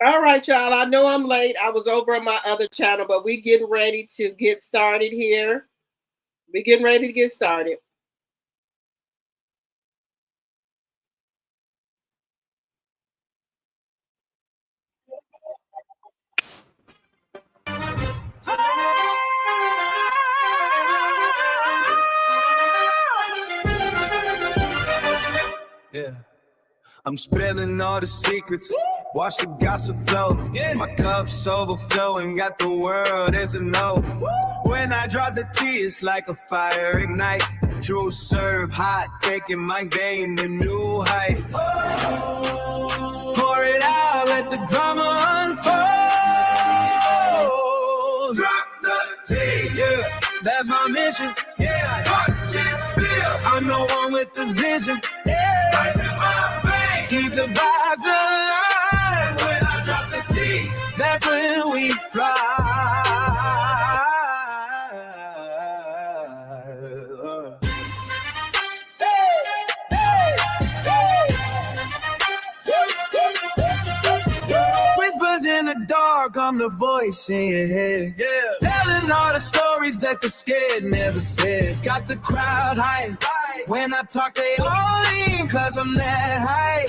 All right, y'all. I know I'm late. I was over on my other channel, but we getting ready to get started here. We getting ready to get started. Yeah. I'm spilling all the secrets. Watch the gossip flow. My cup's overflowing. Got the world as a no. When I drop the tea, it's like a fire ignites. True serve hot, taking my game to new heights. Pour it out, let the drama unfold. Drop the tea, yeah, that's my mission. Yeah, watch it spill. I'm the one with the vision. Yeah, right in my veins. Keep the vibes alive. When I drop the tea, that's when we fly. Whispers in the dark, I'm the voice in your head. Yeah. Telling all the stories that the scared never said. Got the crowd hype. When I talk, they all lean, cause I'm that high.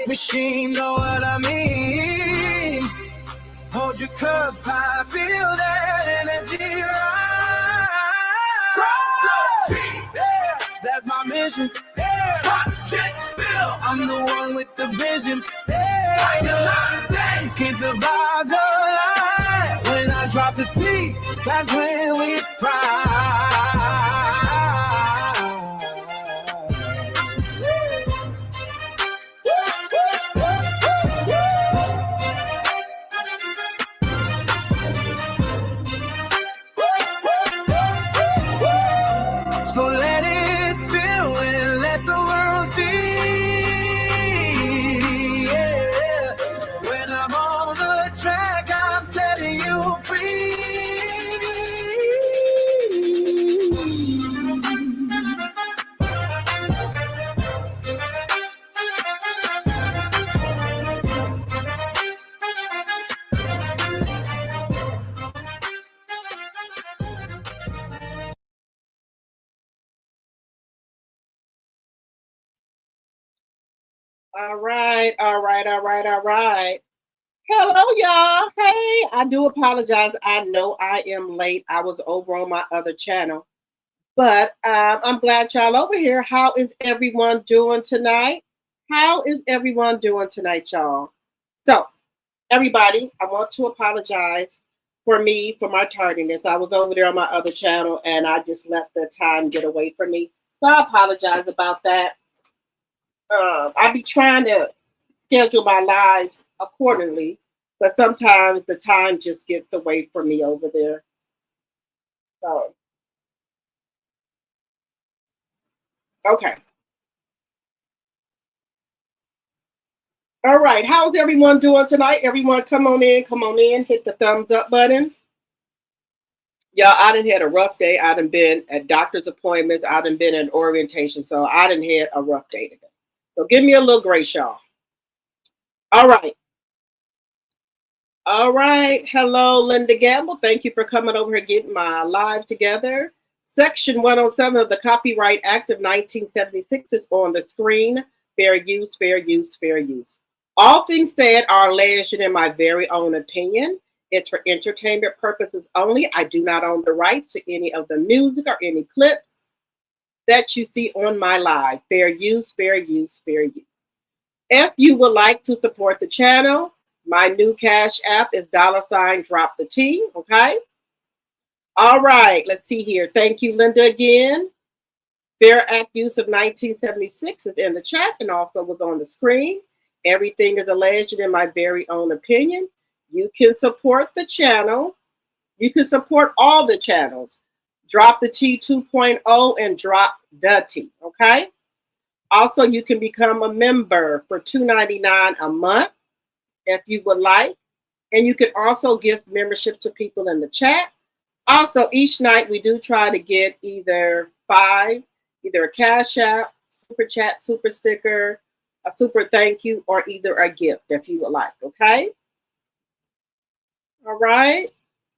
Machine, know what I mean. Hold your cups high, feel that energy rise. Yeah, that's my mission. Yeah. Watch it spill. I'm the one with the vision. Yeah. Like a lot of days. Keep the vibes alive. When I drop the tea, that's when we fly. So let it spill and let the world see. Yeah. When I'm on the track, I'm setting you free. All right, all right, all right, all right. Hello, y'all. Hey, I do apologize. I know I am late. I was over on my other channel, but I'm glad y'all over here. How is everyone doing tonight? How is everyone doing tonight, y'all? So, everybody, I want to apologize for me for my tardiness. I was over there on my other channel and I just let the time get away from me. So, I apologize about that. I be trying to schedule my lives accordingly, but sometimes the time just gets away from me over there. So, okay. All right. How's everyone doing tonight? Everyone, come on in, hit the thumbs up button. Yeah, I done had a rough day. I done been at doctor's appointments. I done been in orientation. So I done had a rough day today. So give me a little grace, y'all. All right. All right. Hello, Linda Gamble. Thank you for coming over here, getting my live together. Section 107 of the Copyright Act of 1976 is on the screen. Fair use, fair use, fair use. All things said are alleged in my very own opinion. It's for entertainment purposes only. I do not own the rights to any of the music or any clips that you see on my live. Fair use, fair use, fair use. If you would like to support the channel, my new cash app is $ drop the T. Okay. All right. Let's see here. Thank you, Linda, again. Fair Act use of 1976 is in the chat and also was on the screen. Everything is alleged in my very own opinion. You can support the channel. You can support all the channels. Drop the T 2.0 and drop the T. Okay. Also, you can become a member for $2.99 a month if you would like. And you can also give memberships to people in the chat. Also, each night we do try to get either a cash app, super chat, super sticker, a super thank you, or either a gift if you would like. Okay. All right.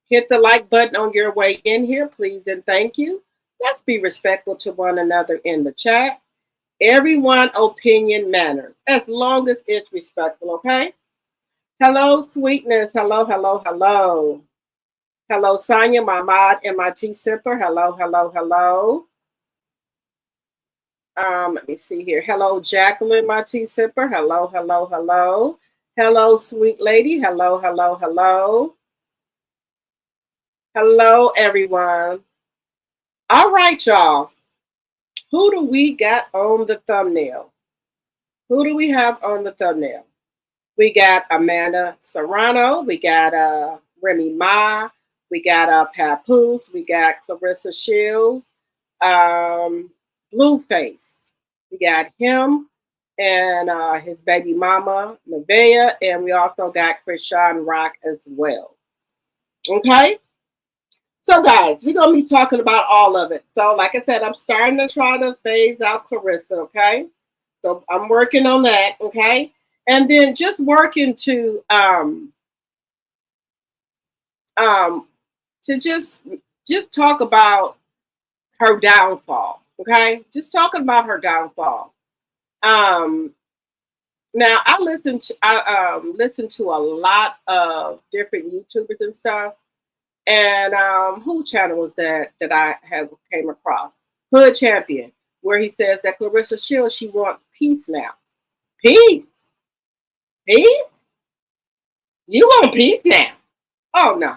Hit the like button on your way in here, please and thank you. Let's be respectful to one another in the chat. Everyone opinion matters as long as it's respectful, okay? Hello, sweetness. Hello, hello, hello. Hello, Sonia, my mod, MIT Sipper. Hello, hello, hello. Let me see here. Hello, Jacqueline, my tea sipper. Hello, hello, hello. Hello, sweet lady. Hello, hello, hello. Hello, everyone. All right, y'all. Who do we got on the thumbnail? Who do we have on the thumbnail? We got Amanda Serrano. We got Remy Ma. We got Papoose. We got Claressa Shields. Blueface. We got him and his baby mama, Nevaeh, and we also got Chrisean Rock as well. Okay? So, guys, we're going to be talking about all of it. So, like I said, I'm starting to try to phase out Claressa, okay? So, I'm working on that, okay? And then just working to just talk about her downfall, okay? Just talking about her downfall. Now I listen to a lot of different YouTubers and stuff. And whose channel was that I have came across? Hood Champion, where he says that Claressa Shields, she wants peace now. Peace? Peace? You want peace now? Oh no.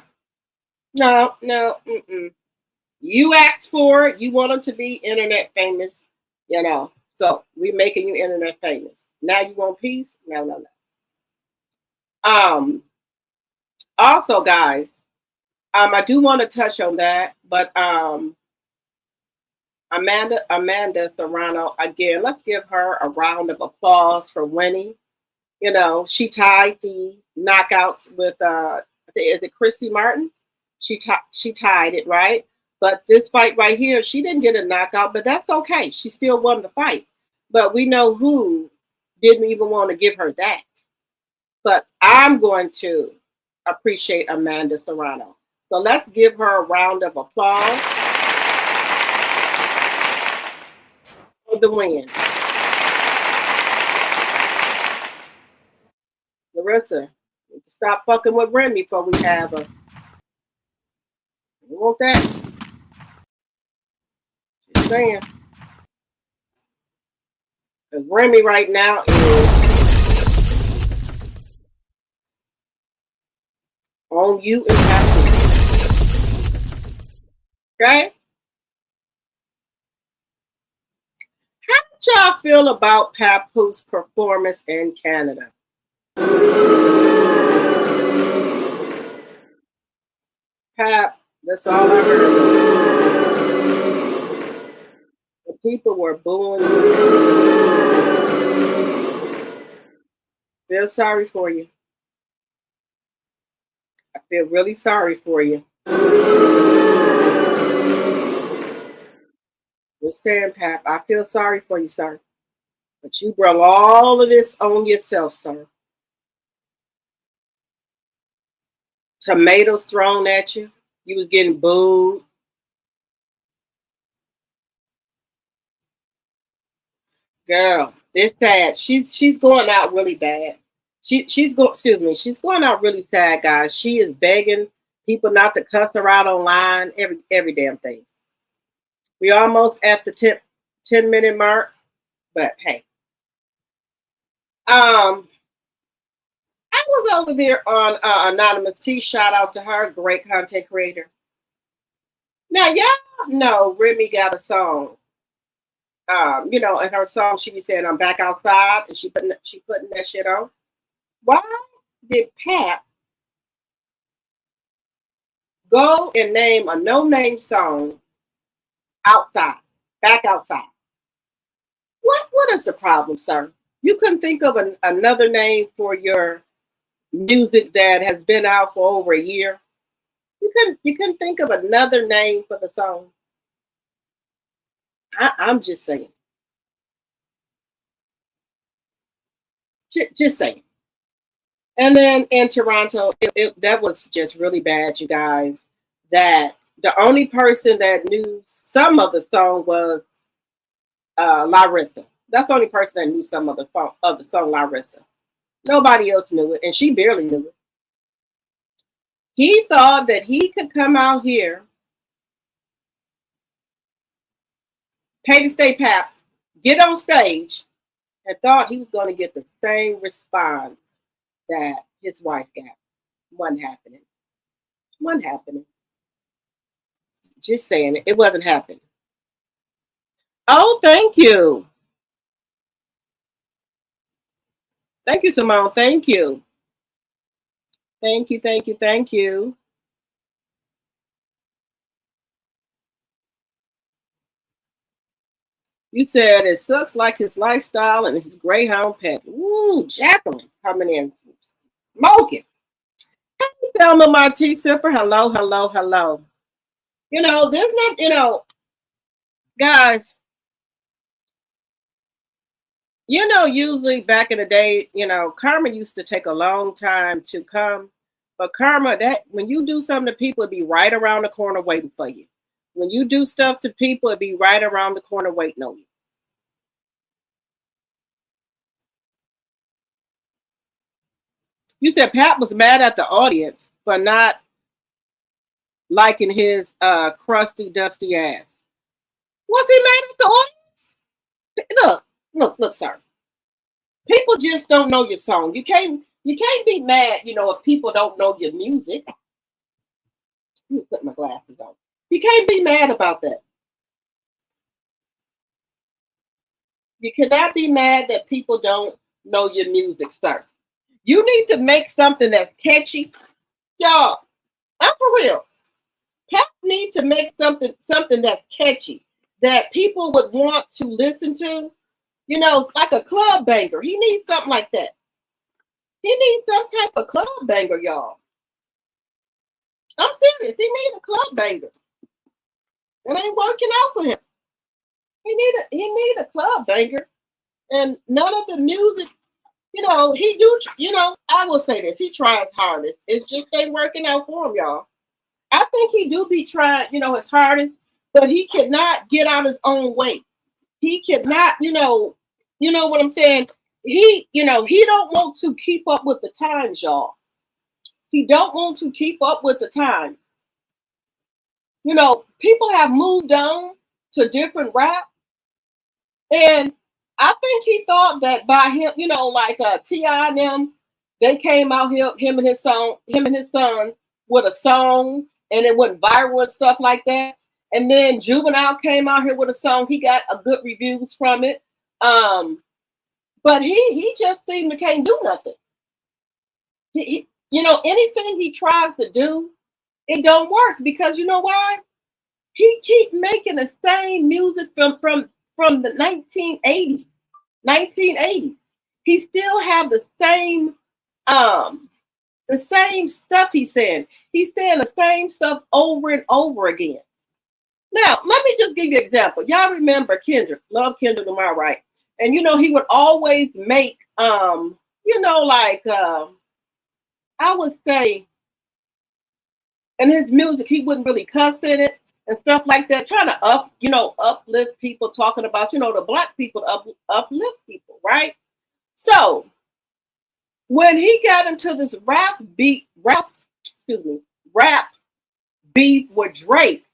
No, no, You asked for it. You want them to be internet famous, you know. So we making you internet famous. Now you want peace? No, no, no. Also, guys, I do want to touch on that, but Amanda Serrano, again, let's give her a round of applause for winning. You know, she tied the knockouts with is it Christy Martin? She tied it, right? But this fight right here, she didn't get a knockout, but that's okay. She still won the fight. But we know who didn't even want to give her that. But I'm going to appreciate Amanda Serrano. So let's give her a round of applause for the win. Larissa, stop fucking with Remy before we have her. You want that? Just saying. Because Remy right now is on you and Papoose. Okay? How did y'all feel about Papoose' performance in Canada? Pap, that's all I heard. The people were booing you. Feel sorry for you. I feel really sorry for you. Just saying, Pap, I feel sorry for you, sir. But you brought all of this on yourself, sir. Tomatoes thrown at you. You was getting booed. Girl, it's sad. She's going out really bad. She's going out really sad, guys. She is begging people not to cuss her out online, every damn thing. We almost at the 10-minute mark, but hey. I was over there on Anonymous T. Shout out to her, great content creator. Now y'all know Remy got a song. You know, in her song she be saying I'm back outside, and she putting that shit on. Why did Pat go and name a no-name song outside, back outside? What is the problem, sir? You couldn't think of another name for your music that has been out for over a year. You couldn't think of another name for the song. I'm just saying. Just saying. And then in Toronto, that was just really bad, you guys. That the only person that knew some of the song was Larissa. That's the only person that knew some of the song Larissa. Nobody else knew it, and she barely knew it. He thought that he could come out here, pay the state pap, get on stage, and thought he was going to get the same response that his wife got. Wasn't happening. Wasn't happening. Just saying it. It wasn't happening. Oh, thank you. Thank you, Simone. Thank you. Thank you, thank you, thank you. You said it sucks like his lifestyle and his Greyhound pet. Woo, Jacqueline coming in smoking. Hey, Thelma, my tea sipper. Hello, hello, hello. There's not, guys, usually back in the day, karma used to take a long time to come. But karma, that when you do something to people, it'd be right around the corner waiting for you. When you do stuff to people, it'd be right around the corner waiting on you. You said Pat was mad at the audience for not liking his crusty, dusty ass. Was he mad at the audience? Look, sir. People just don't know your song. You can't be mad, if people don't know your music. Let me put my glasses on. You can't be mad about that. You cannot be mad that people don't know your music, sir. You need to make something that's catchy. Y'all, I'm for real. Pat needs to make something that's catchy that people would want to listen to. Like a club banger. He needs something like that. He needs some type of club banger, y'all. I'm serious. He needs a club banger. It ain't working out for him. He need a club banger. And none of the music, he do, I will say this. He tries hardest. It's just ain't working out for him, y'all. I think he do be trying, his hardest, but he cannot get out his own way. He cannot, what I'm saying? He don't want to keep up with the times, y'all. He don't want to keep up with the times. People have moved on to different rap, and I think he thought that by him, like T.I. and them, they came out here, him and his son with a song, and it went viral and stuff like that. And then Juvenile came out here with a song. He got a good reviews from it. But he just seemed to can't do nothing. Anything he tries to do, it don't work because you know why? He keep making the same music from the 1980s. 1980s. He still have the same stuff he's saying. He's saying the same stuff over and over again. Now, let me just give you an example. Y'all remember Kendrick. Love Kendrick Lamar, right? And he would always make I would say in his music, he wouldn't really cuss in it and stuff like that, trying to uplift people, talking about, the black people, uplift people, right? So when he got into this rap beef with Drake,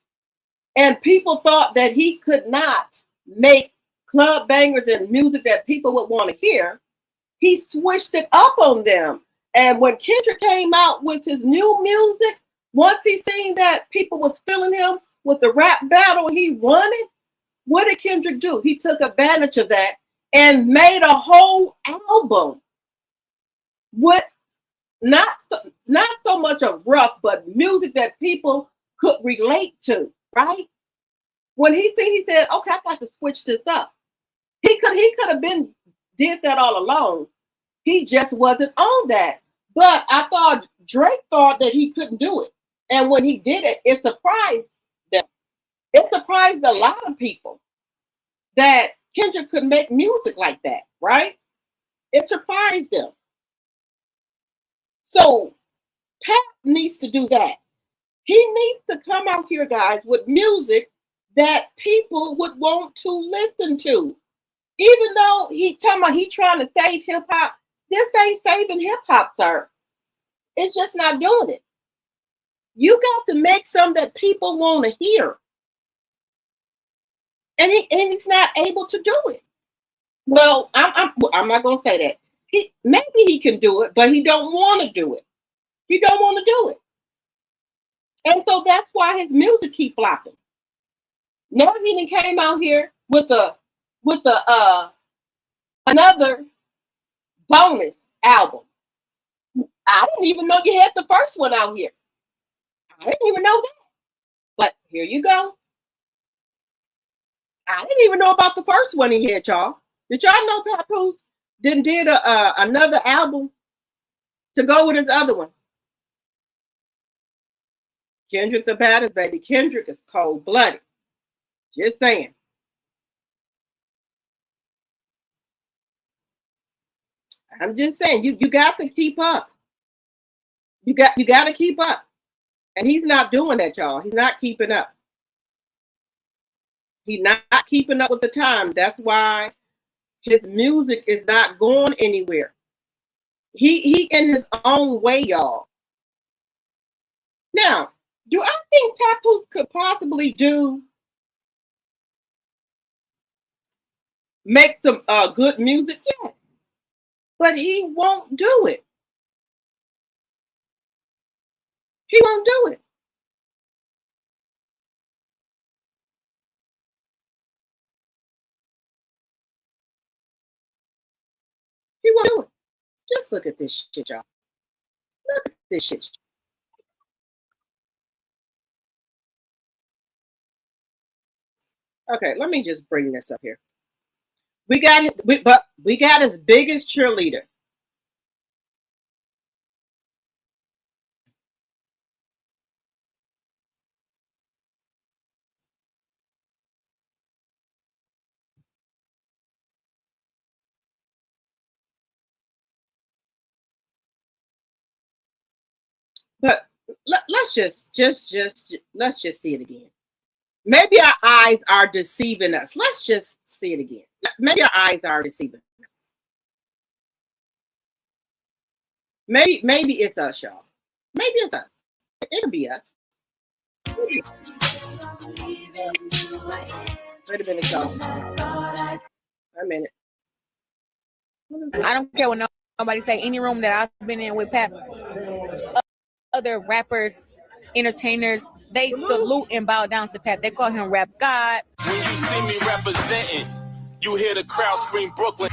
and people thought that he could not make club bangers and music that people would want to hear, he switched it up on them. And when Kendrick came out with his new music, once he seen that people was feeling him with the rap battle he won it, what did Kendrick do? He took advantage of that and made a whole album with not so much of rough, but music that people could relate to, right? When he said, okay, I got to switch this up. He could have been did that all along. He just wasn't on that. But I thought Drake thought that he couldn't do it. And when he did it, it surprised them. It surprised a lot of people that Kendrick could make music like that, right? It surprised them. So Pat needs to do that. He needs to come out here, guys, with music that people would want to listen to. Even though he trying to save hip hop, this ain't saving hip hop, sir. It's just not doing it. You got to make some that people want to hear. And he's not able to do it. Well, I'm not gonna say that. Maybe he can do it, but he don't want to do it. He don't want to do it. And so that's why his music keep flopping. Now he came out here with another bonus album. I didn't even know you had the first one out here. I didn't even know that. But here you go. I didn't even know about the first one he had, y'all. Did y'all know Papoose did another album to go with his other one? Kendrick the baddest, baby. Kendrick is cold-blooded. Just saying. I'm just saying, you got to keep up. You got to keep up. And he's not doing that, y'all. He's not keeping up. He's not keeping up with the time. That's why his music is not going anywhere. He in his own way, y'all. Now, do I think Papoose could possibly make some good music? Yes. But he won't do it. He won't do it. He won't do it. Just look at this shit, y'all. Look at this shit. Okay, let me just bring this up here. We got his biggest cheerleader. But let's just see it again. Maybe our eyes are deceiving us. Let's just see it again. Maybe our eyes are deceiving us. Maybe it's us, y'all. Maybe it's us. It'll be us. Wait a minute, y'all. A minute. I don't care what nobody say. Any room that I've been in with Pap, other rappers, entertainers, they salute and bow down to Pap. They call him Rap God. When you see me representing, you hear the crowd scream Brooklyn.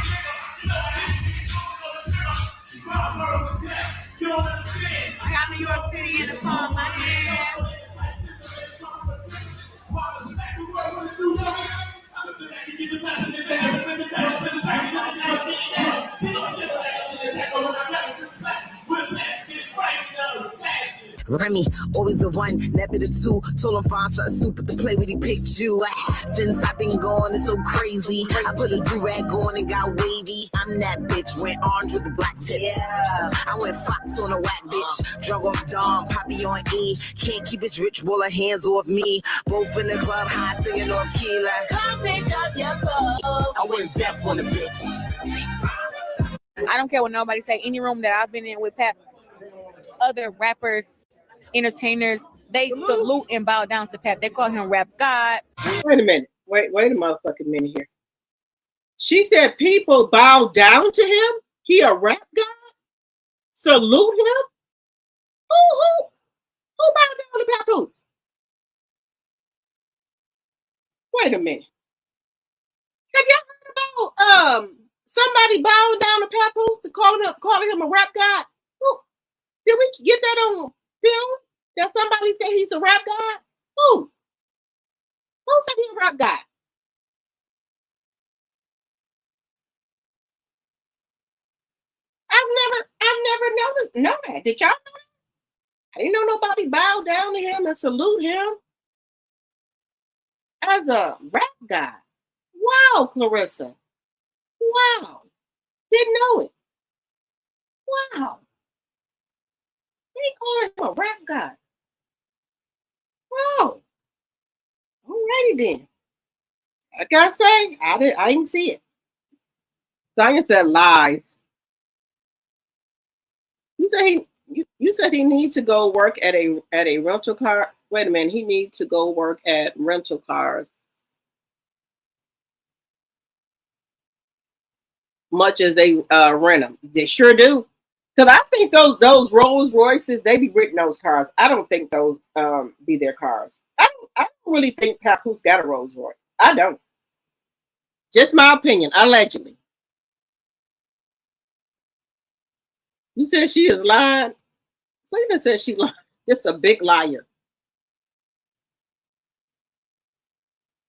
I got New York City in the palm of my hand. Remy, always the one, never the two. Told him find something stupid to play with, he picked you. Since I've been gone, it's so crazy. I put a do-rag on and got wavy. I'm that bitch, went orange with the black tips. Yeah. I went Fox on a whack bitch. Drug off Dom, Poppy on E. Can't keep his rich baller hands off me. Both in the club, high singing off key like, come pick up your clothes. I went deaf on the bitch. I don't care what nobody say. Any room that I've been in with Pap, other rappers, entertainers, they salute and bow down to Pap. They call him Rap God. Wait a minute. Wait a motherfucking minute here. She said people bow down to him? He a rap god? Salute him? Who bowed down to Papoose? Wait a minute. Have y'all heard about somebody bowing down to Papoose and calling him a rap god? Did we get that on film? That somebody said he's a rap god? Who said he's a rap god? I've never know that. Did y'all know that? I didn't know nobody bow down to him and salute him as a rap guy. Wow, Claressa. Wow. Didn't know it. Wow. calling him a rap guy? Oh, alrighty then. Like I say, I didn't see it. Sonya said lies. You said he need to go work at a rental car. Wait a minute, he need to go work at rental cars. Much as they rent them, they sure do. Because I think those Rolls Royces, they be renting those cars. I don't think those be their cars. I don't really think Papoose got a Rolls Royce. I don't. Just my opinion, allegedly. You said she is lying. Selena says she lied. It's a big liar.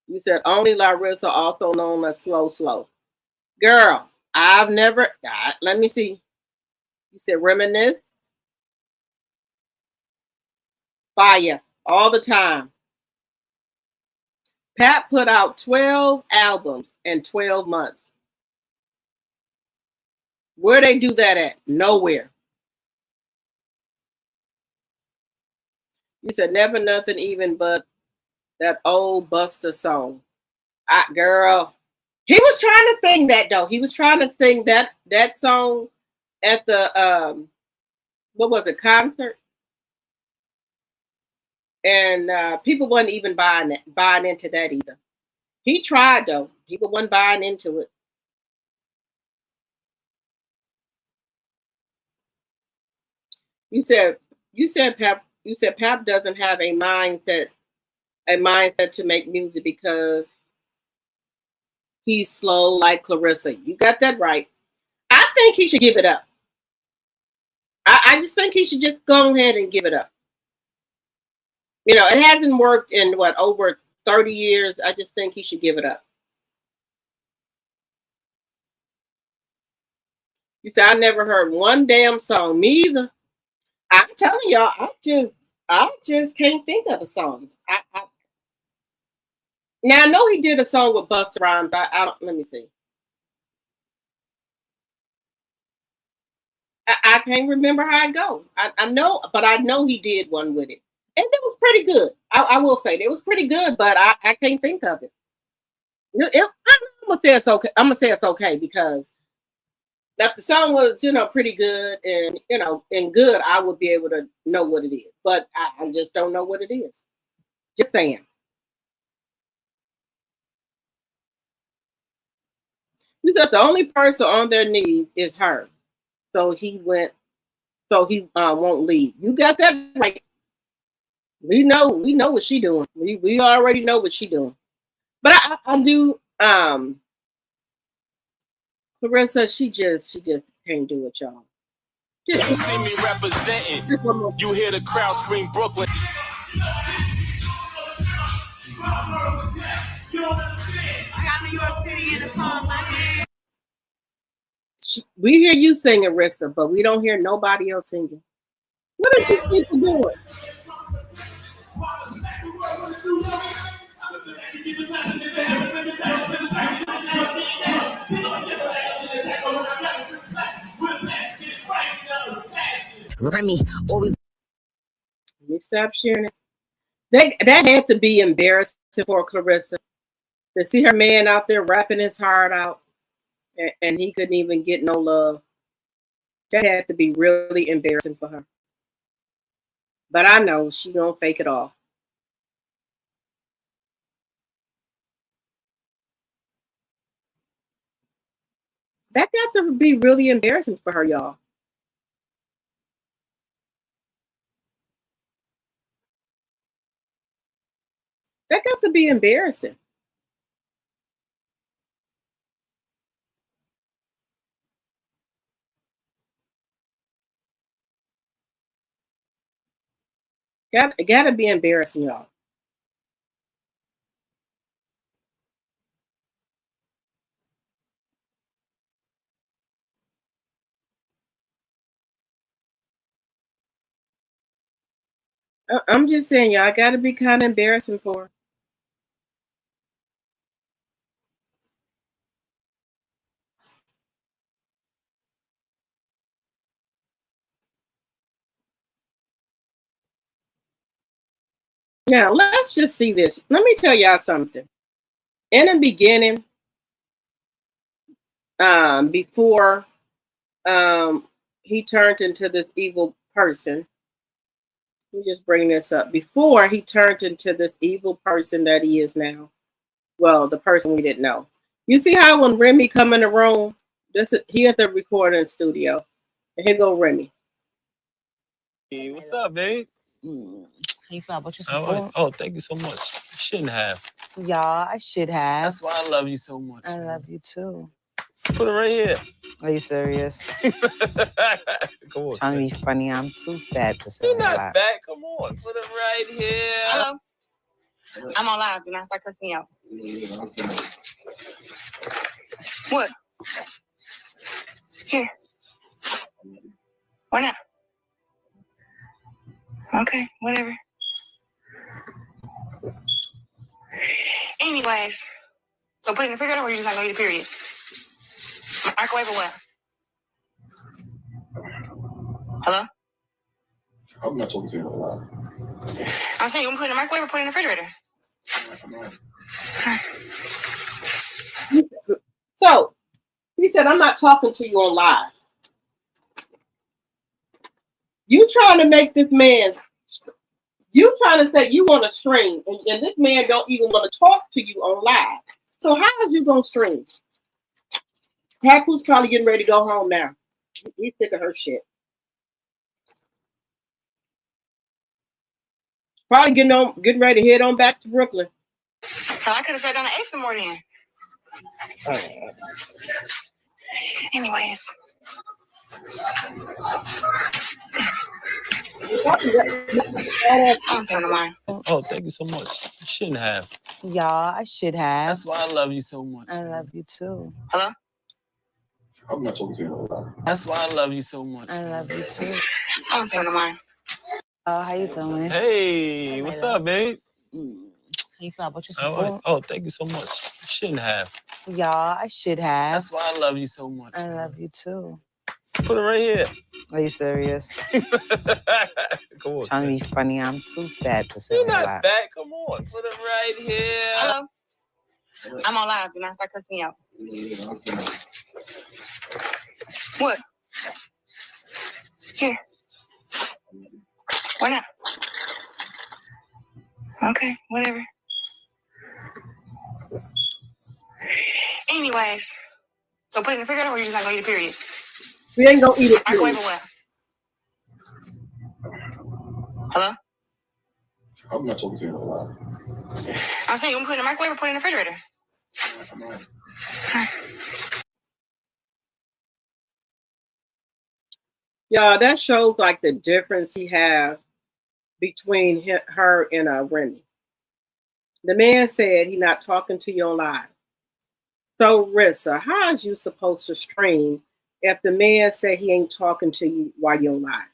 You said only Larissa, also known as Slow Slow. Girl, I've never. Let me see. You said reminisce. Fire all the time. Pat put out 12 albums in 12 months. Where they do that at? Nowhere. You said never nothing even but that old Buster song. Girl, he was trying to sing that though. He was trying to sing that song at the what was it, concert? And people wasn't even buying into that either. He tried though. People wasn't buying into it. You said Pap doesn't have a mindset to make music because he's slow like Claressa. You got that right. I think he should give it up. I just think he should just go ahead and give it up. You know, it hasn't worked in over 30 years. I just think he should give it up. You said I never heard one damn song. Me either. I'm telling y'all, I just can't think of the songs. Now I know he did a song with Busta Rhymes. I don't. Let me see. I can't remember how it goes. I know, but I know he did one with it, and it was pretty good. I will say it was pretty good, but I can't think of it. I'm gonna say it's okay. I'm gonna say it's okay because if the song was pretty good and good, I would be able to know what it is. But I just don't know what it is. Just saying. He said the only person on their knees is her. So he won't leave. You got that right. We know what she doing. We already know what she doing. But I do Claressa, she just can't do it, y'all. You see me representing. You hear the crowd scream Brooklyn. We hear you singing, Rissa, but we don't hear nobody else singing. What are these people doing? Remy always. Let me stop sharing it. That had to be embarrassing for Claressa to see her man out there rapping his heart out, and he couldn't even get no love. That had to be really embarrassing for her. But I know she gonna fake it all. That got to be really embarrassing for her, y'all. That got to be embarrassing. Gotta be embarrassing, y'all. I'm just saying, y'all gotta be kind of embarrassing for her. Now let's just see this. Let me tell y'all something. In the beginning, before he turned into this evil person. Let me just bring this up. Before he turned into this evil person that he is now. Well, the person we didn't know. You see how when Remy come in the room, he at the recording studio. And here go Remy. Hey, what's up, babe? How you feel about yourself? Oh, thank you so much. You shouldn't have. Yeah, I should have. That's why I love you so much. I love you too. Put it right here. Are you serious? Come on. Trying to be funny. I'm too fat to say You're not that. fat. Come on. Put it right here. Hello. I'm on live. Do not start cussing me out. What? Here. Why not? Okay, whatever. Anyways, so put it in the refrigerator or you just not gonna eat a period? Microwave or what? Hello? I'm not talking to you about that. I'm saying you want to put it in the microwave or put it in the refrigerator? So he said, I'm not talking to you on live. You trying to make this man, you trying to say you want to stream, and this man don't even want to talk to you on live. So how is you going to stream? Papoose probably getting ready to go home now. He's sick of her shit. Probably getting ready to head on back to Brooklyn. So I could have sat down and ate some more then. Anyways. I don't pay no mind. Oh, thank you so much. You shouldn't have. Yeah, I should have. That's why I love you so much. I love you too. Hello? I'm not talking to you about that. That's why I love you so much. I love you too. I don't pay no mind. How you doing? Hey, what's up, babe? How you feel about yourself? Oh, thank you so much. You shouldn't have. Yeah, I should have. That's why I love you so much. I love you too. Put it right here. Are you serious? Come on. Trying to be funny. I'm too fat to say You're not that. fat. Come on. Put it right here. Hello? I'm on live. Do not start cussing me out. What? Here. Why not? Okay, whatever. Anyways, so put it in the refrigerator or you just not gonna eat a period? We ain't gonna eat it. Microwave or what? Hello? I'm not talking to you about that. I'm saying you want to put it in the microwave or put it in the refrigerator? Yeah, that shows like the difference he has between her and Remy. The man said he's not talking to you on live. So Rissa, how is you supposed to stream if the man said he ain't talking to you while you're on live?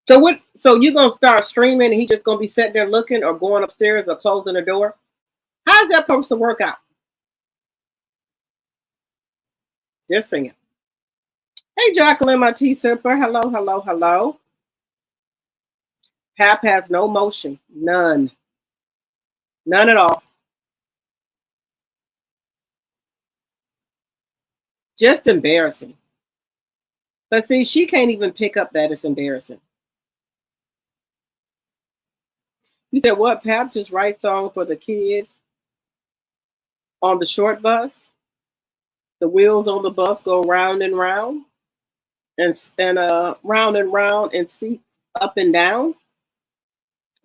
So what? So you gonna start streaming and he just gonna be sitting there looking or going upstairs or closing the door? How's that supposed to work out? Just singing. Hey, Jacqueline, my tea sipper. Hello, hello, hello. Pap has no motion. None. None at all. Just embarrassing. But see, she can't even pick up that it's embarrassing. You said, what? Pap just write songs for the kids on the short bus? The wheels on the bus go round and round? And round and round and seats up and down.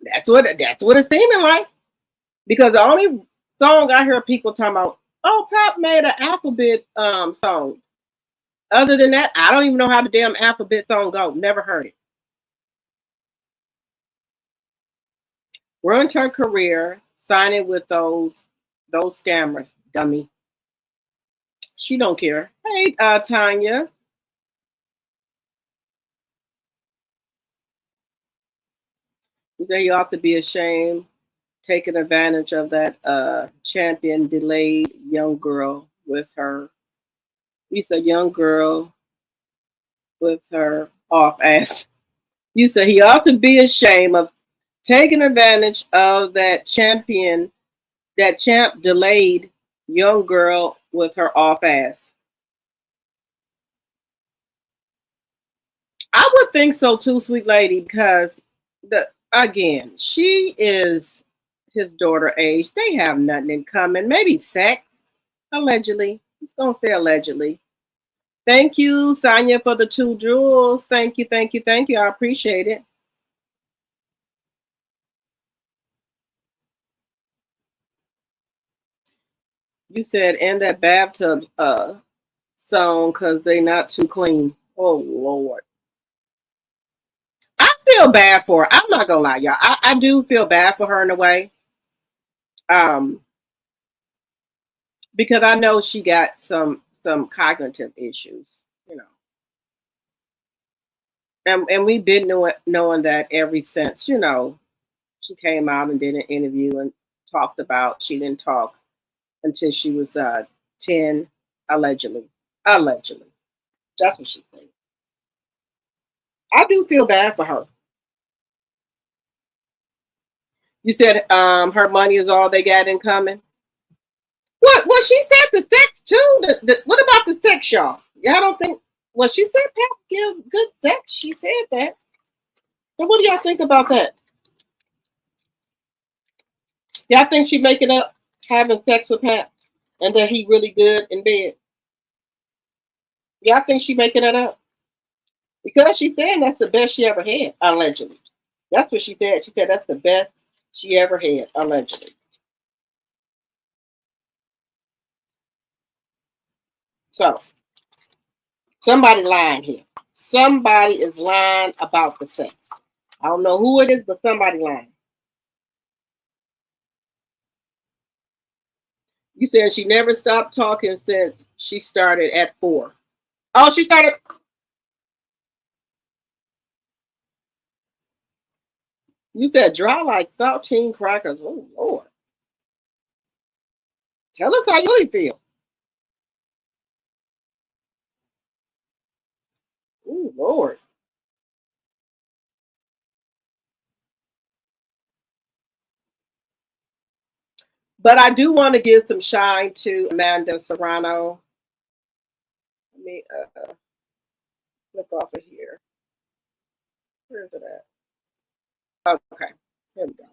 That's what it's seeming like. Because the only song I hear people talking about, oh, Pap made an alphabet song. Other than that, I don't even know how the damn alphabet song go. Never heard it. Ruined her career signing with those scammers, dummy. She don't care. Hey, Tanya. He said he ought to be ashamed, taking advantage of that champion delayed young girl with her. He's a young girl with her off ass. You said he ought to be ashamed of taking advantage of that champ delayed young girl with her off ass. I would think so too, sweet lady, because she is his daughter age. They have nothing in common. Maybe sex, allegedly. He's gonna say allegedly. Thank you, Sonia, for the 2 jewels. Thank you, thank you, thank you. I appreciate it. You said in that bathtub song because they not too clean. Oh Lord. I feel bad for her. I'm not gonna lie, y'all. I do feel bad for her in a way. Um, because I know she got some cognitive issues, you know. And we've been knowing that ever since, you know, she came out and did an interview and talked about she didn't talk until she was 10, allegedly. Allegedly. That's what she said. I do feel bad for her. You said her money is all they got in common. What? Well, she said the sex too. What about the sex, y'all? Y'all don't think? Well, she said Pat gives good sex. She said that. So what do y'all think about that? Y'all think she making up having sex with Pat and that he really good in bed? Y'all think she making that up? Because she said that's the best she ever had, allegedly. That's what she said. She said that's the best she ever had, allegedly. So somebody lying here. Somebody is lying about the sex. I don't know who it is, but somebody lying. You said she never stopped talking since she started at 4. Oh, she started. You said dry like saltine crackers. Oh, Lord. Tell us how you really feel. Oh, Lord. But I do want to give some shine to Amanda Serrano. Let me look off of here. Where is it at? Okay. Here we go.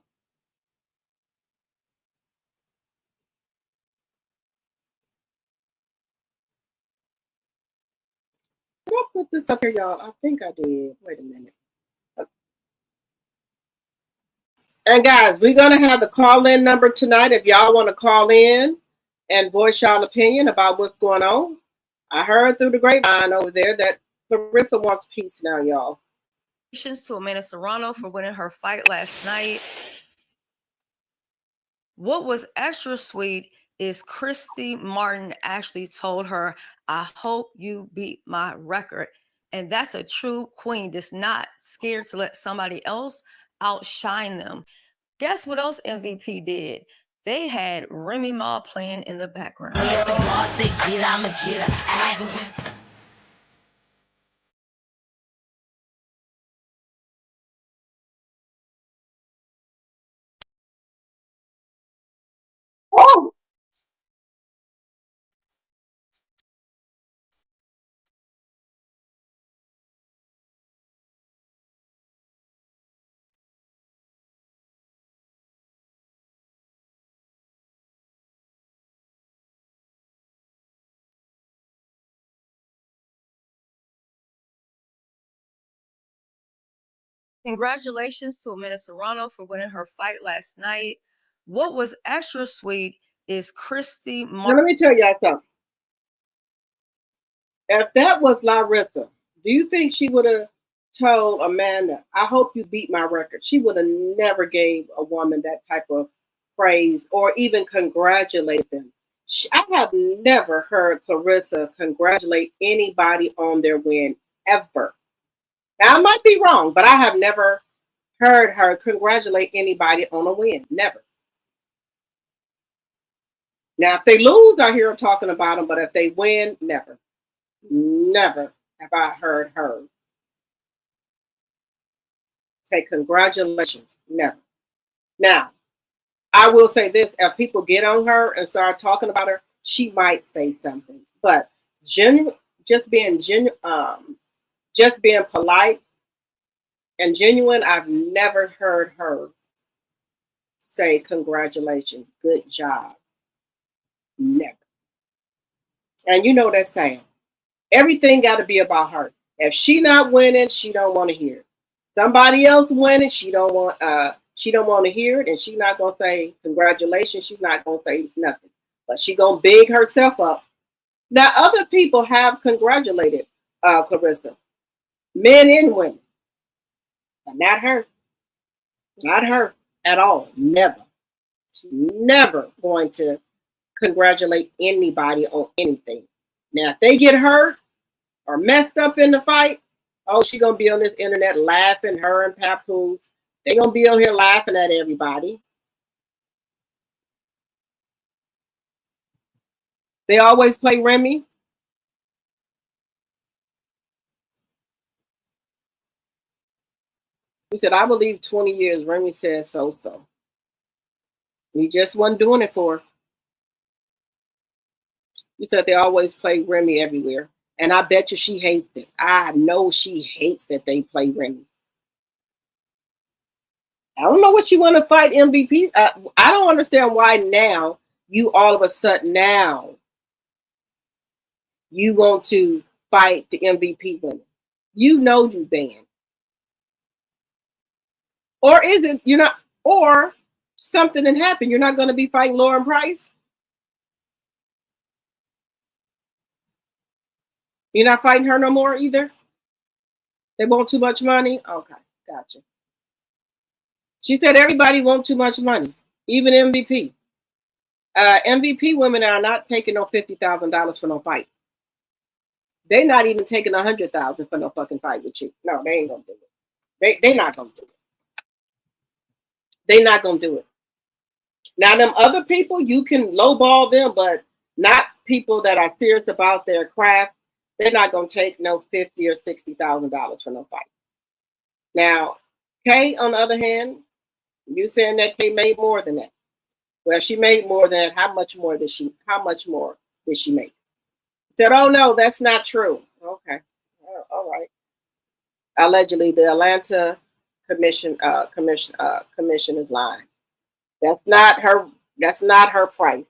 Did I put this up here, y'all? I think I did. Wait a minute. And guys, we're gonna have the call-in number tonight. If y'all want to call in and voice y'all opinion about what's going on. I heard through the grapevine over there that Claressa wants peace now, y'all. Congratulations to Amanda Serrano for winning her fight last night. What was extra sweet is Christy Martin actually told her, "I hope you beat my record." And that's a true queen that's not scared to let somebody else outshine them. Guess what else MVP did? They had Remy Ma playing in the background. Oh, Congratulations to Amanda Serrano for winning her fight last night. What was extra sweet is Christy now let me tell y'all something. If that was Larissa, do you think she would have told Amanda, I hope you beat my record? She would have never gave a woman that type of praise or even congratulate them. I have never heard Claressa congratulate anybody on their win ever. Now I might be wrong, but I have never heard her congratulate anybody on a win. Never. Now, if they lose, I hear her talking about them, but if they win, never. Never have I heard her say congratulations. Never. Now, I will say this: if people get on her and start talking about her, she might say something. But just being polite and genuine, I've never heard her say congratulations, good job. Never. And you know that saying. Everything got to be about her. If she not winning, she don't want to hear it. Somebody else winning, she don't want to hear it, and she not gonna say congratulations. She's not gonna say nothing, but she gonna big herself up. Now, other people have congratulated Claressa, men and women, but not her. Not her at all. Never. She's never going to congratulate anybody on anything. Now, if they get hurt or messed up in the fight, oh, she gonna be on this internet laughing, her and Papoose. They gonna be on here laughing at everybody. They always play Remy. He said, I believe 20 years. Remy said so. He just wasn't doing it for her. You said they always play Remy everywhere. And I bet you she hates it. I know she hates that they play Remy. I don't know what you want to fight MVP. I don't understand why now you all of a sudden now you want to fight the MVP winner. You know you banned. Or is it you're not, or something that happened? You're not going to be fighting Lauren Price? You're not fighting her no more either? They want too much money? Okay, gotcha. She said everybody wants too much money, even MVP. MVP women are not taking no $50,000 for no fight. They're not even taking $100,000 for no fucking fight with you. No, they ain't gonna do it. They're not gonna do it. They're not gonna do it. Now, them other people, you can lowball them, but not people that are serious about their craft. They're not gonna take no $50,000 or $60,000 for no fight. Now, Kay, on the other hand, you saying that Kay made more than that. Well, she made more than that. How much more did she make? Said, oh no, that's not true. Okay. All right. Allegedly, the Atlanta commission is lying. That's not her price.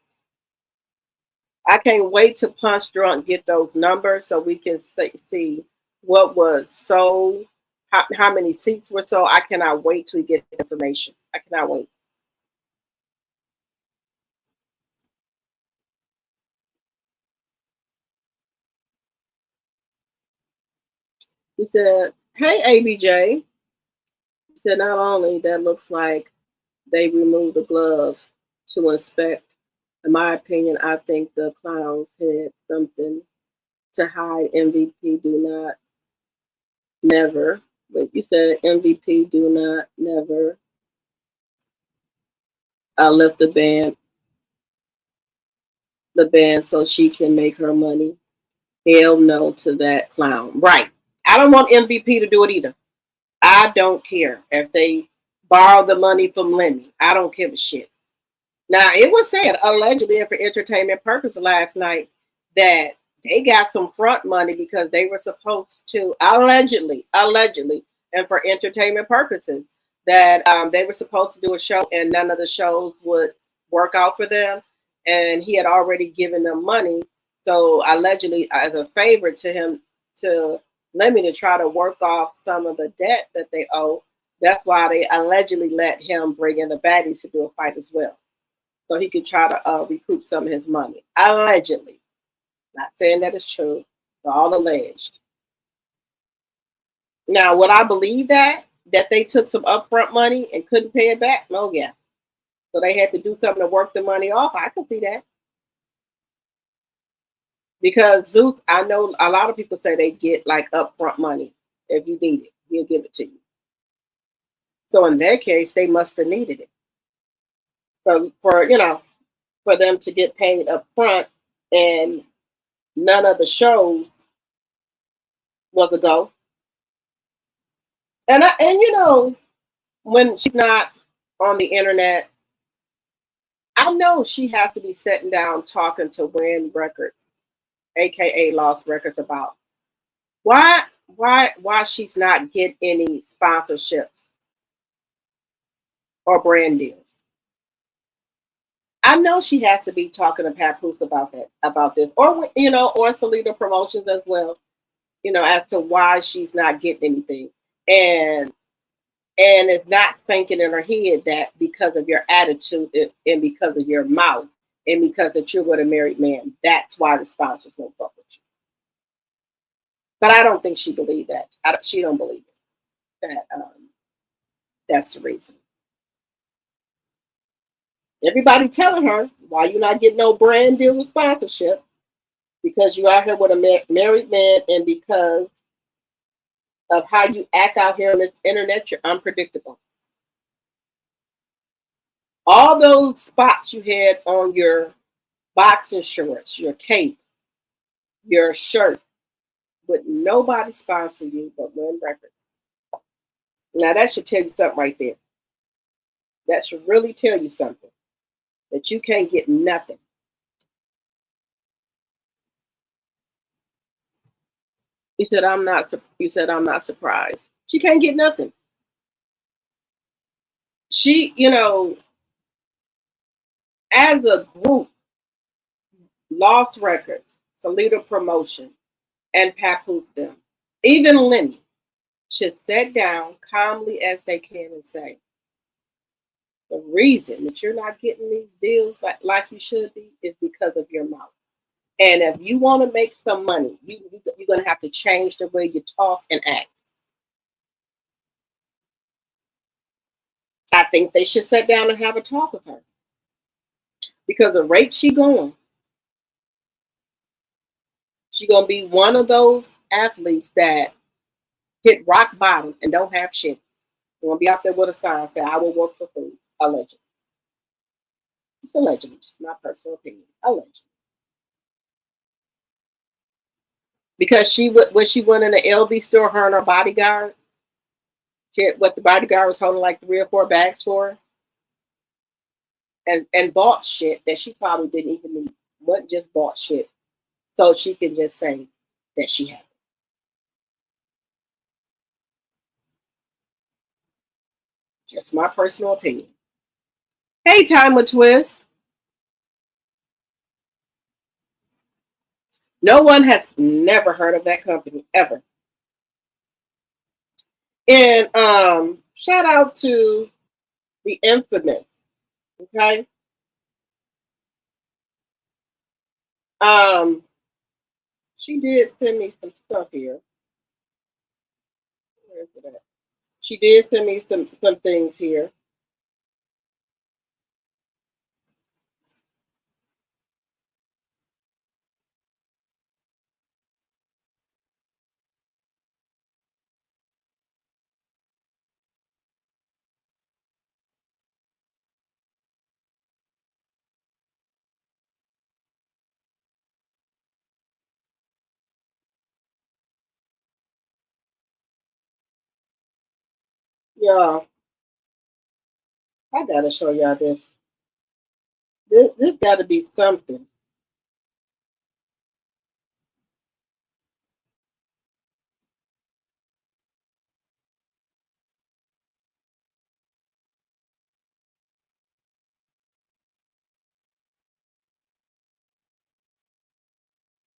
I can't wait to Punch Drunk get those numbers so we can see what was sold, how many seats were sold. I cannot wait to get the information. I cannot wait. He said, hey, ABJ. He said, not only that looks like they removed the gloves to inspect. In my opinion, I think the clowns had something to hide. MVP do not, never. But you said MVP do not, never. I left the band so she can make her money. Hell no to that clown. Right. I don't want MVP to do it either. I don't care if they borrow the money from Lemmy. I don't give a shit. Now, it was said allegedly and for entertainment purposes last night that they got some front money because they were supposed to allegedly, and for entertainment purposes, that they were supposed to do a show and none of the shows would work out for them. And he had already given them money. So allegedly, as a favor to him, to Lemmy to try to work off some of the debt that they owe. That's why they allegedly let him bring in the baddies to do a fight as well. So he could try to recoup some of his money. Allegedly. Not saying that it's true. It's all alleged. Now, would I believe that they took some upfront money and couldn't pay it back? No, yeah. So they had to do something to work the money off. I can see that. Because Zeus, I know a lot of people say they get like upfront money. If you need it, he'll give it to you. So in their case, they must have needed it. For them to get paid up front, and none of the shows was a go. And when she's not on the internet, I know she has to be sitting down talking to Win Records, aka Lost Records, about why she's not getting any sponsorships or brand deals. I know she has to be talking to Papoose about this, or or Salida Promotions as well, as to why she's not getting anything, and is not thinking in her head that because of your attitude and because of your mouth and because that you're with a married man, that's why the sponsors won't fuck with you. But I don't think she believed that. She don't believe it. That's the reason. Everybody telling her why you not getting no brand deal or sponsorship, because you out here with a married man, and because of how you act out here on this internet, you're unpredictable. All those spots you had on your boxing shorts, your cape, your shirt, would nobody sponsor you but Win Records. Now that should tell you something right there. That should really tell you something. That you can't get nothing. You said I'm not surprised. She can't get nothing. She, as a group, Lost Records, Salida Promotion, and Papoose them, even Lenny, should sit down calmly as they can and say, the reason that you're not getting these deals like you should be is because of your mouth. And if you want to make some money, you're going to have to change the way you talk and act. I think they should sit down and have a talk with her. Because the rate she going to be one of those athletes that hit rock bottom and don't have shit. You're going to be out there with a sign saying, I will work for food. Allegedly. It's allegedly, just my personal opinion. Allegedly. Because when she went in the LV store, her and her bodyguard, what the bodyguard was holding like 3 or 4 bags for her, and bought shit that she probably didn't even need. Wasn't just bought shit so she can just say that she had it. Just my personal opinion. Hey, Time with Twist. No one has never heard of that company ever. And shout out to the infamous, okay? She did send me some stuff here. Where is it at? She did send me some things here. Y'all, I gotta show y'all this. This gotta be something.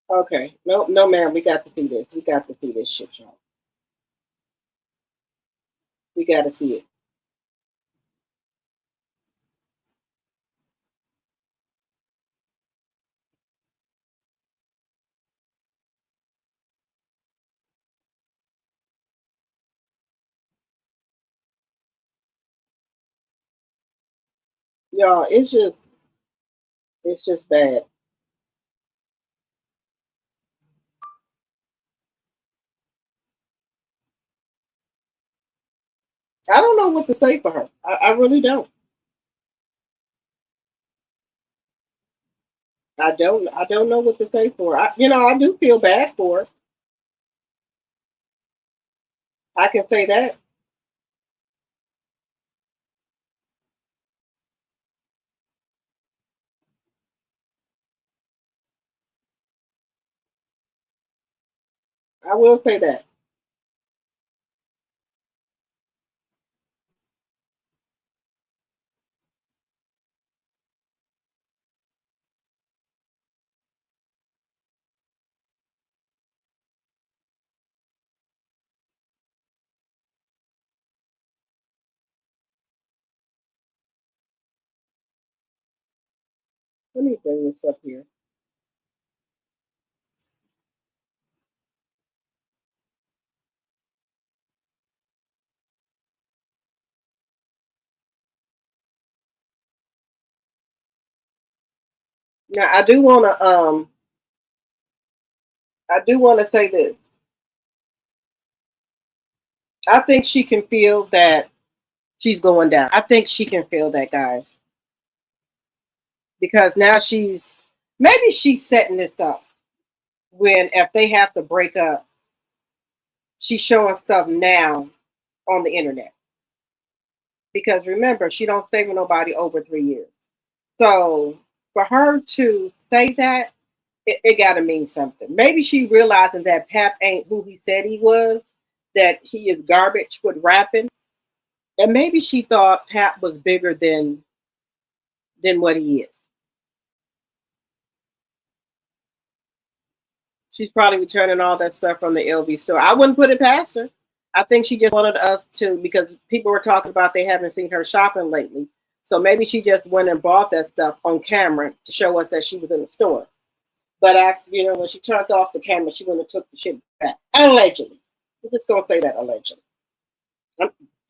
Okay, no, ma'am, we got to see this. We got to see this shit, y'all. We got to see it. Y'all, it's just bad. I don't know what to say for her. I really don't. I don't know what to say for her. I do feel bad for her. I can say that. I will say that. Let me bring this up here. Now I do want to say this. I think she can feel that she's going down. I think she can feel that, guys. Because now maybe she's setting this up when if they have to break up, she's showing stuff now on the internet. Because remember, she don't stay with nobody over 3 years. So for her to say that, it gotta mean something. Maybe she realizing that Pap ain't who he said he was, that he is garbage with rapping. And maybe she thought Pap was bigger than what he is. She's probably returning all that stuff from the LV store. I wouldn't put it past her. I think she just wanted us to, because people were talking about they haven't seen her shopping lately. So maybe she just went and bought that stuff on camera to show us that she was in the store. But after, when she turned off the camera, she went and took the shit back. Allegedly. I'm just going to say that allegedly.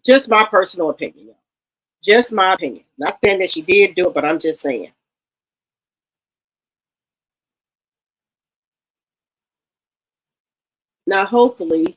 Just my personal opinion. Just my opinion. Not saying that she did do it, but I'm just saying. Now, hopefully,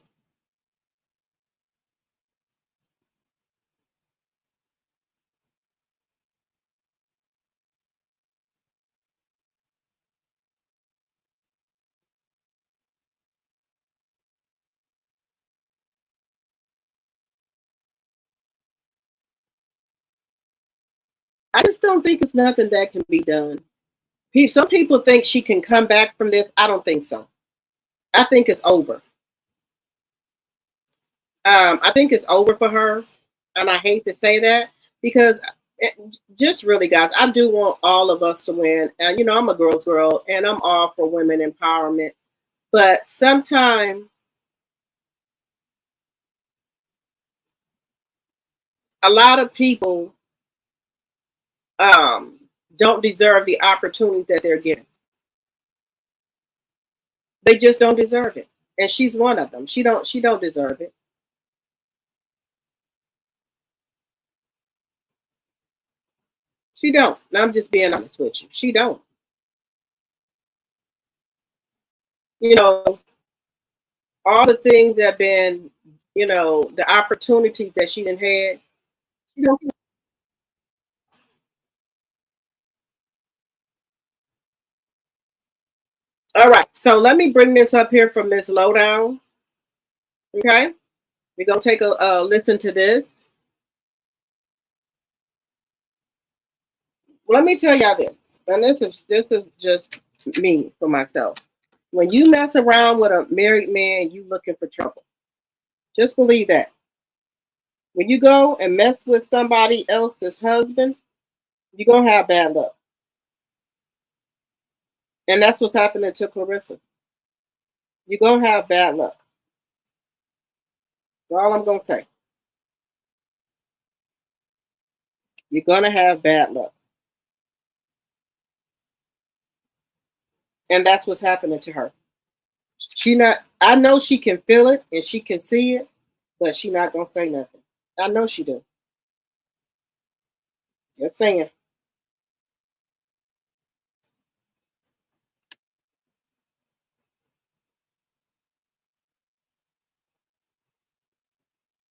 I just don't think it's nothing that can be done. Some people think she can come back from this. I don't think so. I think it's over. I think it's over for her, and I hate to say that because just really, guys, I do want all of us to win. And I'm a girl's girl, and I'm all for women empowerment. But sometimes a lot of people don't deserve the opportunities that they're given. They just don't deserve it, and she's one of them. She don't deserve it. She don't. And I'm just being honest with you. She don't. All the things that have been, the opportunities that she didn't had. She don't. All right. So let me bring this up here from this lowdown. Okay. We're gonna take a listen to this. Let me tell y'all this, and this is just me for myself. When you mess around with a married man, you looking for trouble. Just believe that. When you go and mess with somebody else's husband, you're gonna have bad luck. And that's what's happening to Claressa. You're gonna have bad luck. That's all I'm gonna say. You're gonna have bad luck. And that's what's happening to her. I know she can feel it and she can see it, but she not gonna say nothing. I know she do. Just saying.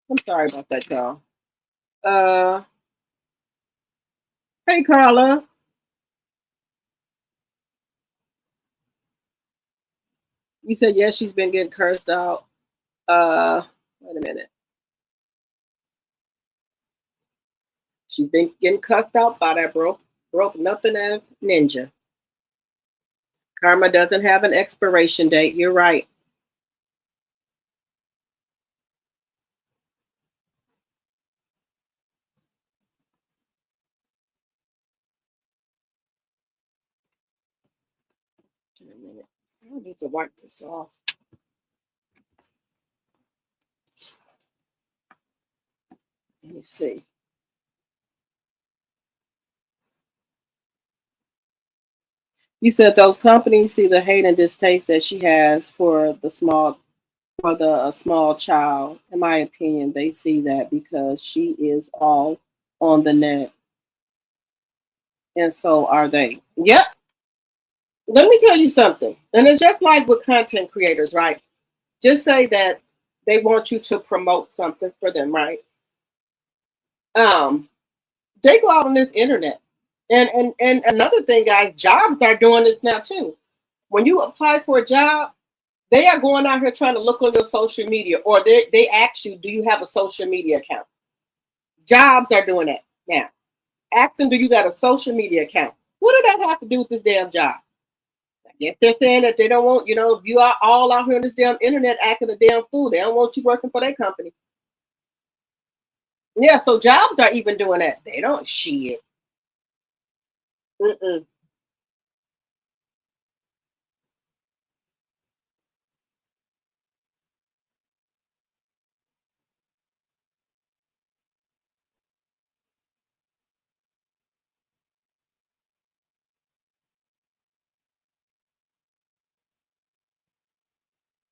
I'm sorry about that, y'all. Hey Carla. You said yes, she's been getting cursed out. Wait a minute. She's been getting cussed out by that broke nothing ass ninja. Karma doesn't have an expiration date. You're right. In a minute. I need to wipe this off. Let me see. You said those companies see the hate and distaste that she has for the small child. In my opinion, they see that because she is all on the net, and so are they. Yep. Let me tell you something, and it's just like with content creators, right? Just say that they want you to promote something for them, right? Um, they go out on this internet. And another thing, guys, jobs are doing this now too. When you apply for a job, they are going out here trying to look on your social media, or they ask you, do you have a social media account? Jobs are doing that now. Ask them, do you got a social media account? What does that have to do with this damn job? I guess they're saying that they don't want, if you are all out here on this damn internet acting a damn fool, they don't want you working for their company. Yeah, so jobs are even doing that. They don't shit. Mm-mm.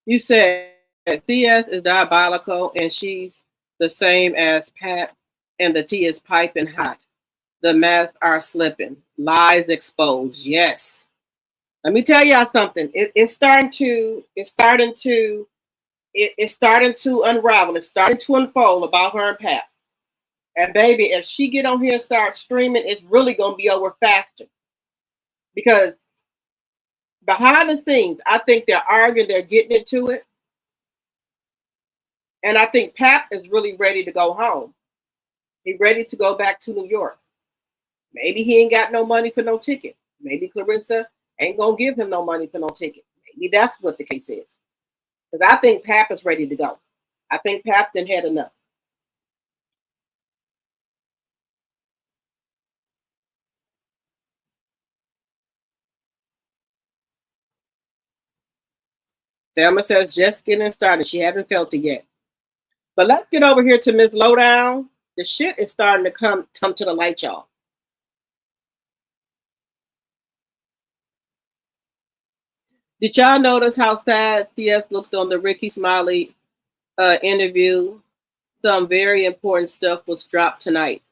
You said CS is diabolical and she's the same as Pat, and the tea is piping hot. The masks are slipping. Lies exposed. Yes. Let me tell y'all something. It's starting to unravel. It's starting to unfold about her and Pat. And baby, if she get on here and start streaming, it's really gonna be over faster. Because behind the scenes, I think they're arguing, they're getting into it. And I think Pat is really ready to go home. He's ready to go back to New York. Maybe he ain't got no money for no ticket. Maybe Claressa ain't gonna give him no money for no ticket. Maybe that's what the case is. Because I think Pap is ready to go. I think Pap done had enough. Thelma says just getting started. She hasn't felt it yet. But let's get over here to Miss Lowdown. The shit is starting to come to the light, y'all. Did y'all notice how sad CS looked on the Ricky Smiley interview? Some very important stuff was dropped tonight.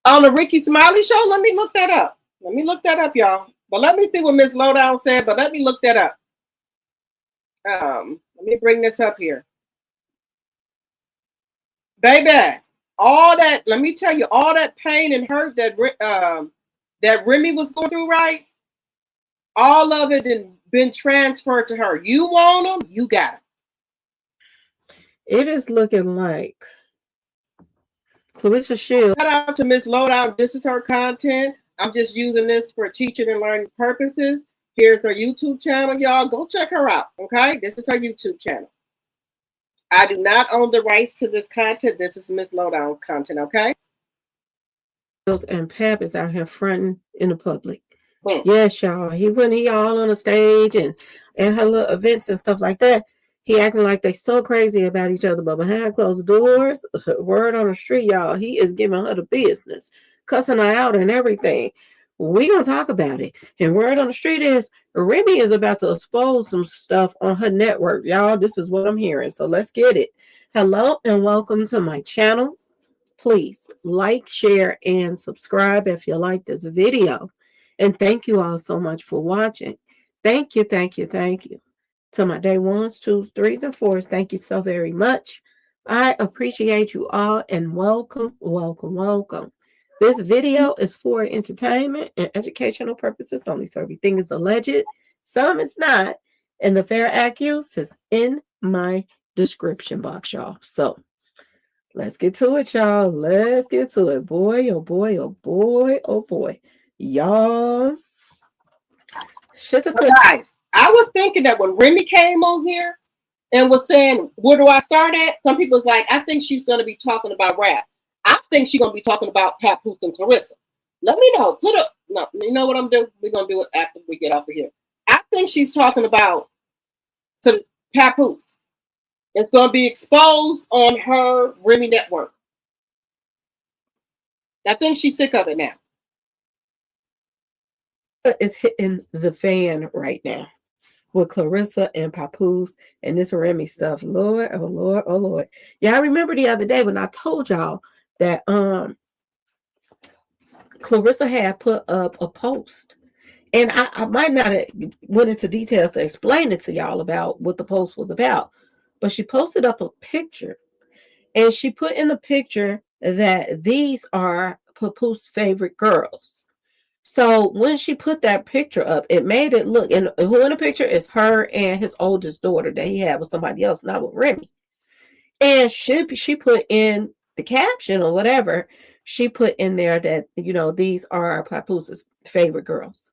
On the Ricky Smiley show? Let me look that up. Let me look that up, y'all. But let me see what Miss Lowdown said, but let me look that up. Let me bring this up here. Baby, all that, let me tell you, all that pain and hurt that Remy was going through, right? All of it had been transferred to her. You want them, you got them. It is looking like Claressa Shields. Shout out to Miss Lowdown. This is her content. I'm just using this for teaching and learning purposes. Here's her YouTube channel, y'all. Go check her out, okay? This is her YouTube channel. I do not own the rights to this content. This is Miss Lowdown's content, okay? And Pap is out here fronting in the public. Yes, y'all. When he all on the stage and her little events and stuff like that, he acting like they so crazy about each other, but behind closed doors, word on the street, y'all, he is giving her the business, cussing her out and everything. We gonna talk about it. And word on the street is Remy is about to expose some stuff on her network, y'all. This is what I'm hearing. So let's get it. Hello and welcome to my channel. Please like, share, and subscribe if you like this video. And thank you all so much for watching. Thank you, thank you, thank you. To my day ones, twos, threes, and fours, thank you so very much. I appreciate you all and welcome, welcome, welcome. This video is for entertainment and educational purposes only, so everything is alleged. Some is not. And the fair accuse is in my description box, y'all. So let's get to it, y'all. Let's get to it. Boy, oh boy, oh boy, oh boy. Y'all. Guys, I was thinking that when Remy came on here and was saying, where do I start at? Some people was like, I think she's going to be talking about rap. I think she's going to be talking about Papoose and Claressa. Let me know. Put up. No, you know what I'm doing? We're gonna do it after we get off of here. I think she's talking about some Papoose. It's gonna be exposed on her Remy network. I think she's sick of it now. It's hitting the fan right now with Claressa and Papoose and this Remy stuff. Lord, oh Lord, oh Lord. Yeah, I remember the other day when I told y'all that Claressa had put up a post. And I might not have went into details to explain it to y'all about what the post was about. But she posted up a picture. And she put in the picture that these are Papoose favorite girls. So when she put that picture up, it made it look, and who in the picture is her and his oldest daughter that he had with somebody else, not with Remy. And she put in the caption or whatever, she put in there that, these are Papoose's favorite girls.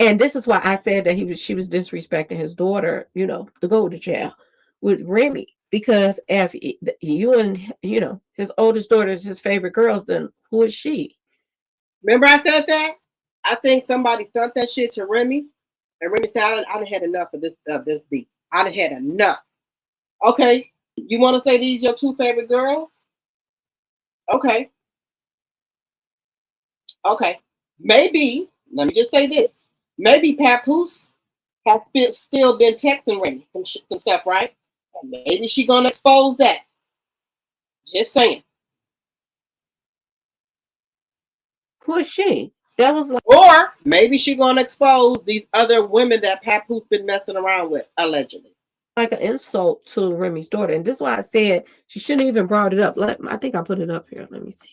And this is why I said that she was disrespecting his daughter, the golden child with Remy. Because if you and, his oldest daughter is his favorite girls, then who is she? Remember I said that? I think somebody sent that shit to Remy. And Remy said, I done had enough of this beat. I done had enough. Okay. You want to say these your two favorite girls? Okay. Okay. Maybe, let me just say this. Maybe Papoose has still been texting Remy some stuff, right? And maybe she gonna expose that. Just saying. Who is she? That was like, or maybe she gonna expose these other women that Papoose been messing around with, allegedly. Like an insult to Remy's daughter. And this is why I said she shouldn't even brought it up. I think I put it up here. Let me see.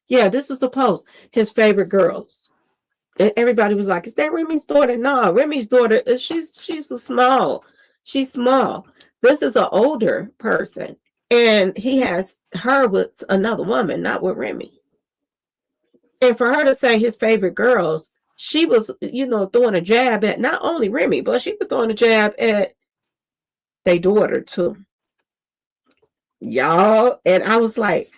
Yeah, this is the post. His favorite girls. And everybody was like, is that Remy's daughter? No, Remy's daughter, she's small. She's small. This is an older person. And he has her with another woman, not with Remy. And for her to say his favorite girls, she was, throwing a jab at not only Remy, but she was throwing a jab at their daughter too. Y'all. And I was like,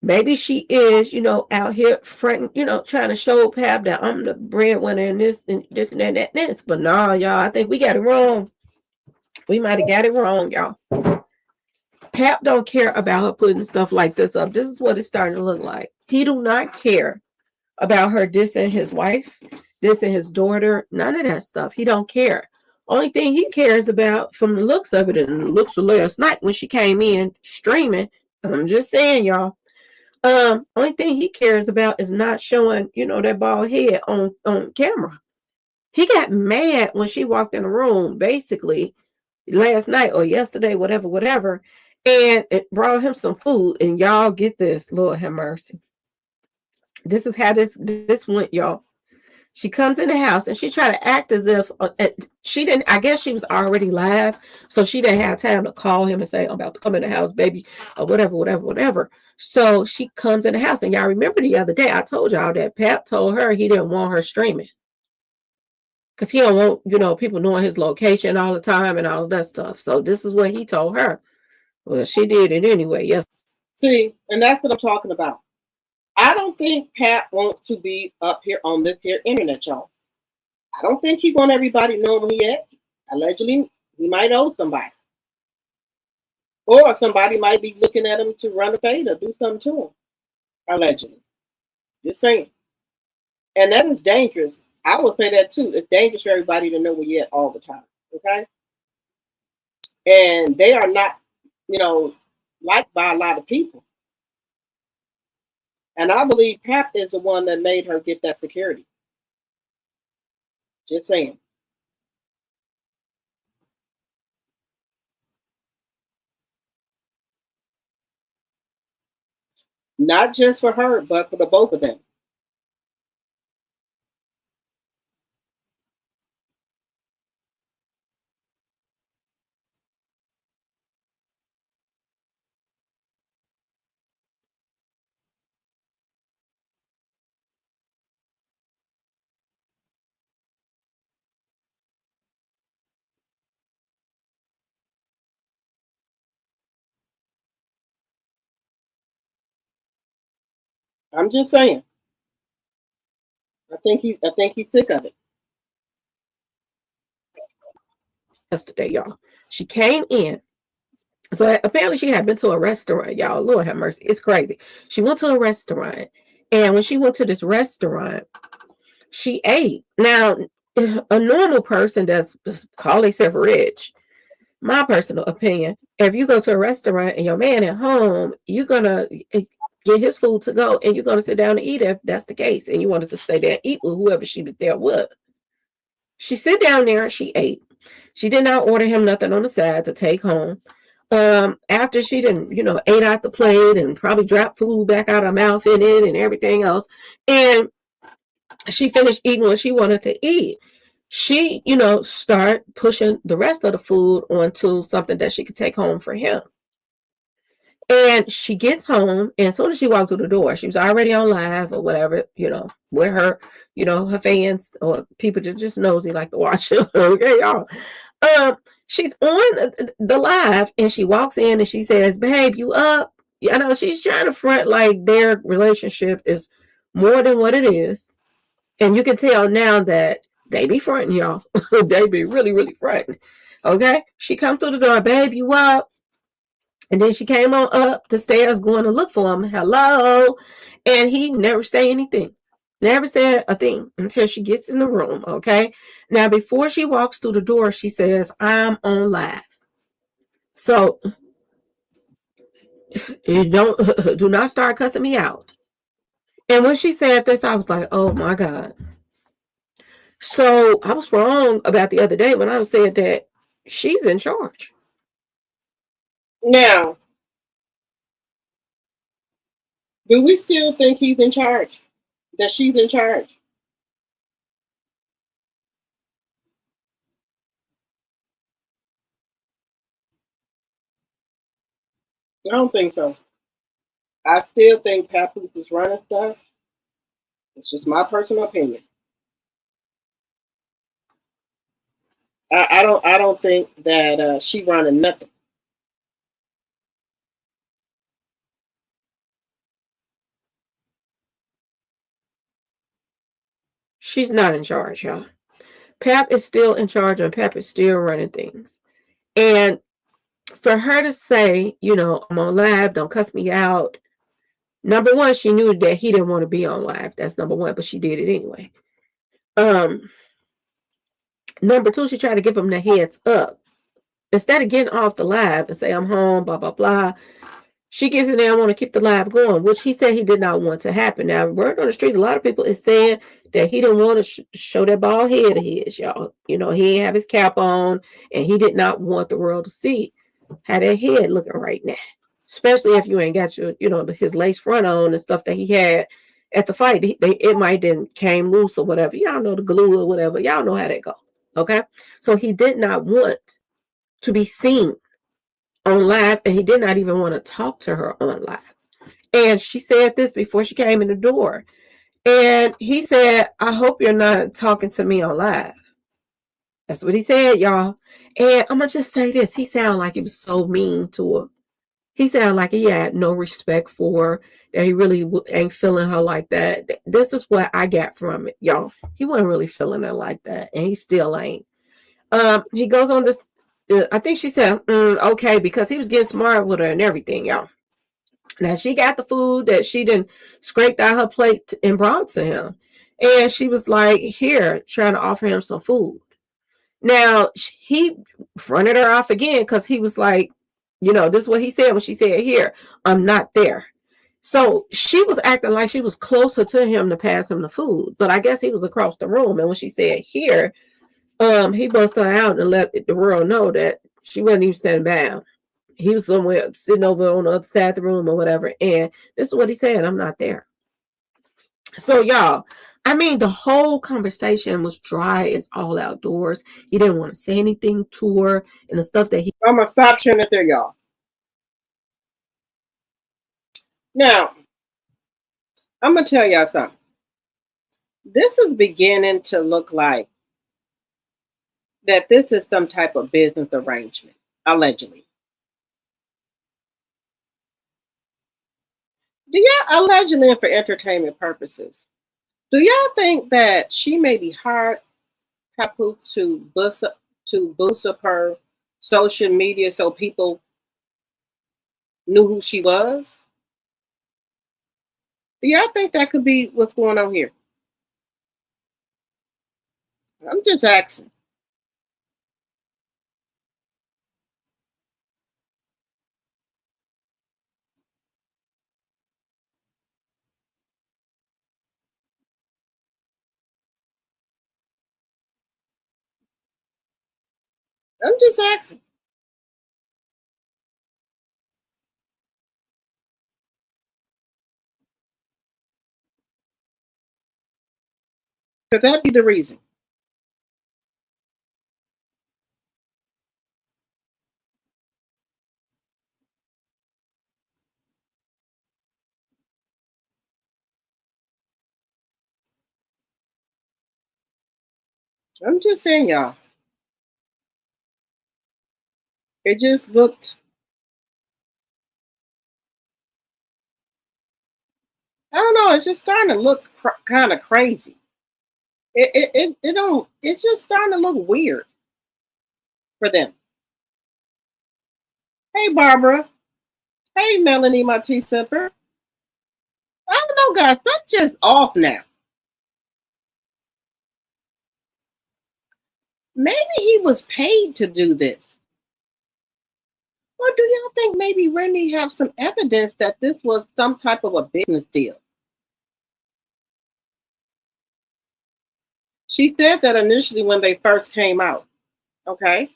maybe she is, out here fronting, trying to show Pap that I'm the breadwinner and this and this and that and this. But no, y'all, I think we got it wrong. We might have got it wrong, y'all. Pap don't care about her putting stuff like this up. This is what it's starting to look like. He do not care about her dissing his wife, dissing his daughter, none of that stuff. He don't care. Only thing he cares about, from the looks of it, and the looks of last night when she came in streaming, I'm just saying, y'all. Only thing he cares about is not showing, that bald head on camera. He got mad when she walked in the room, basically, last night or yesterday, whatever, and it brought him some food. And y'all get this, Lord have mercy. This is how this went, y'all. She comes in the house and she tried to act as if she didn't. I guess she was already live, so she didn't have time to call him and say, I'm about to come in the house, baby, or whatever. So she comes in the house, and y'all remember the other day I told y'all that Pap told her he didn't want her streaming because he don't want, people knowing his location all the time and all of that stuff. So this is what he told her. Well, she did it anyway. Yes. See, and that's what I'm talking about. I don't think Pat wants to be up here on this here internet, y'all. I don't think he want everybody knowing where he at. Allegedly, he might owe somebody. Or somebody might be looking at him to run a fade or do something to him. Allegedly. Just saying. And that is dangerous. I will say that too. It's dangerous for everybody to know where you're at all the time. Okay? And they are not, liked by a lot of people. And I believe Pap is the one that made her get that security. Just saying. Not just for her, but for the both of them. I'm just saying. I think he's sick of it. Yesterday, y'all. She came in. So apparently she had been to a restaurant, y'all. Lord have mercy. It's crazy. She went to a restaurant. And when she went to this restaurant, she ate. Now, a normal person that's call themselves rich, my personal opinion, if you go to a restaurant and your man at home, you're going to get his food to go and you're going to sit down and eat if that's the case. And you wanted to stay there and eat with whoever she was there with. She sit down there and she ate. She did not order him nothing on the side to take home. After she didn't, ate out the plate and probably dropped food back out her mouth in it and everything else. And she finished eating what she wanted to eat. She, start pushing the rest of the food onto something that she could take home for him. And she gets home, and as soon as she walked through the door, she was already on live or whatever, with her, her fans or people just nosy like to watch her. Okay, y'all. She's on the live, and she walks in and she says, "Babe, you up?" She's trying to front like their relationship is more than what it is. And you can tell now that they be fronting, y'all. They be really, really fronting. Okay? She come through the door, "Babe, you up?" And then she came on up the stairs going to look for him. "Hello." And he never say anything. Never said a thing until she gets in the room. Okay? Now, before she walks through the door, she says, "I'm on live. So do not start cussing me out." And when she said this, I was like, oh my God. So I was wrong about the other day when I said that she's in charge. Now, do we still think he's in charge? That she's in charge? I don't think so. I still think Papoose is running stuff. It's just my personal opinion. I don't think that she running nothing. She's not in charge, y'all. Pap is still in charge and Pap is still running things. And for her to say, "I'm on live, don't cuss me out." Number one, she knew that he didn't want to be on live. That's number one, but she did it anyway. Number two, she tried to give him the heads up. Instead of getting off the live and say, "I'm home, blah, blah, blah," she gets in there and want to keep the live going, which he said he did not want to happen. Now, word on the street, a lot of people is saying that he didn't want to show that bald head of his, y'all. He didn't have his cap on, and he did not want the world to see how that head looking right now. Especially if you ain't got your, his lace front on and stuff that he had at the fight. It might didn't came loose or whatever. Y'all know the glue or whatever. Y'all know how that go. Okay? So he did not want to be seen on live, and he did not even want to talk to her on live. And she said this before she came in the door. And he said, "I hope you're not talking to me on live." That's what he said, y'all. And I'm going to just say this. He sounded like he was so mean to her. He sounded like he had no respect for her, that he really ain't feeling her like that. This is what I got from it, y'all. He wasn't really feeling her like that, and he still ain't. He goes on this. I think she said, okay, because he was getting smart with her and everything, y'all. Now, she got the food that she done scraped out her plate and brought to him. And she was like, here, trying to offer him some food. Now, he fronted her off again because he was like, this is what he said when she said, "Here, I'm not there." So she was acting like she was closer to him to pass him the food. But I guess he was across the room. And when she said, "Here," he busted her out and let the world know that she wasn't even standing by him. He was somewhere sitting over on the other side of the room or whatever. And this is what he said, "I'm not there." So, y'all, the whole conversation was dry as all outdoors. He didn't want to say anything to her and the stuff that he... I'm going to stop sharing it there, y'all. Now, I'm going to tell y'all something. This is beginning to look like that this is some type of business arrangement, allegedly. Do y'all, allegedly and for entertainment purposes, Do y'all think that she maybe hired Papoose to boost up her social media so people knew who she was? Do y'all think that could be what's going on here? I'm just asking. I'm just asking. Could that be the reason? I'm just saying, y'all. It just looked, I don't know, it's just starting to look kind of crazy. It don't, it's just starting to look weird for them. Hey, Barbara. Hey, Melanie, my tea sipper. I don't know, guys. That's just off now. Maybe he was paid to do this. Or do y'all think maybe Remy have some evidence that this was some type of a business deal? She said that initially when they first came out. Okay.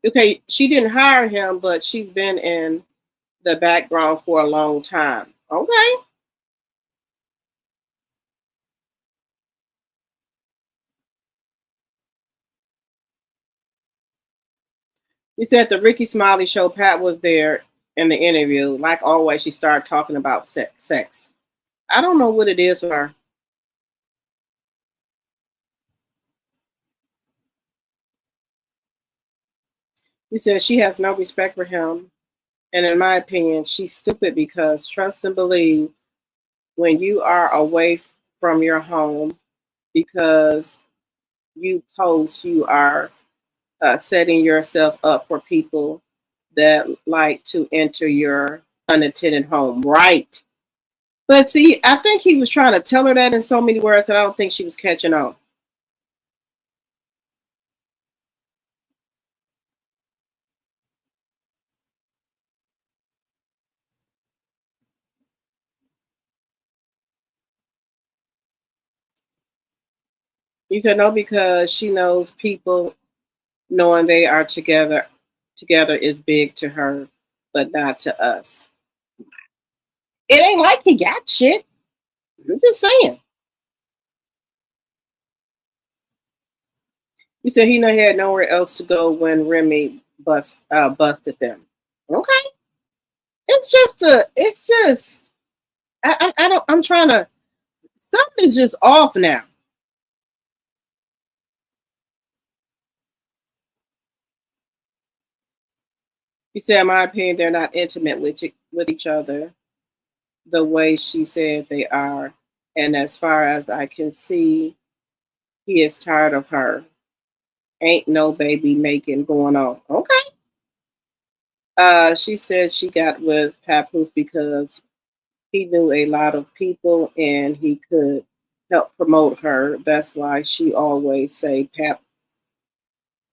Okay, she didn't hire him, but she's been in the background for a long time. Okay. You said the Ricky Smiley show, Pat was there in the interview. Like always, she started talking about sex. I don't know what it is for her. You said she has no respect for him. And in my opinion, she's stupid because trust and believe when you are away from your home because you post, you are setting yourself up for people that like to enter your unattended home. Right. But see, I think he was trying to tell her that in so many words that I don't think she was catching on. You said no because she knows people knowing they are together is big to her, but not to us. It ain't like he got shit. I'm just saying. You said he had nowhere else to go when Remy busted them. Okay. It's just I don't I'm trying to something's just off now. You said, in my opinion, they're not intimate with each other the way she said they are. And as far as I can see, he is tired of her. Ain't no baby making going on. Okay. She said she got with Papoose because he knew a lot of people and he could help promote her. That's why she always say Pap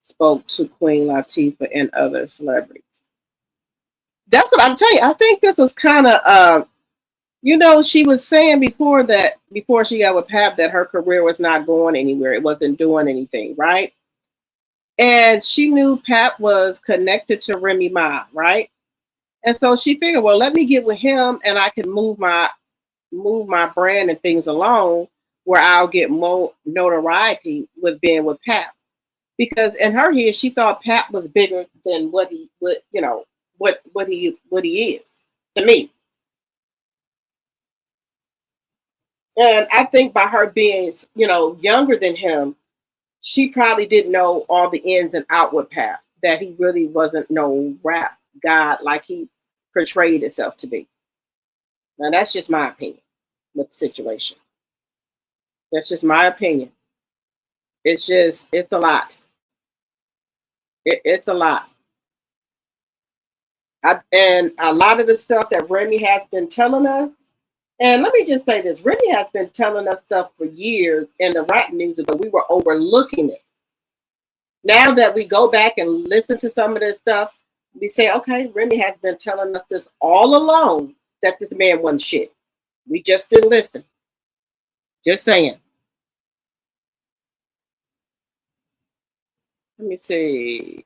spoke to Queen Latifah and other celebrities. That's what I'm telling you. I think this was kind of, she was saying before she got with Pap that her career was not going anywhere. It wasn't doing anything, right? And she knew Pap was connected to Remy Ma, right? And so she figured, well, let me get with him and I can move my brand and things along where I'll get more notoriety with being with Pap. Because in her head, she thought Pap was bigger than what he is to me. And I think by her being, younger than him, she probably didn't know all the ins and out with Pap, that he really wasn't no rap god like he portrayed himself to be. Now that's just my opinion. with the situation. That's just my opinion. It's a lot. It's a lot. And a lot of the stuff that Remy has been telling us, and let me just say this, Remy has been telling us stuff for years in the rap music, but we were overlooking it. Now that we go back and listen to some of this stuff, we say, okay, Remy has been telling us this all along, that this man wasn't shit. We just didn't listen. Just saying. Let me see.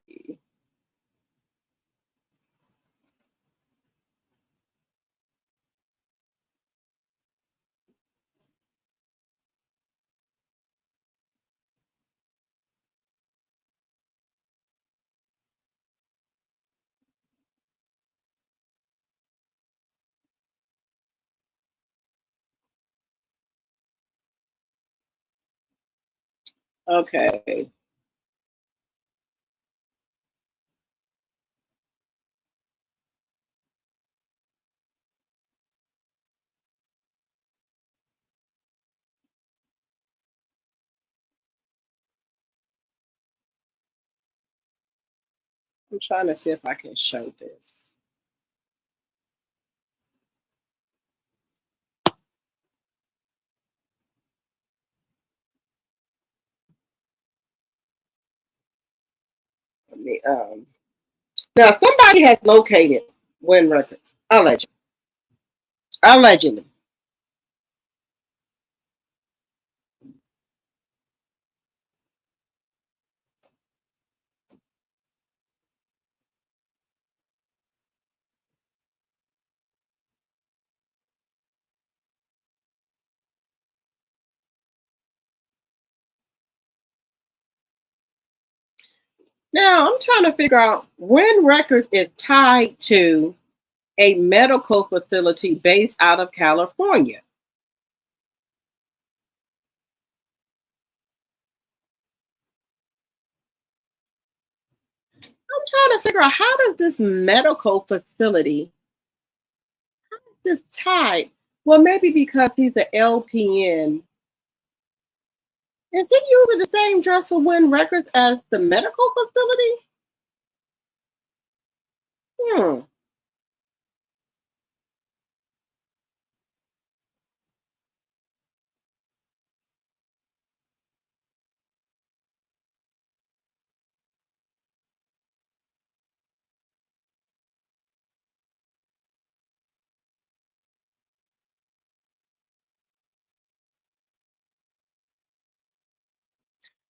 Okay. I'm trying to see if I can show this. Let me, now somebody has located Win Records. Allegedly. Allegedly. Now I'm trying to figure out when Records is tied to a medical facility based out of California. I'm trying to figure out, how does this medical facility, how is this tied? Well, maybe because he's an LPN. Is he using the same dress for Win Records as the medical facility? Hmm.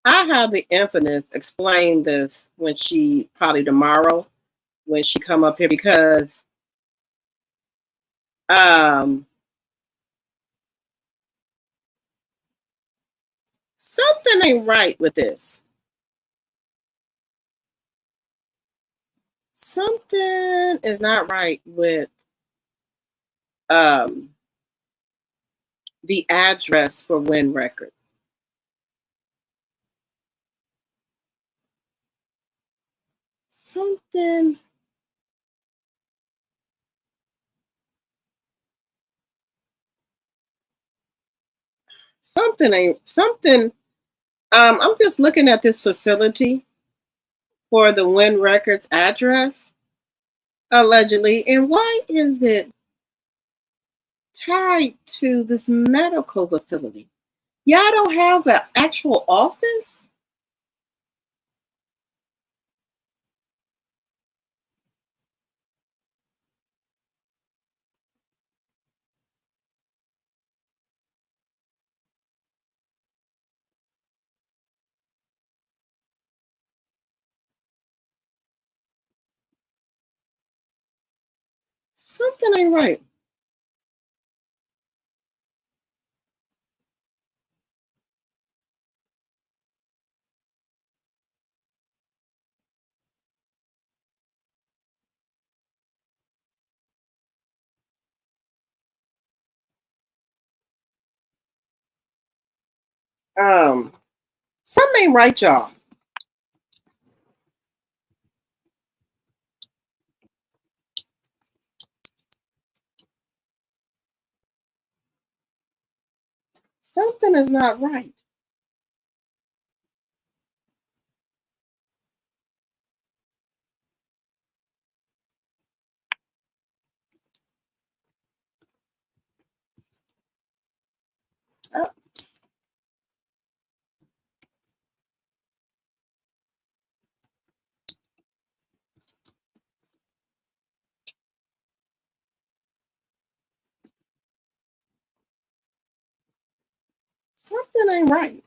I have the Infinite explain this when she, probably tomorrow, when she come up here, because um something ain't right with this. Something is not right with um the address for Win Records. Something ain't something. I'm just looking at this facility for the Win Records address, allegedly, and why is it tied to this medical facility? Y'all don't have an actual office? Something ain't right. Something ain't right, y'all. Something is not right. Oh. Something ain't right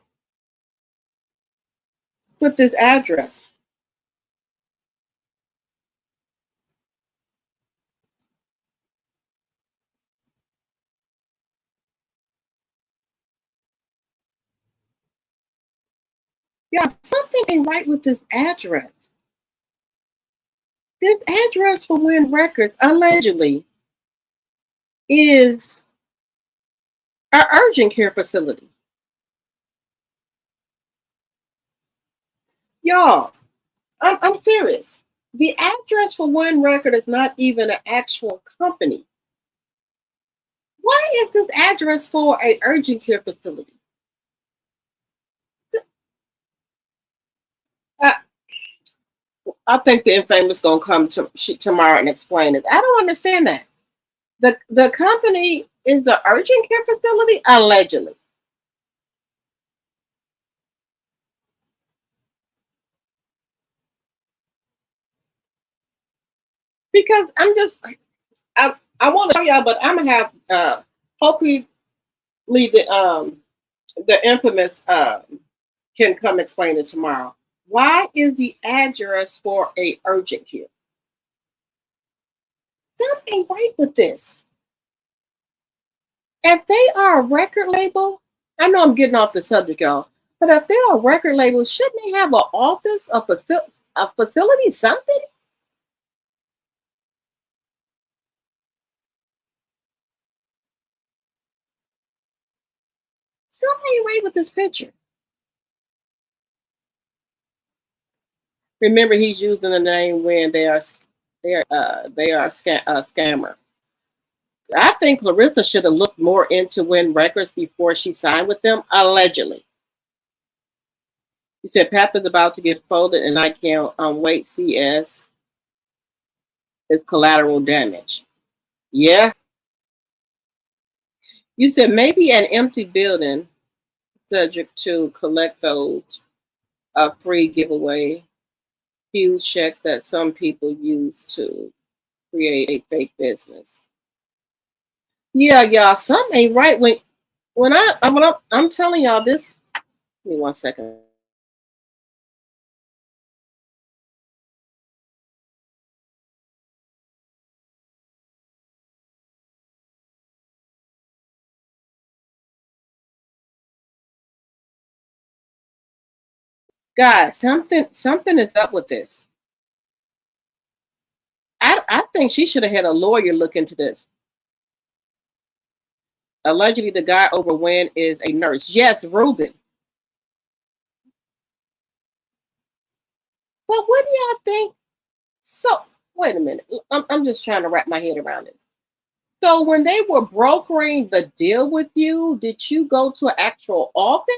with this address. Yeah, something ain't right with this address. This address for Win Records allegedly is an urgent care facility. Y'all, I'm serious. The address for Win Record is not even an actual company. Why is this address for an urgent care facility? I think the infamous gonna come tomorrow and explain it. I don't understand that. The company is an urgent care facility, allegedly. Because I want to show y'all, but I'm gonna have hopefully the infamous can come explain it tomorrow. Why is the address for a urgent care? Something right with this. If they are a record label, I know I'm getting off the subject, y'all, but if they're a record label, shouldn't they have an office, a facility, something? Something right with this picture. Remember, he's using the name when they are a scammer. I think Claressa should have looked more into Win Records before she signed with them, allegedly. You said Pap is about to get folded, and I can't wait. CS is collateral damage. Yeah. You said maybe an empty building, subject to collect those free giveaway huge checks that some people use to create a fake business. Yeah, y'all, something ain't right when I'm telling y'all this. Give me 1 second. Guys, something is up with this. I think she should have had a lawyer look into this. Allegedly, the guy over Win is a nurse. Yes, Ruben. But what do y'all think? So, wait a minute. I'm just trying to wrap my head around this. So, when they were brokering the deal with you, did you go to an actual office?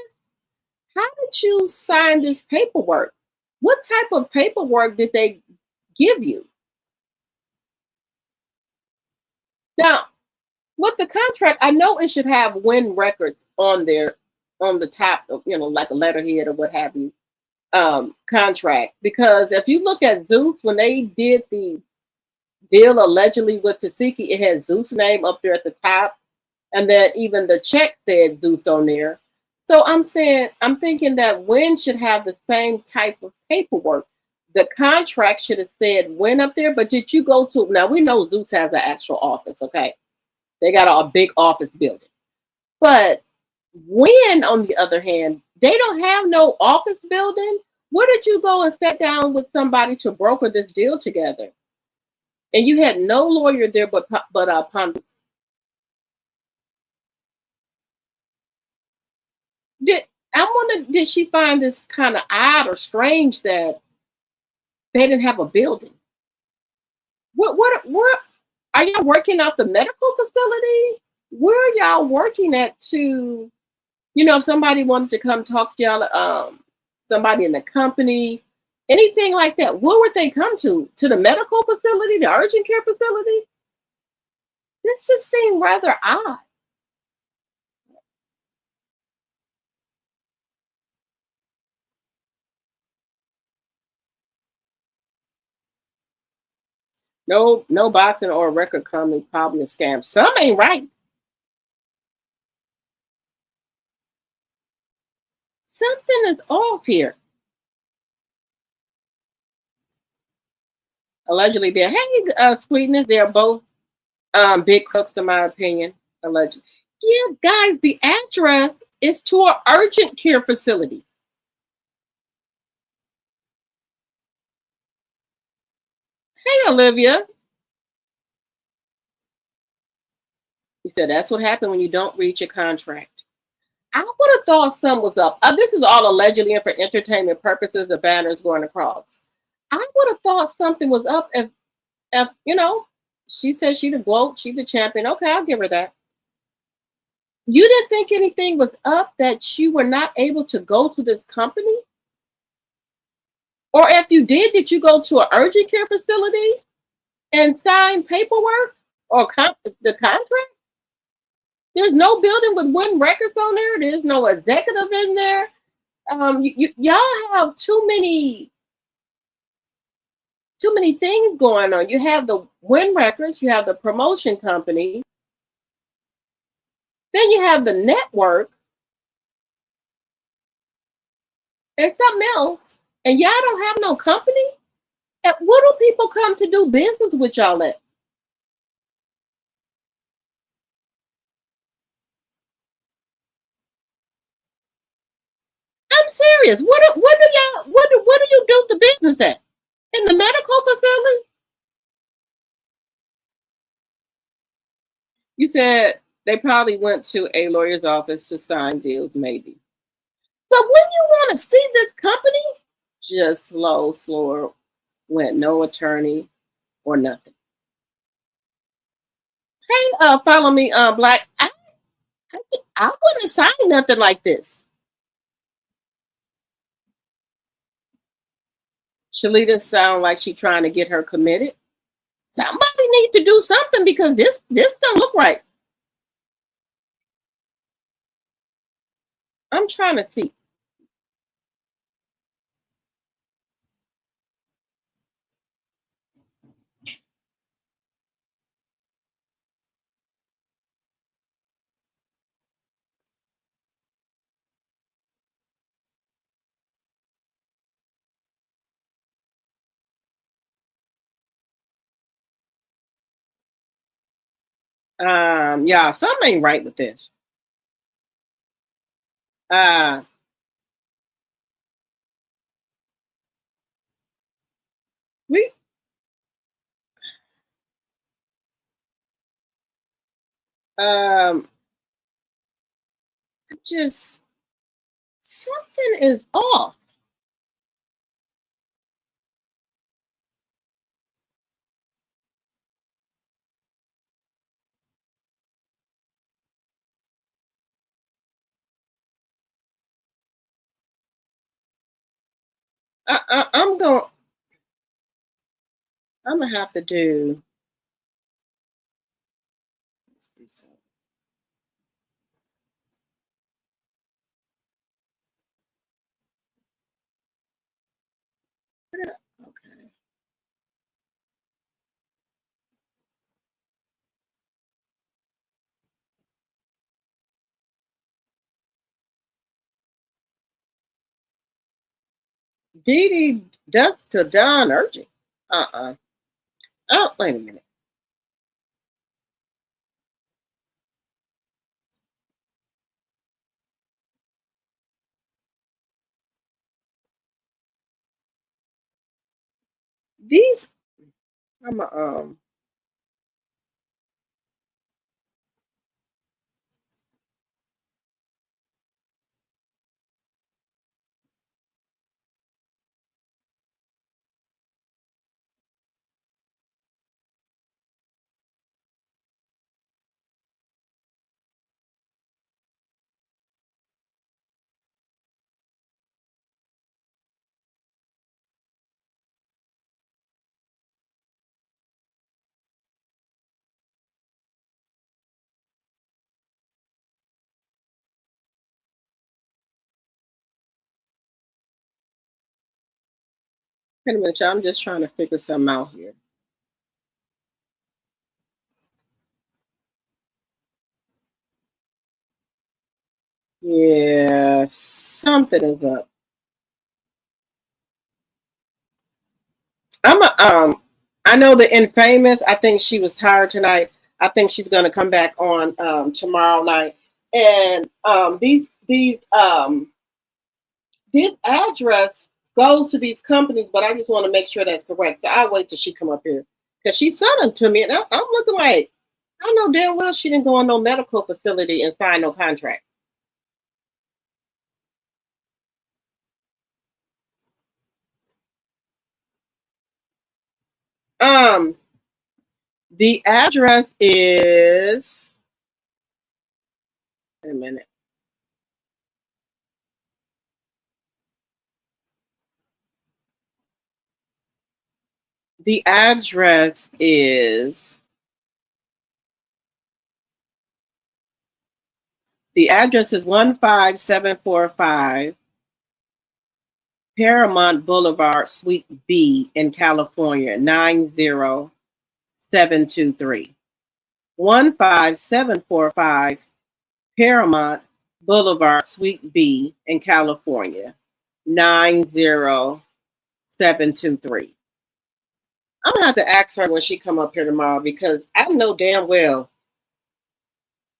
How did you sign this paperwork? What type of paperwork did they give you? Now, with the contract, I know it should have Win Records on there, on the top of, like a letterhead or what have you, contract. Because if you look at Zeus, when they did the deal allegedly with Tasiki, it had Zeus' name up there at the top. And then even the check said Zeus on there. So I'm thinking that Win should have the same type of paperwork. The contract should have said Win up there, but did you go to, now we know Zeus has an actual office, okay? They got a big office building. But Win, on the other hand, they don't have no office building. Where did you go and sit down with somebody to broker this deal together? And you had no lawyer there but Papoose. Did she find this kind of odd or strange that they didn't have a building? What are y'all working out the medical facility? Where are y'all working at to You know, if somebody wanted to come talk to y'all, somebody in the company, anything like that, what would they come to? To the medical facility, the urgent care facility? This just seemed rather odd. No, no boxing or record company probably a scam. Some ain't right. Something is off here. Allegedly, Sweetness, they're both big crooks in my opinion. Allegedly. Yeah, guys, the address is to an urgent care facility. Hey, Olivia. You said that's what happened when you don't reach a contract. I would have thought something was up. This is all allegedly and for entertainment purposes. The banner's going across. I would have thought something was up if you know, she said she the GOAT, she the champion. Okay, I'll give her that. You didn't think anything was up that you were not able to go to this company? Or if you did you go to an urgent care facility and sign paperwork or the contract? There's no building with Win Records on there. There's no executive in there. Y'all have too many things going on. You have the Win Records, you have the promotion company, then you have the network, and something else, and y'all don't have no company. And what do people come to do business with y'all at? I'm serious. What do you do the business at? In the medical facility? You said they probably went to a lawyer's office to sign deals, maybe. But when you want to see this company, just slower, went no attorney or nothing. Hey, follow me, Black. I wouldn't sign nothing like this. Shalita sound like she trying to get her committed. Somebody need to do something because this don't look right. I'm trying to see. Yeah, something ain't right with this. We just something is off. I'm gonna have to do. Let's see something. Okay. Dee Dee Dusk to Dawn Urgent. Oh, wait a minute. These I'm Wait a minute, y'all. I'm just trying to figure something out here. Yeah, something is up. I know the Infamous. I think she was tired tonight. I think she's gonna come back on tomorrow night. And this address goes to these companies, but I just want to make sure that's correct. So I'll wait till she come up here because she's selling to me, and I'm looking like I know damn well she didn't go on no medical facility and sign no contract. Um, the address is. Wait a minute. The address is. The address is 15745 Paramount Boulevard, Suite B in California, 90723. 15745 Paramount Boulevard, Suite B in California, 90723. I'm gonna have to ask her when she come up here tomorrow because I know damn well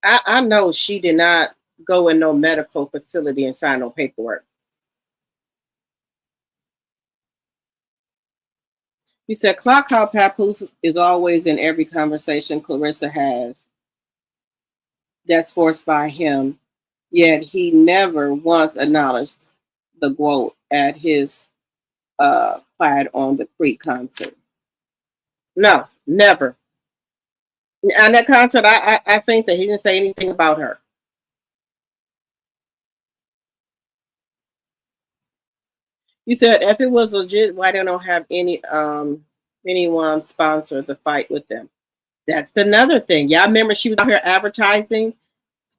I know she did not go in no medical facility and sign no paperwork. He said, clock how Papoose is always in every conversation Claressa has that's forced by him, yet he never once acknowledged the quote at his Quiet on the Creek concert. No, never. On that concert, I think that he didn't say anything about her. You said if it was legit, why they don't have anyone sponsor the fight with them? That's another thing. Y'all remember she was out here advertising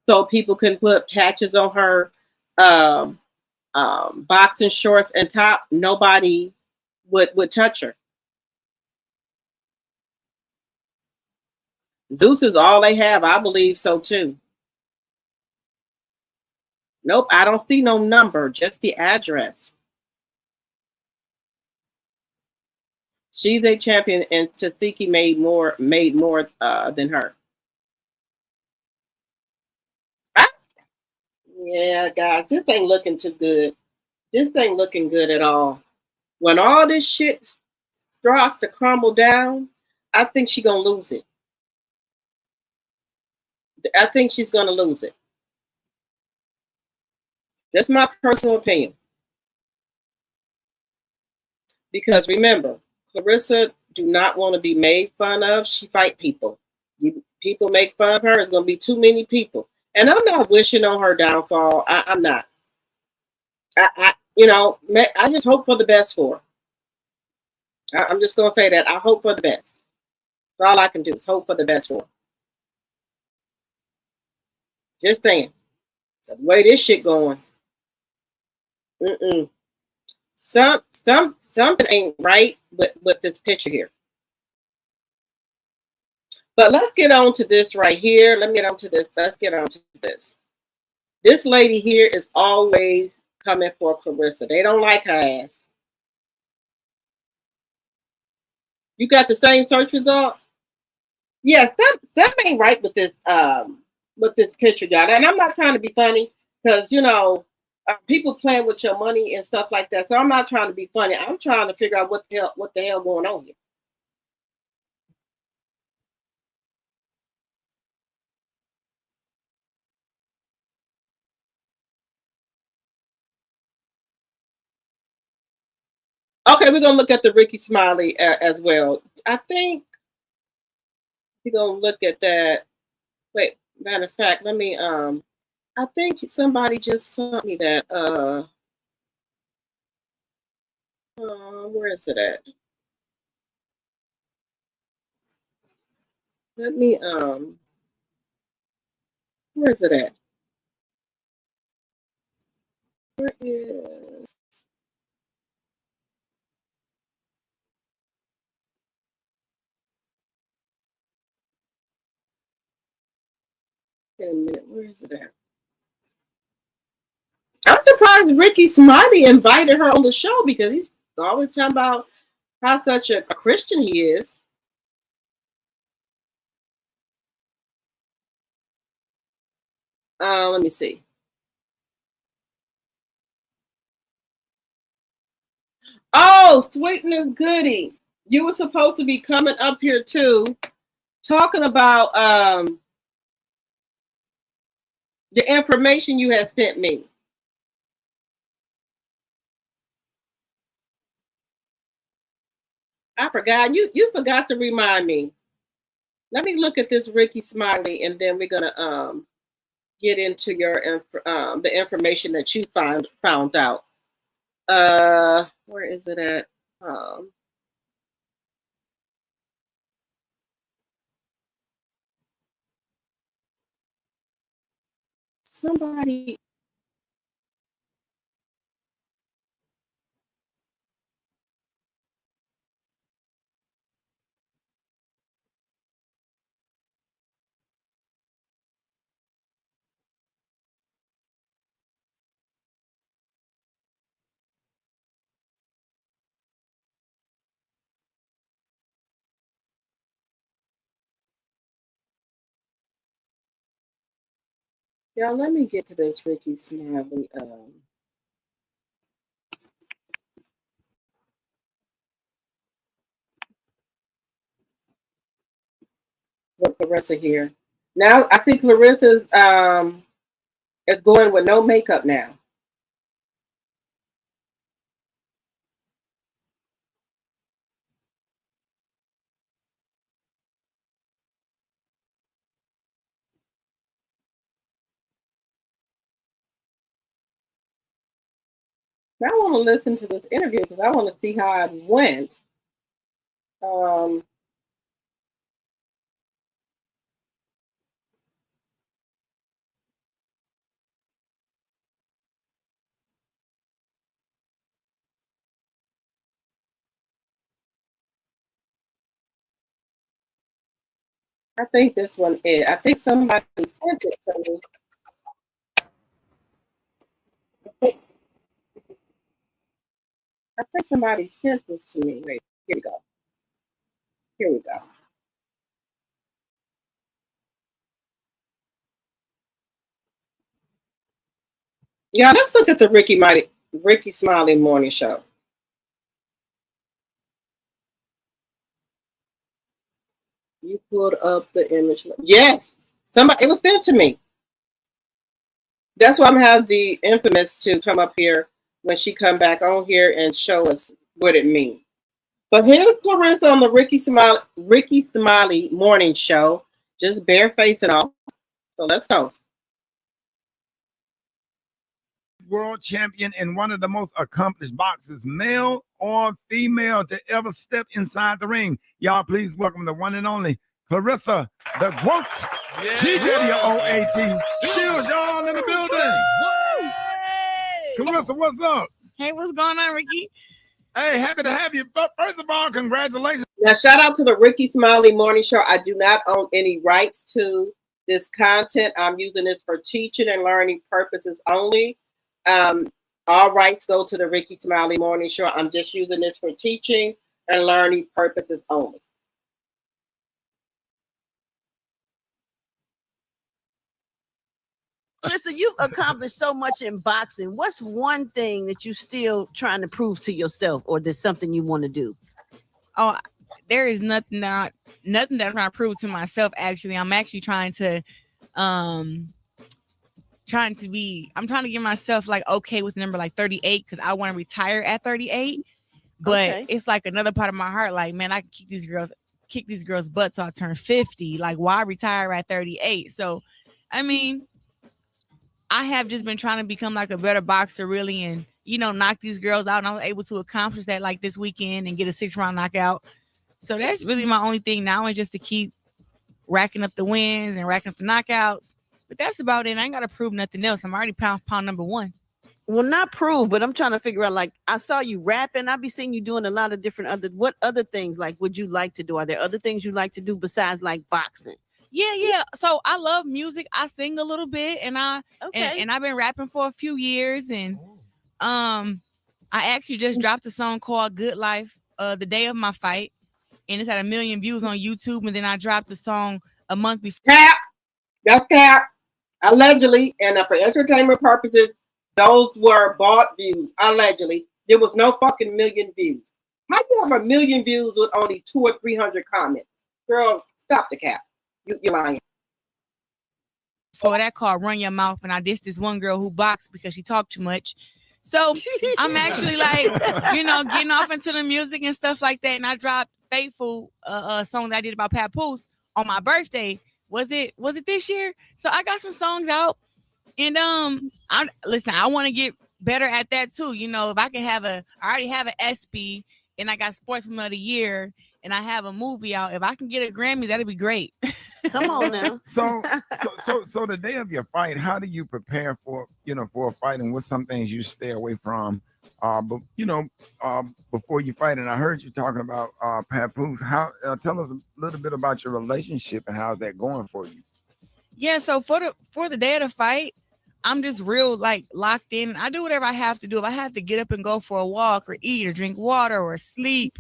so people can put patches on her um, boxing shorts and top. Nobody would touch her. Zeus is all they have. I believe so too. Nope, I don't see no number, just the address. She's a champion, and Tasiki made more than her. Yeah, guys, this ain't looking too good. This ain't looking good at all. When all this shit starts to crumble down, I think she's gonna lose it. I think she's gonna lose it. That's my personal opinion. Because remember, Claressa do not want to be made fun of. She fight people. People make fun of her. It's gonna be too many people. And I'm not wishing on her downfall. I'm not. I just hope for the best for her. I'm just gonna say that I hope for the best. That's all I can do is hope for the best for her. Just saying. The way this shit going. Something ain't right with this picture here. But let's get on to this right here. Let me get on to this. Let's get on to this. This lady here is always coming for Claressa. They don't like her ass. You got the same search result? Yes, something ain't right with this picture, y'all. And I'm not trying to be funny because people playing with your money and stuff like that. So I'm not trying to be funny. I'm trying to figure out what the hell going on here. Okay, we're gonna look at the Ricky Smiley as well. I think we're gonna look at that. Wait, matter of fact, let me I think somebody just sent me that where is it at? Let me where is it at? Where is Wait a minute, where is it at? I'm surprised Ricky Smiley invited her on the show because he's always talking about how such a Christian he is. Let me see. Oh, Sweetness Goody. You were supposed to be coming up here too, talking about the information you had sent me. I forgot. You forgot to remind me. Let me look at this Ricky Smiley, and then we're gonna get into your the information that you found out. Where is it at? Somebody. Y'all, let me get to this Ricky Smiley. With Claressa here. Now I think Claressa's is going with no makeup now. Now I want to listen to this interview because I want to see how it went. I think this one is. I think somebody sent it to me. I think somebody sent this to me. Wait, here we go. Here we go. Yeah, let's look at the Ricky Smiley morning show. You pulled up the image. Yes, somebody. It was sent to me. That's why I'm having the infamous to come up here when she come back on here and show us what it means. But here's Claressa on the Ricky Smiley morning show. Just barefaced and all. So let's go. World champion and one of the most accomplished boxers, male or female, to ever step inside the ring. Y'all, please welcome the one and only Claressa, the GWOAT, GWOAT. Shields, y'all in the building. Claressa, what's up? Hey, what's going on, Ricky? Hey, happy to have you. But first of all, congratulations. Now, shout out to the Ricky Smiley morning show. I do not own any rights to this content. I'm using this for teaching and learning purposes only. All rights go to the Ricky Smiley morning show. I'm just using this for teaching and learning purposes only. Listen, you've accomplished so much in boxing. What's one thing that you still trying to prove to yourself, or there's something you want to do? Oh, there is nothing that I'm trying to prove to myself. Actually, I'm actually trying to get myself like okay with the number like 38 because I want to retire at 38. But It's like another part of my heart, like, man, I can kick these girls' butts till I turn 50. Like, why retire at 38? So, I mean, I have just been trying to become like a better boxer, really, and knock these girls out. And I was able to accomplish that like this weekend and get a 6-round knockout. So that's really my only thing now, is just to keep racking up the wins and racking up the knockouts. But that's about it. I ain't got to prove nothing else. I'm already pound number one. Well, not prove, but I'm trying to figure out, like, I saw you rapping. I be seeing you doing a lot of different what other things, like, would you like to do? Are there other things you like to do besides like boxing? Yeah. So I love music. I sing a little bit, and I've been rapping for a few years, and I actually just dropped a song called "Good Life" the day of my fight, and it's had 1 million views on YouTube. And then I dropped the song a month before. Cap, that's cap. Allegedly, and for entertainment purposes, those were bought views. Allegedly, there was no fucking 1 million views. How do you have 1 million views with only 200 or 300 comments? Girl, stop the cap. You're lying. For that called "Run Your Mouth," and I dissed this one girl who boxed because she talked too much. So I'm actually like, getting off into the music and stuff like that. And I dropped "Faithful," a song that I did about Papoose on my birthday. Was it this year? So I got some songs out, and I want to get better at that too. If I can I already have an ESPY, and I got Sportsman of the Year, and I have a movie out. If I can get a Grammy, that'd be great. Come on now. So the day of your fight, how do you prepare for a fight, and what's some things you stay away from? Before you fight, and I heard you talking about Papoose. Tell us a little bit about your relationship and how's that going for you? Yeah, so for the day of the fight, I'm just real locked in. I do whatever I have to do. If I have to get up and go for a walk or eat or drink water or sleep,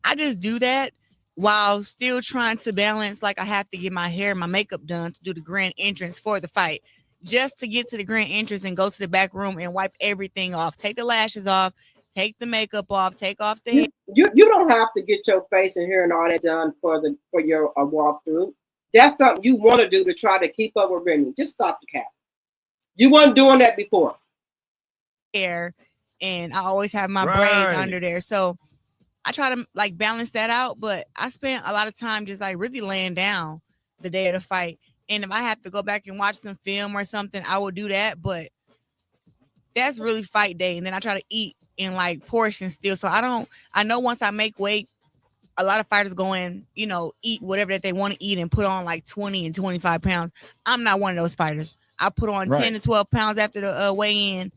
I just do that while still trying to balance. I have to get my hair and my makeup done to do the grand entrance for the fight. Just to get to the grand entrance and go to the back room and wipe everything off. Take the lashes off, take the makeup off, take off the hair. You don't have to get your face and hair and all that done for your walkthrough. That's something you want to do to try to keep up with Remy. Just stop the cap. You weren't doing that before. Hair, and I always have my braids under there. So I try to balance that out, but I spent a lot of time just really laying down the day of the fight. And if I have to go back and watch some film or something, I will do that. But that's really fight day. And then I try to eat in portions still. So I know once I make weight, a lot of fighters go in, eat whatever that they want to eat and put on 20 and 25 pounds. I'm not one of those fighters. I put on 10 to 12 pounds after the weigh-in,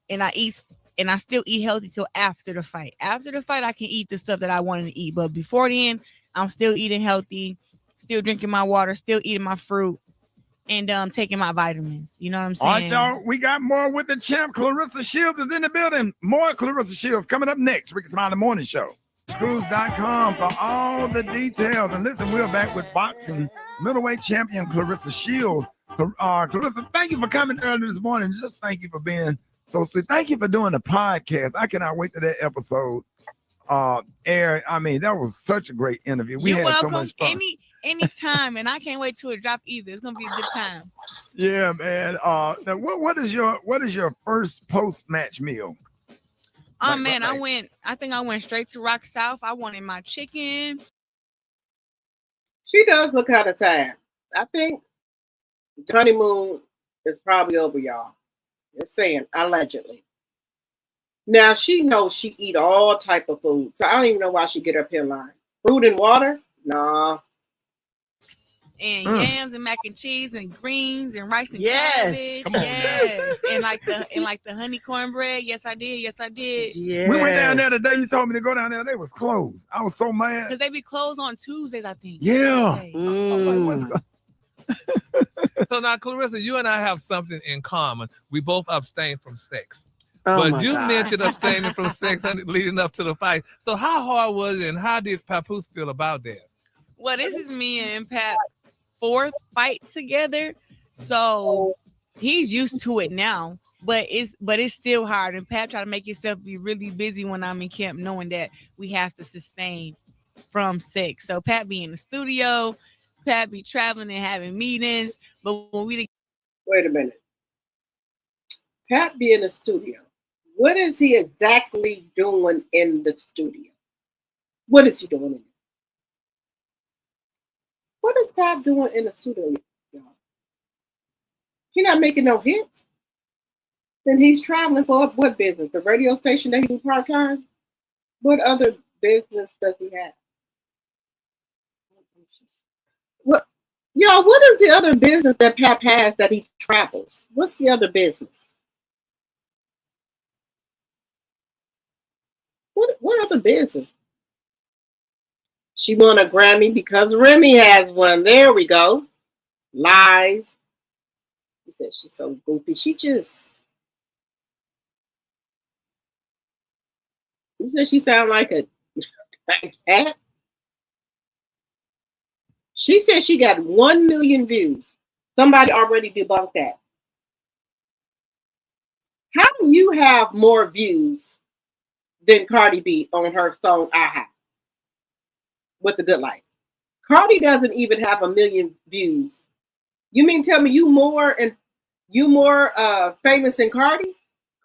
and I still eat healthy till after the fight. After the fight, I can eat the stuff that I wanted to eat. But before then, I'm still eating healthy, still drinking my water, still eating my fruit, and taking my vitamins. You know what I'm saying? All right, y'all. We got more with the champ. Claressa Shields is in the building. More Claressa Shields coming up next. Ricky Smiley Morning Show. Screws.com for all the details. And listen, we're back with boxing middleweight champion Claressa Shields. Claressa, thank you for coming early this morning. Just thank you for being so sweet. Thank you for doing the podcast. I cannot wait till that episode air. I mean, that was such a great interview. You're welcome. So much fun. Anytime, and I can't wait till it drop either. It's gonna be a good time. Yeah, man. Now what is your first post-match meal? Man, I think I went straight to Rock South. I wanted my chicken. She does look kind of tired. I think the honeymoon is probably over, y'all. Just saying, allegedly. Now she knows she eat all type of food, so I don't even know why she get up here lying. Fruit and water? Nah. And yams and mac and cheese and greens and rice and cabbage. Come on, yes. and the honey cornbread. Yes, I did. Yes. We went down there the day you told me to go down there. They was closed. I was so mad. Because they be closed on Tuesdays, I think. Yeah. So now, Claressa, you and I have something in common. We both abstain from sex. Oh, but you mentioned abstaining from sex leading up to the fight. So how hard was it, and how did Papoose feel about that? Well, this is me and Pat. 4th fight together, so he's used to it now, but it's still hard. And Pat try to make himself be really busy when I'm in camp, knowing that we have to sustain from sex. So Pat be in the studio, Pat be traveling and having meetings, but when wait a minute, Pat be in the studio. What is he exactly doing in the studio? What is he doing in it? What is Pat doing in the studio, y'all? He not making no hits. Then he's traveling for what business? The radio station that he do part-time? What other business does he have? What is the other business that Pat has that he travels? What's the other business? What other business? She won a Grammy because Remy has one. There we go. lies. You said she's so goofy. You said she sound like a cat. She said she got 1 million views. Somebody already debunked that. How do you have more views than Cardi B on her song Aha with The Good Life? Cardi doesn't even have 1 million views. You mean tell me you more famous than Cardi?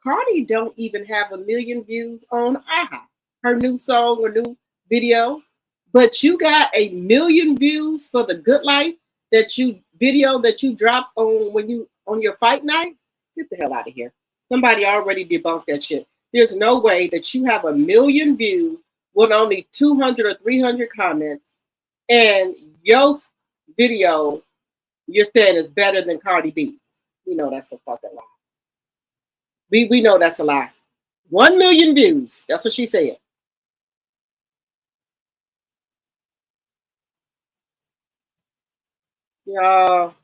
Cardi don't even have 1 million views on Aha, her new song or new video. But you got 1 million views for The Good Life that you dropped on your fight night. Get the hell out of here. Somebody already debunked that shit. There's no way that you have 1 million views with only 200 or 300 comments, and your video you're saying is better than Cardi B. We know that's a fucking lie. We know that's a lie. 1 million views. That's what she said. Y'all,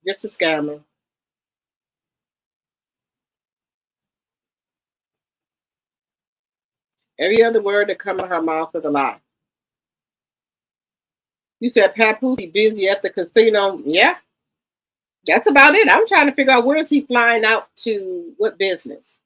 just a scammer. Every other word that come out of her mouth is a lie. You said Papoose be busy at the casino. Yeah, that's about it. I'm trying to figure out where is he flying out to, what business.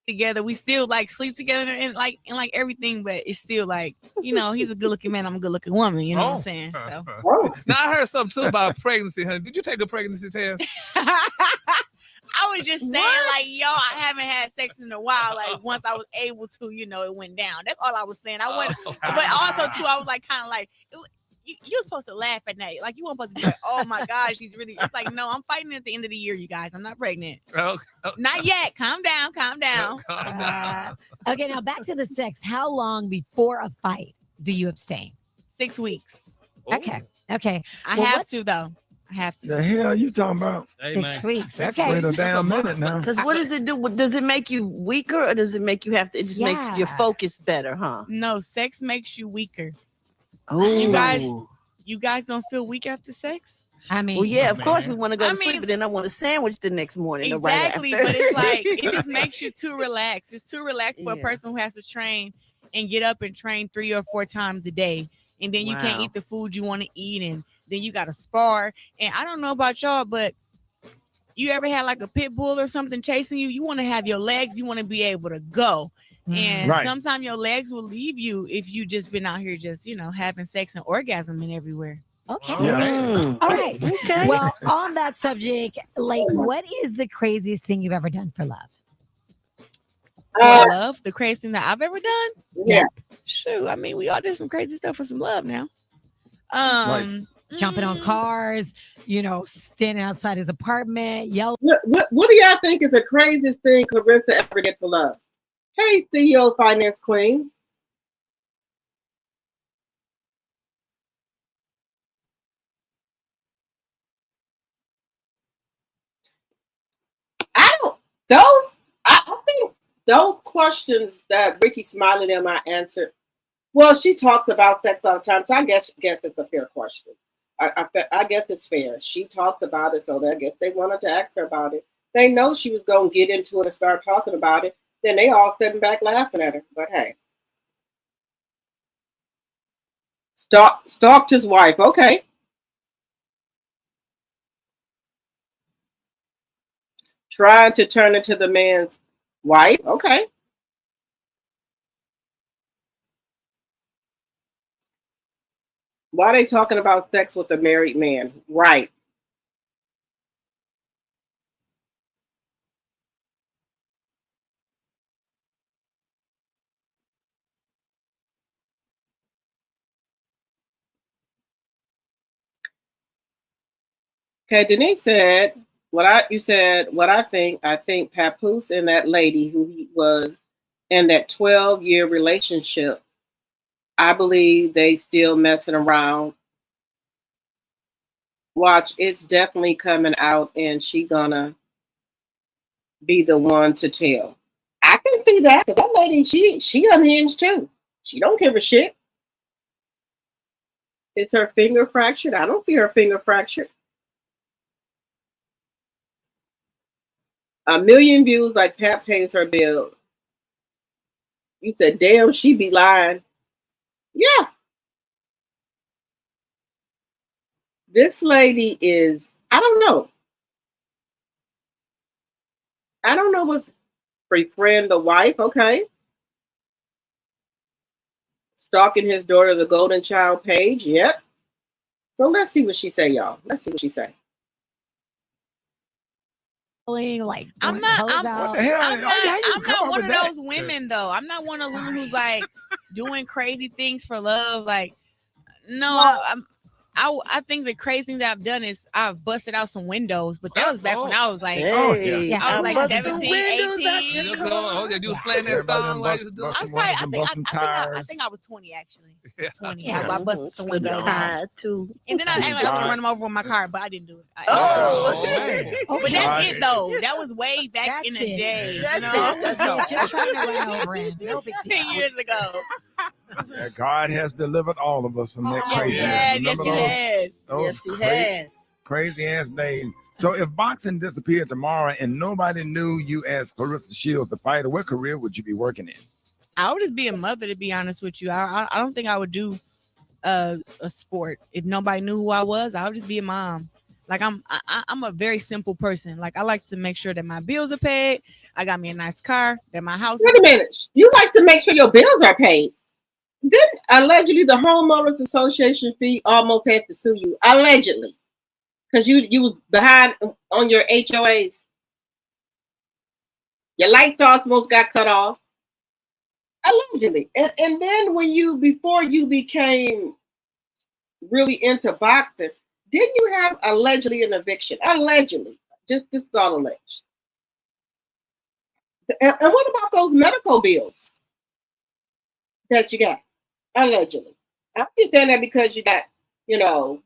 Together, we still like sleep together and like everything, but it's still like, you know, he's a good looking man, I'm a good looking woman, you know what I'm saying? So now I heard something too about pregnancy, honey. Did you take the pregnancy test? I was just saying, like, yo, I haven't had sex in a while. Like, once I was able to, you know, it went down. That's all I was saying. I went, but also too, I was like, kind of like, you're supposed to laugh at that. Like, you weren't supposed to be like, oh my gosh, she's really. It's like, no, I'm fighting at the end of the year, you guys. I'm not pregnant. Not yet. Calm down. Calm down. Okay, now back to the sex. How long before a fight do you abstain? 6 weeks. Okay. Okay. I have to though. I have to. The hell you talking about? 6 weeks. Okay. Wait a damn minute now. Because what does it do? Does it make you weaker, or does it make you have to? It just makes your focus better, huh? No, sex makes you weaker. Oh, you guys don't feel weak after sex? I mean, well, yeah, of course we want to go to sleep, but then I want a sandwich the next morning. Exactly, right after. but it's like it just makes you too relaxed. It's too relaxed for a person who has to train and get up and train 3 or 4 times a day, and then you can't eat the food you want to eat, and then you got to spar. And I don't know about y'all, but you ever had like a pit bull or something chasing you? You want to have your legs. You want to be able to go. And sometimes your legs will leave you if you just been out here just, you know, having sex and orgasming everywhere. Okay. Yeah. All right. Okay. Well, on that subject, like, what is the craziest thing you've ever done for love? Love? The craziest thing that I've ever done? Yeah. Shoot. I mean, we all did some crazy stuff for some love now. Jumping on cars, you know, standing outside his apartment, yelling. What do y'all think is the craziest thing Claressa ever did for love? Hey, CEO Finance Queen. I think those questions that Ricky Smiley and I answered. Well, she talks about sex all the time, so I guess it's a fair question. I guess it's fair. She talks about it, so I guess they wanted to ask her about it. They know she was going to get into it and start talking about it. Then they all sitting back laughing at her. But hey, stalked his wife. Okay. Trying to turn into the man's wife. Okay. Why are they talking about sex with a married man? Right. Okay, Denise said what I think. I think Papoose and that lady who he was in that 12-year relationship, I believe they still messing around. Watch, it's definitely coming out, and she gonna be the one to tell. I can see that. That lady, she unhinged too. She don't give a shit. Is her finger fractured? I don't see her finger fractured. 1 million views like Pap pays her bill. You said, damn, she be lying. Yeah. This lady is, I don't know. I don't know what befriend the wife, okay. Stalking his daughter, the golden child page, yep. So let's see what she say, y'all. Let's see what she say. Like, I'm not one of those that? women though. I'm not one of those women who's like doing crazy things for love. Like, no, I think the crazy thing that I've done is I've busted out some windows, but that was back when I was like, Hey, I was like 17, 18. You was playing that song while you was doing I think I was 20 actually. 20. I busted some windows tired too. And then I was gonna run them over with my car, but I didn't do it. But Okay. that's it though. That was way back in the day. That's it. Just trying to run over him. No big deal. 10 years ago. God has delivered all of us from that craziness. Yes, Remember yes, those he has. crazy ass days. So if boxing disappeared tomorrow and nobody knew you as Claressa Shields, the fighter, what career would you be working in? I would just be a mother, to be honest with you. I don't think I would do a sport if nobody knew who I was. I would just be a mom. Like I'm a very simple person. Like I like to make sure that my bills are paid. I got me a nice car. That my house. Wait a minute. You like to make sure your bills are paid. Then allegedly the homeowners association fee almost had to sue you. Allegedly. Because you was behind on your HOAs. Your lights almost got cut off. Allegedly. And then before you became really into boxing, didn't you have allegedly an eviction? Allegedly. This is all alleged. And what about those medical bills that you got? Allegedly. I'm just saying that because you got, you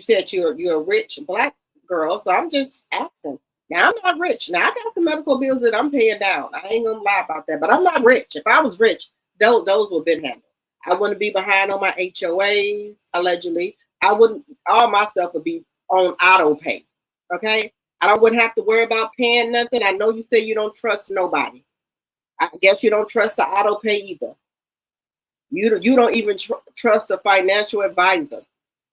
said you're a rich Black girl, so I'm just asking. Now, I'm not rich. Now, I got some medical bills that I'm paying down. I ain't going to lie about that, but I'm not rich. If I was rich, those would have been handled. I wouldn't be behind on my HOAs, allegedly. All my stuff would be on auto pay, okay? I wouldn't have to worry about paying nothing. I know you say you don't trust nobody. I guess you don't trust the auto pay either. You don't even trust a financial advisor.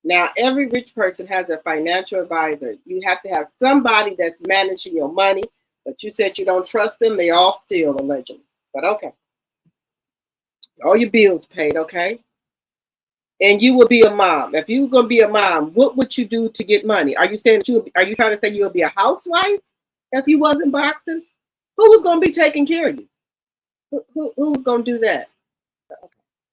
Now, every rich person has a financial advisor. You have to have somebody that's managing your money, but you said you don't trust them. They all steal, allegedly. But okay. All your bills paid, okay? And you will be a mom. If you were going to be a mom, what would you do to get money? Are you trying to say you'll be a housewife if you wasn't boxing? Who was going to be taking care of you? Who was going to do that?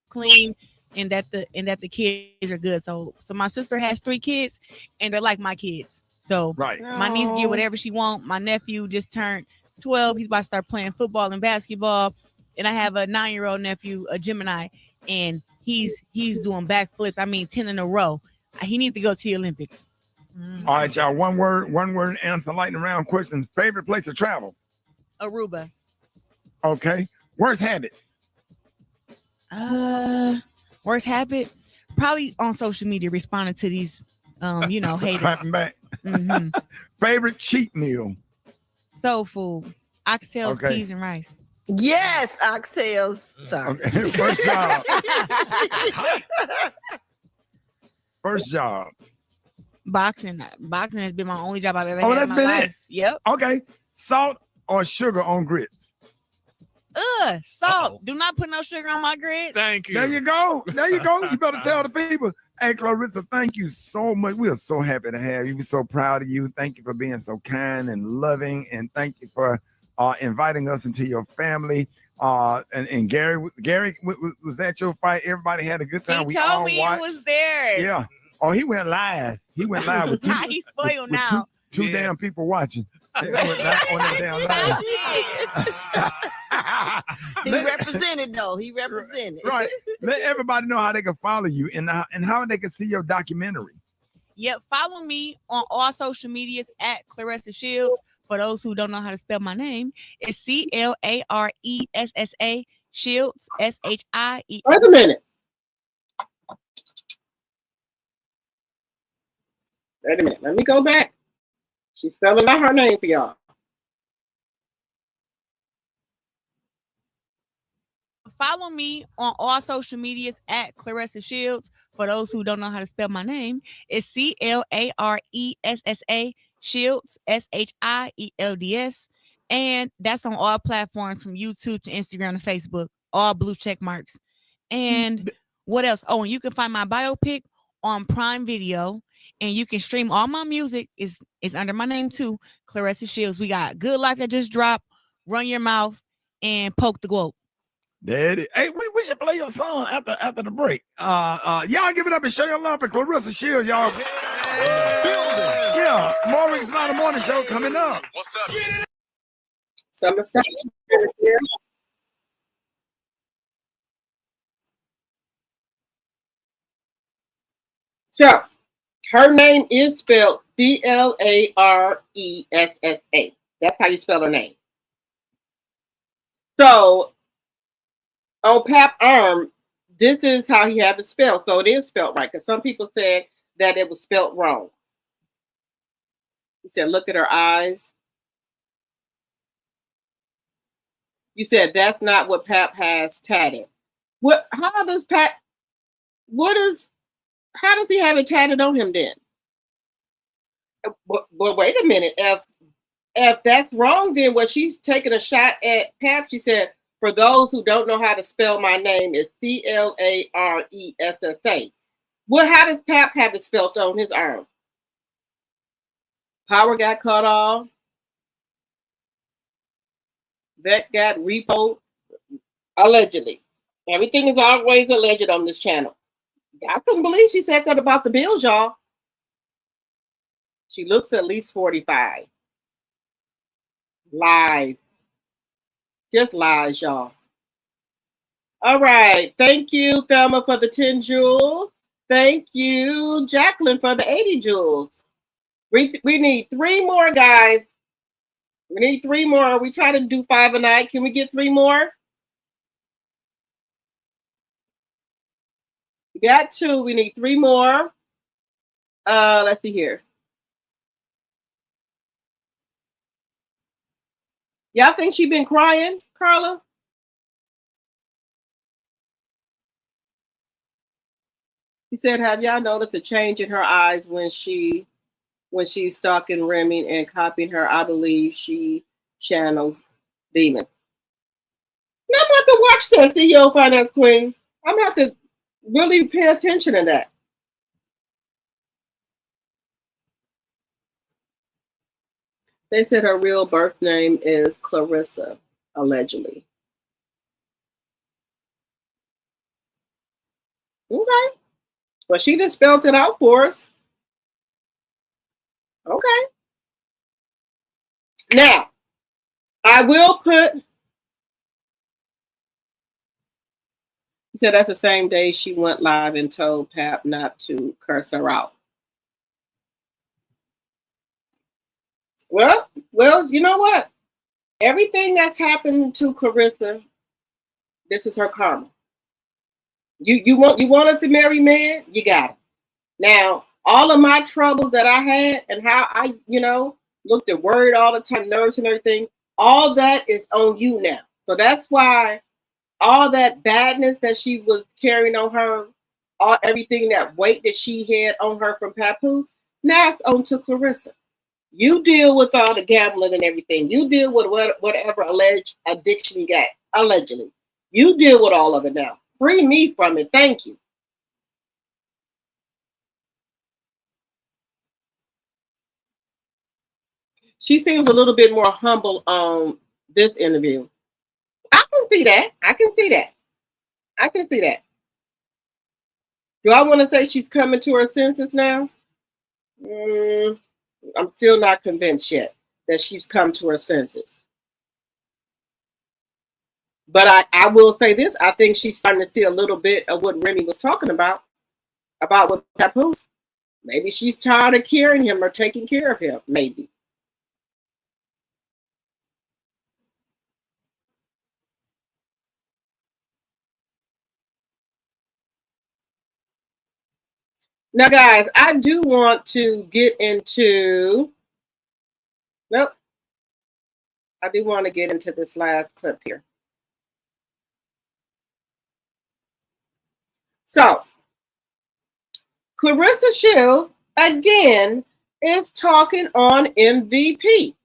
Clean and that the kids are good. So my sister has 3 kids and they're like my kids. So my niece get whatever she want. My nephew just turned 12. He's about to start playing football and basketball. And I have a 9-year-old nephew, a Gemini, and he's doing backflips. I mean, 10 in a row. He needs to go to the Olympics. All right, y'all. One word answer lightning round questions. Favorite place to travel? Aruba. Okay. Worst habit? Worst habit? Probably on social media, responding to these, haters. Clapping back. Mm-hmm. Favorite cheat meal? Soul food. Oxtails, peas, and rice. Yes, oxtails. Sorry. Okay. First job. First job. Boxing has been my only job I've ever had. That's in my been life. it. Yep. Okay. Salt or sugar on grits? Salt. Do not put no sugar on my grits. Thank you. There you go. You better tell the people. Hey, Claressa, thank you so much. We are so happy to have you. We're so proud of you. Thank you for being so kind and loving, and thank you for inviting us into your family. And Gary was at your fight. Everybody had a good time. He told me you was there. Yeah. Oh, he went live. He went live with He's spoiled now. Two damn people watching. He went live on that damn live. He represented though. He represented. Right. Let everybody know how they can follow you and how they can see your documentary. Yep. Follow me on all social medias at Claressa Shields. For those who don't know how to spell my name, it's CLARESSA Shields SHIELDS. Wait a minute. Wait a minute. Let me go back. She's spelling out her name for y'all. Follow me on all social medias at Claressa Shields. For those who don't know how to spell my name, it's Claressa Shields, Shields. And that's on all platforms from YouTube to Instagram to Facebook, all blue check marks. And what else? Oh, and you can find my biopic on Prime Video, and you can stream all my music is under my name too, Claressa Shields. We got Good Life that just dropped, Run Your Mouth, and Poke the Globe. Daddy. Hey, we should play your song after the break. Y'all give it up and show your love for Claressa Shields, y'all. Yeah, more Ricky Smiley Morning Show coming up. What's up? Summer stuff. So, her name is spelled Claressa. That's how you spell her name. So, on Pap arm, this is how he have it spelled. So it is spelled right, because some people said that it was spelled wrong. You said, look at her eyes. You said that's not what Pap has tatted. How does he have it tatted on him then? But wait a minute. If that's wrong, then what she's taking a shot at Pap, she said, for those who don't know how to spell my name, it's Claressa. Well, how does Pap have it spelled on his arm? Power got cut off. Vet got repoed. Allegedly. Everything is always alleged on this channel. I couldn't believe she said that about the bills, y'all. She looks at least 45. Lies. Just lies, y'all. All right. Thank you, Thelma, for the 10 jewels. Thank you, Jacqueline, for the 80 jewels. We need 3 more, guys. We need 3 more. We try to do 5 a night. Can we get 3 more? We got 2. We need 3 more. Let's see here. Y'all think she been crying, Carla? He said, have y'all noticed a change in her eyes when she's stalking Remy and copying her? I believe she channels demons. Now I'm going to have to watch that, CEO Finance Queen. I'm going to have to really pay attention to that. They said her real birth name is Claressa, allegedly. Okay. Well, she just spelled it out for us. Okay. Now, I will put. He said that's the same day she went live and told Pap not to curse her out. Well, you know what? Everything that's happened to Claressa, this is her karma. You wanted to marry man, you got it. Now, all of my troubles that I had and how I, looked at word all the time, nerves and everything, all that is on you now. So that's why all that badness that she was carrying on her, everything, that weight that she had on her from Papoose, now it's on to Claressa. You deal with all the gambling and everything. You deal with whatever alleged addiction you got, allegedly. You deal with all of it now. Free me from it. Thank you. She seems a little bit more humble on this interview. I can see that. I can see that. Do I want to say she's coming to her senses now? I'm still not convinced yet that she's come to her senses. But I will say this. I think she's starting to see a little bit of what Remy was talking about with Papoose. Maybe she's tired of carrying him or taking care of him. Maybe. Now, guys, I do want to get into. Nope. I do want to get into this last clip here. So, Claressa Shields again is talking on MVP,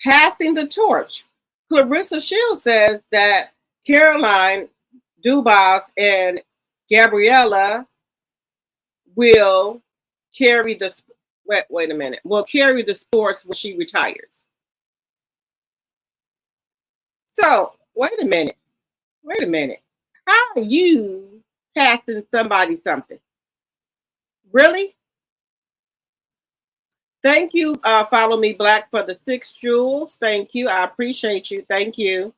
passing the torch. Claressa Shields says that Caroline Dubas and Gabriella will carry the wait a minute. Will carry the sports when she retires. So wait a minute. Wait a minute. How are you passing somebody something? Really? Thank you, Follow Me Black, for the 6 jewels. Thank you. I appreciate you. Thank you.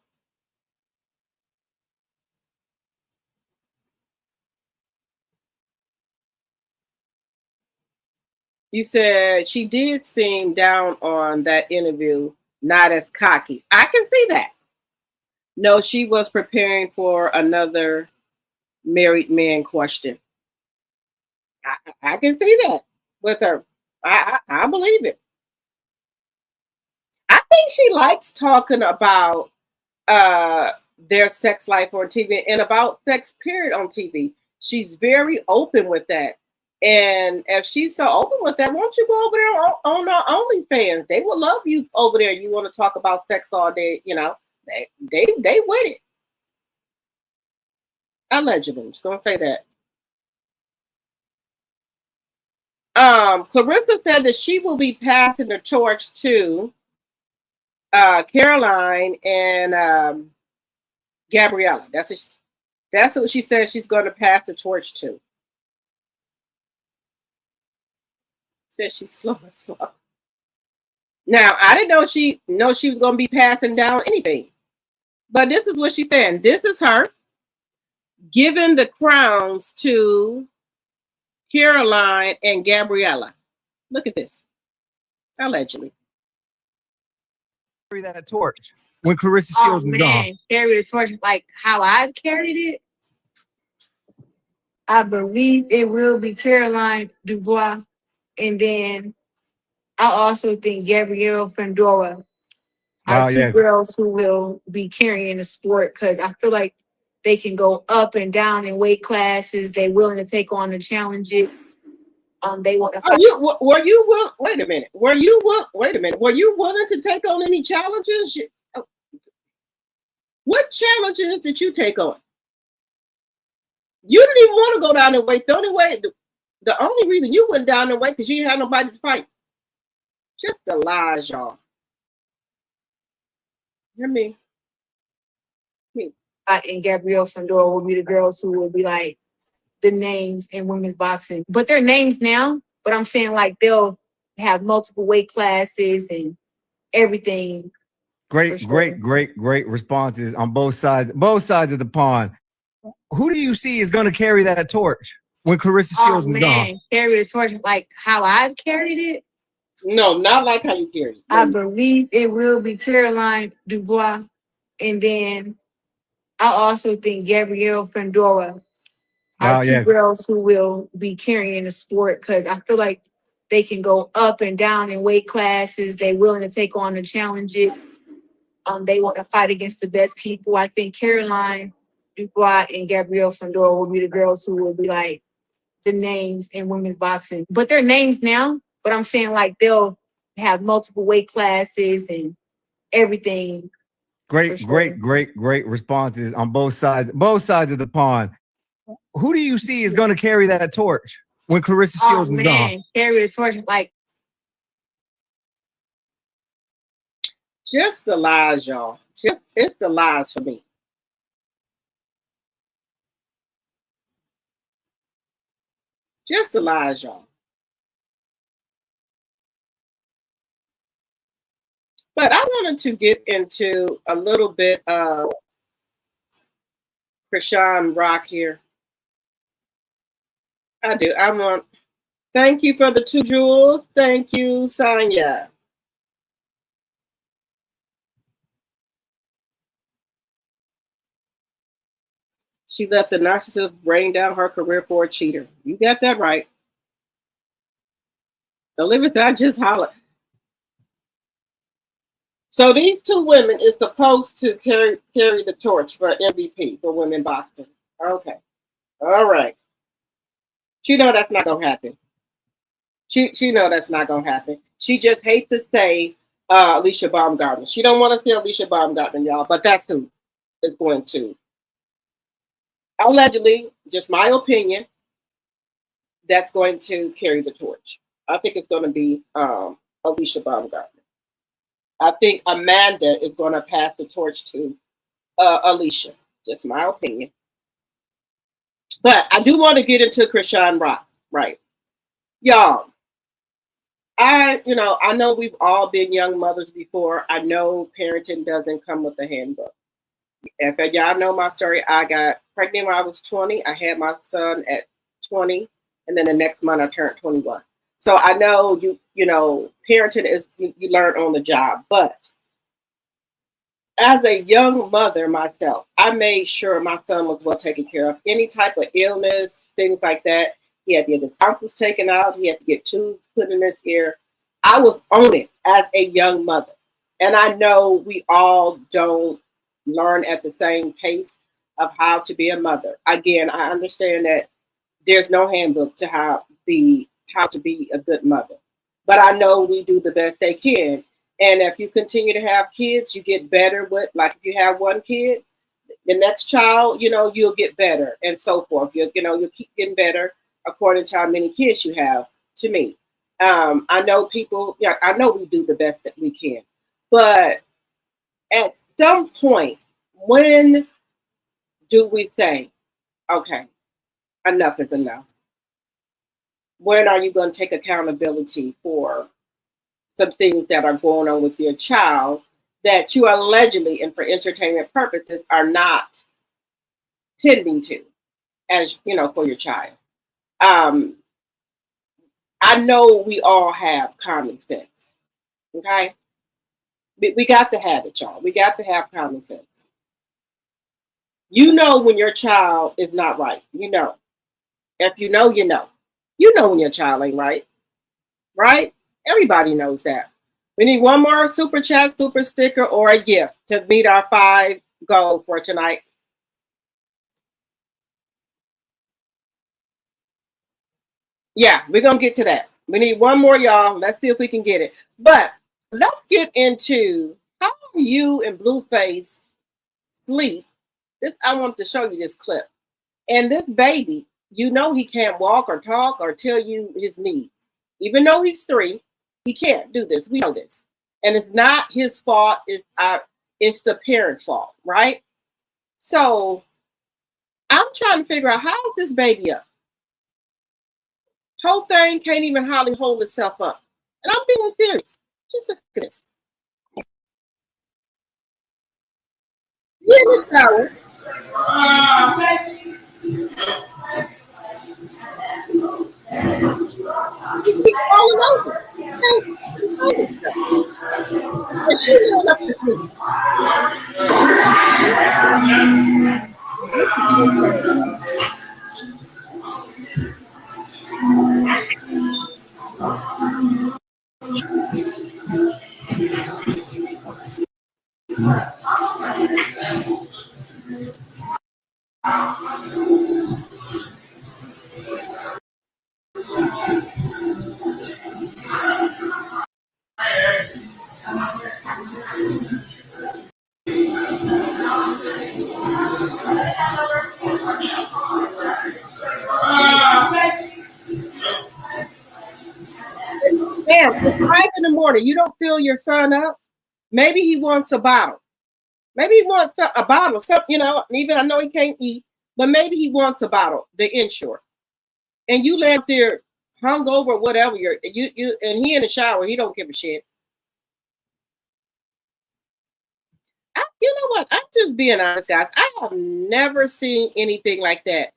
You said she did seem down on that interview, not as cocky. I can see that. No, she was preparing for another married man question. I can see that with her. I believe it. I think she likes talking about their sex life on TV and about sex period on TV. She's very open with that. And if she's so open with that, won't you go over there on our OnlyFans? They will love you over there. You want to talk about sex all day, you know. They with it. Allegedly. I'm just gonna say that. Claressa said that she will be passing the torch to Caroline and Gabriella. That's what she said she's going to pass the torch to. Said she's slow as fuck. Now, I didn't know she was going to be passing down anything. But this is what she's saying. This is her giving the crowns to Caroline and Gabriella. Look at this. Allegedly. Carry that torch when Claressa Shields is gone. Carry the torch like how I've carried it. I believe it will be Caroline Dubois, and then I also think Gabrielle Pandora are two girls who will be carrying the sport because I feel like they can go up and down in weight classes. They're willing to take on the challenges. They want to. Were you wait a minute? Were you willing to take on any challenges? What challenges did you take on? You didn't even want to go down in weight. The only reason you went down in weight because you didn't have nobody to fight. Just the lies, y'all. Hear me? And Gabrielle Pandora will be the girls who will be like the names in women's boxing, but they're names now. But I'm saying like they'll have multiple weight classes and everything. Great responses on both sides of the pond. Who do you see is going to carry that torch when Claressa Shields is gone? Carry the torch like how I've carried it. No, not like how you carried it. I believe it will be Caroline Dubois, and then I also think Gabrielle Pandora are two girls who will be carrying the sport because I feel like they can go up and down in weight classes. They're willing to take on the challenges. They want to fight against the best people. I think Caroline Dubois and Gabrielle Pandora will be the girls who will be like the names in women's boxing. But they're names now. But I'm saying like they'll have multiple weight classes and everything. Great responses on both sides of the pond. Who do you see is going to carry that torch when Claressa Shields is gone? Carry the torch like. Just the lies, y'all. It's the lies for me. Just the lies, y'all. But I wanted to get into a little bit of Chrisean Rock here. I do. Thank you for the 2 jewels. Thank you, Sonia. She let the narcissist bring down her career for a cheater. You got that right. Olivia said, I just hollered. So these two women is supposed to carry the torch for MVP for women boxing. Okay. All right. She know that's not gonna happen. She know that's not gonna happen. She just hates to say Alicia Baumgardner. She don't want to say Alicia Baumgardner, y'all, but that's who is going to. Allegedly, just my opinion, that's going to carry the torch. I think it's going to be Alicia Baumgardner. I think Amanda is going to pass the torch to Alicia. Just my opinion. But I do want to get into Chrisean Rock, right? Y'all, I know we've all been young mothers before. I know parenting doesn't come with a handbook. If y'all know my story, I got pregnant when I was 20. I had my son at 20, and then the next month I turned 21. So I know parenting is you learn on the job. But as a young mother myself, I made sure my son was well taken care of. Any type of illness, things like that, he had to get his tonsils taken out. He had to get tubes put in his ear. I was on it as a young mother. And I know we all don't learn at the same pace of how to be a mother. Again, I understand that there's no handbook to how to be a good mother. But I know we do the best they can. And if you continue to have kids, you get better with, like if you have one kid, the next child, you'll get better and so forth. You'll keep getting better according to how many kids you have, to me. I know I know we do the best that we can. But at some point, when do we say, okay, enough is enough? When are you going to take accountability for some things that are going on with your child that you allegedly and for entertainment purposes are not tending to, as for your child? I know we all have common sense. Okay? We got to have it, y'all. We got to have common sense. You know when your child is not right. If you know, you know. You know when your child ain't right. Right? Everybody knows that. We need one more super chat, super sticker, or a gift to meet our 5 goals for tonight. Yeah, we're going to get to that. We need one more, y'all. Let's see if we can get it. But let's get into how you and Blueface sleep. I want to show you this clip. And this baby, he can't walk or talk or tell you his needs. Even though he's 3, he can't do this. We know this. And it's not his fault. It's the parent's fault, right? So I'm trying to figure out, how is this baby up? Whole thing can't even hardly hold itself up. And I'm being serious. Just look at this. He in the shower. He keeps falling over. And she laying up this week. Damn, it's 5 in the morning. You don't fill your son up? Maybe he wants a bottle. Maybe he wants a bottle. Even I know he can't eat, but maybe he wants a bottle, the Ensure. And you lay up there hungover, whatever. And he in the shower. He don't give a shit. You know what? I'm just being honest, guys. I have never seen anything like that,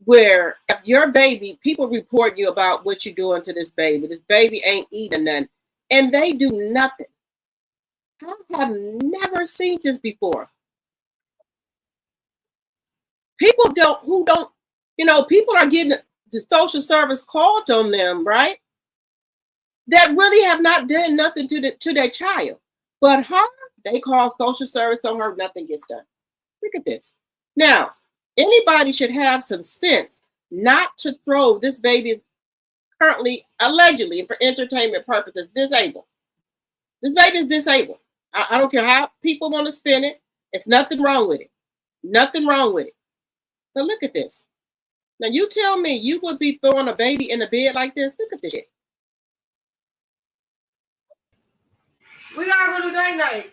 where if your baby, people report you about what you're doing to this baby. This baby ain't eating nothing, and they do nothing. I have never seen this before. People people are getting the social service called on them, right? that really have not done nothing to their child. But her, they call social service on her, nothing gets done. Look at this. Now, anybody should have some sense not to throw this baby is currently, allegedly, for entertainment purposes, disabled. This baby is disabled. I don't care how people want to spin it. It's nothing wrong with it. Nothing wrong with it. But look at this. Now, you tell me you would be throwing a baby in a bed like this? Look at this shit. We gotta go to night night.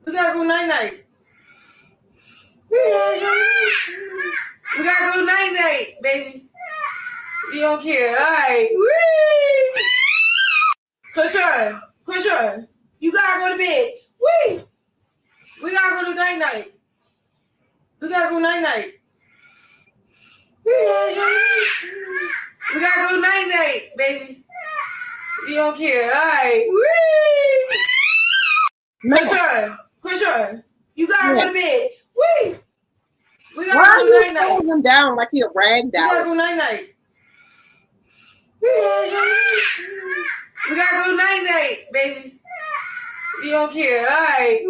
We gotta go night night. We gotta go night night, baby. You don't care. All right. Chrisean, you gotta go to bed. We gotta go to night night. We gotta go night night. We gotta go night night, baby. You don't care. All right. Chrisean, you gotta go to bed. We gotta go night night. Him down like he a rag doll. We gotta go night night. We gotta go night night, baby. You don't care. All right.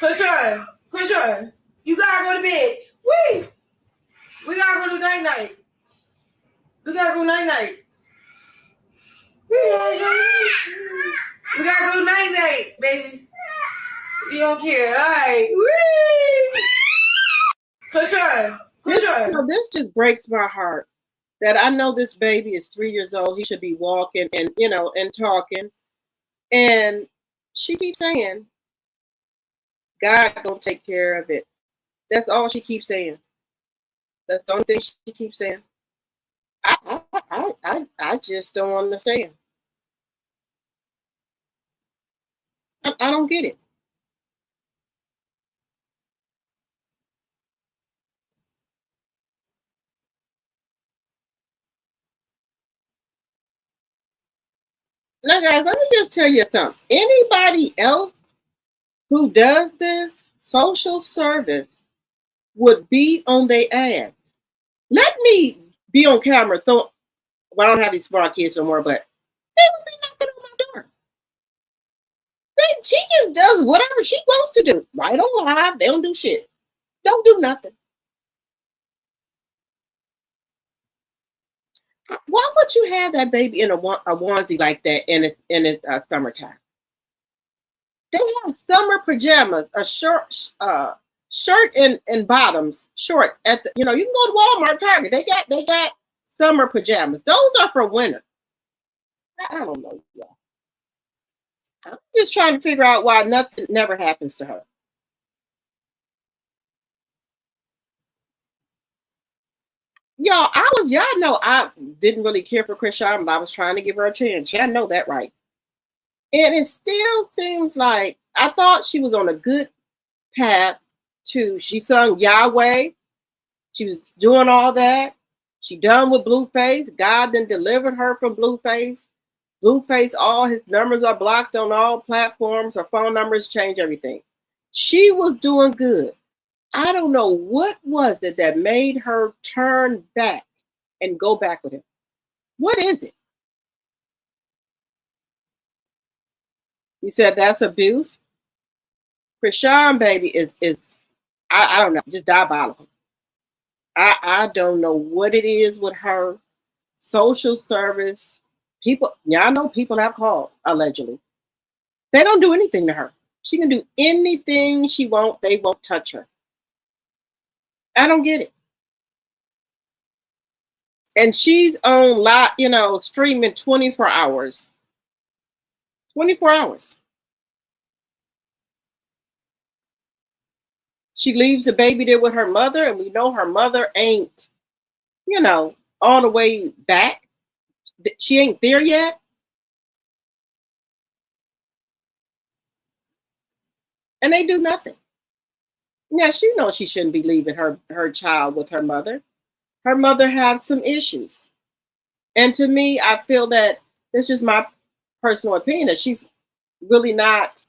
Chrisean, you gotta go to bed. We gotta go to night night. We gotta go night night. We gotta go night night, baby. You don't care. All right. Chrisean. This just breaks my heart. That I know this baby is 3 years old. He should be walking and and talking. And she keeps saying, God gonna take care of it. That's all she keeps saying. That's the only thing she keeps saying. I just don't understand. I don't get it. Now, guys, let me just tell you something. Anybody else who does this, social service, would be on their ass. Let me be on camera. Well, I don't have these smart kids no more, but they would be knocking on my door. She just does whatever she wants to do. Right on live. They don't do shit. Don't do nothing. Why would you have that baby in a onesie like that in it's summertime? They have summer pajamas, a shirt and bottoms, shorts at the. You can go to Walmart, Target. They got summer pajamas. Those are for winter. I don't know, y'all. I'm just trying to figure out why nothing never happens to her. Y'all know I didn't really care for Chrisean, but I was trying to give her a chance. Y'all know that, right? And it still seems like I thought she was on a good path she sung Yahweh. She was doing all that. She done with Blueface. God then delivered her from Blueface. Blueface, all his numbers are blocked on all platforms. Her phone numbers change everything. She was doing good. I don't know what was it that made her turn back and go back with him. What is it? You said that's abuse? Chrisean, baby, is I don't know, just diabolical. I don't know what it is with her. Social service. People, I know people have called, allegedly. They don't do anything to her. She can do anything she wants. They won't touch her. I don't get it. And she's on live, streaming 24 hours. 24 hours. She leaves the baby there with her mother, and we know her mother ain't, all the way back. She ain't there yet. And they do nothing. Yeah, she knows she shouldn't be leaving her child with her mother. Her mother has some issues. And to me, I feel that this is my personal opinion, that she's really not,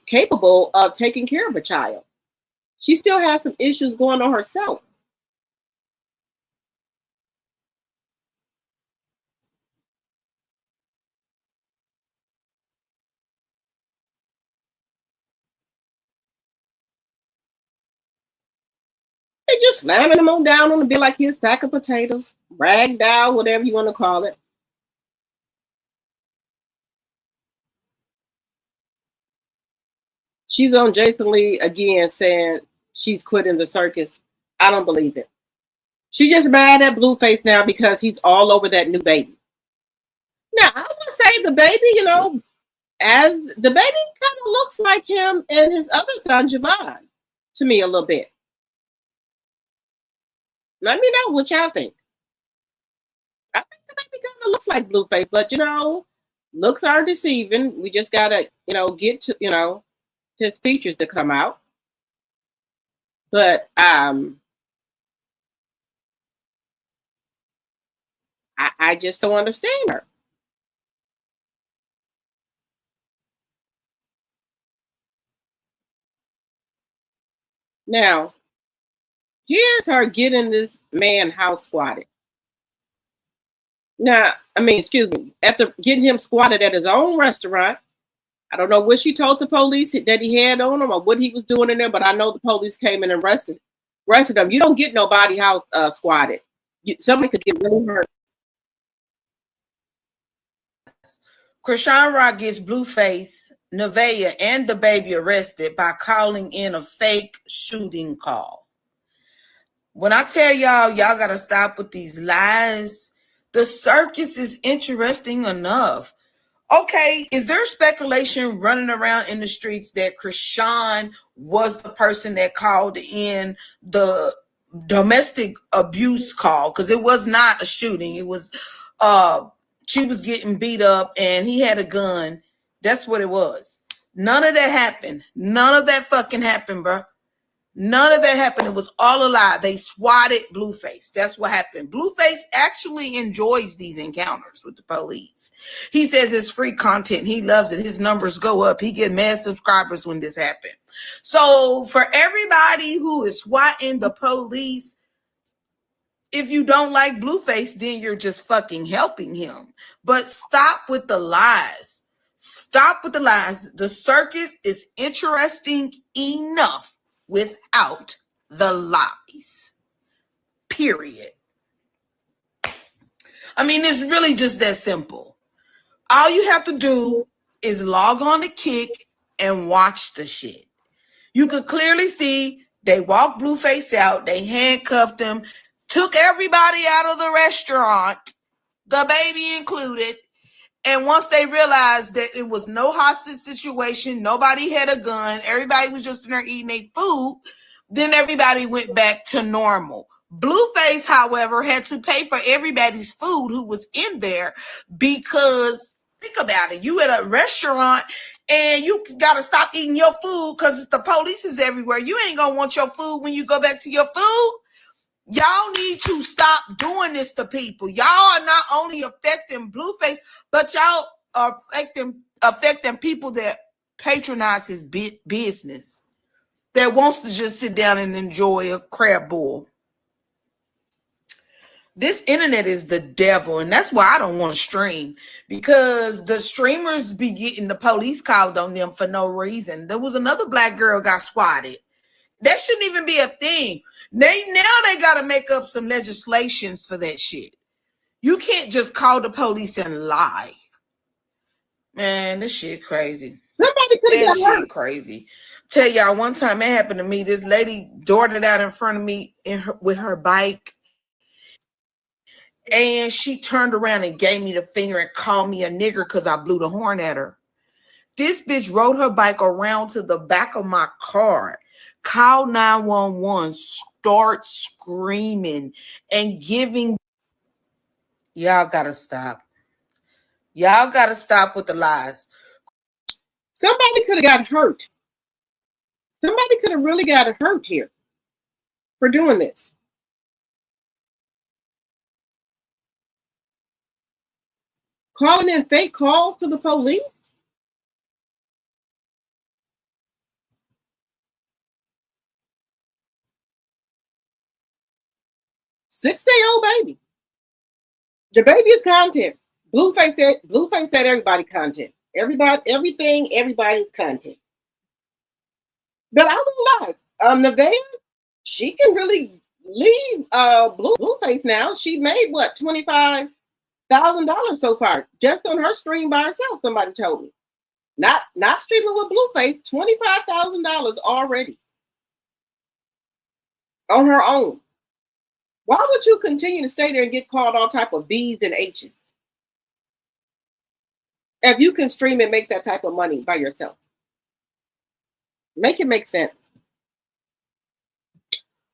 capable of taking care of a child. She still has some issues going on herself. They just slamming him on down on the bed like he's a sack of potatoes, ragged out, whatever you want to call it. She's on Jason Lee again saying she's quitting the circus. I don't believe it. She's just mad at Blueface now because he's all over that new baby. Now, I would say the baby, you know, as the baby kind of looks like him and his other son, Javon, to me a little bit. Let me know what y'all think. I think the baby kind of looks like Blueface, but you know, looks are deceiving. We just gotta, you know, get to, you know, his features to come out. But I just don't understand her. Now, here's her getting this man house squatted. Now, I mean, excuse me, after getting him squatted at his own restaurant. I don't know what she told the police that he had on him or what he was doing in there, but I know the police came in and arrested him. You don't get nobody house squatted. Somebody could get really hurt. Chrisean Rock gets Blueface, Nevaeh, and the baby arrested by calling in a fake shooting call. When I tell y'all got to stop with these lies, the circus is interesting enough. Okay, is there speculation running around in the streets that Chrisean was the person that called in the domestic abuse call? Because it was not a shooting. It was she was getting beat up and he had a gun. That's what it was. None of that happened. None of that fucking happened, bro. None of that happened. It was all a lie. They swatted Blueface. That's what happened. Blueface actually enjoys these encounters with the police. He says it's free content. He loves it. His numbers go up. He gets mad subscribers when this happened. So for everybody who is swatting the police, if you don't like Blueface, then you're just fucking helping him. But stop with the lies. Stop with the lies. The circus is interesting enough without the lies. Period. I mean, it's really just that simple. All you have to do is log on to Kick and watch the shit. You could clearly see they walked Blueface out, they handcuffed him, took everybody out of the restaurant, the baby included. And once they realized that it was no hostage situation, nobody had a gun, everybody was just in there eating their food, then everybody went back to normal. Blueface, however, had to pay for everybody's food who was in there because, think about it, you at a restaurant and you got to stop eating your food because the police is everywhere. You ain't going to want your food when you go back to your food. Y'all need to stop doing this to people. Y'all are not only affecting Blueface, but y'all are affecting people that patronize his business, that wants to just sit down and enjoy a crab boil. This internet is the devil, and that's why I don't want to stream, because the streamers be getting the police called on them for no reason. There was another black girl got swatted. That shouldn't even be a thing. Now they got to make up some legislations for that shit. You can't just call the police and lie. Man, this shit crazy. Somebody could have got hurt. Crazy. Tell y'all, one time it happened to me. This lady darted out in front of me with her bike. And she turned around and gave me the finger and called me a nigger because I blew the horn at her. This bitch rode her bike around to the back of my car, called 911, start screaming and giving. Y'all gotta stop. Y'all gotta stop with the lies. Somebody could have got hurt. Somebody could have really got hurt here for doing this. Calling in fake calls to the police? Six-day-old baby. The baby is content. Blueface said everybody content. Everybody's content. But I won't lie. Nevaeh, she can really leave Blueface now. She made what, $25,000 so far just on her stream by herself. Somebody told me, not streaming with Blueface, $25,000 already on her own. Why would you continue to stay there and get called all type of B's and H's if you can stream and make that type of money by yourself? Make it make sense.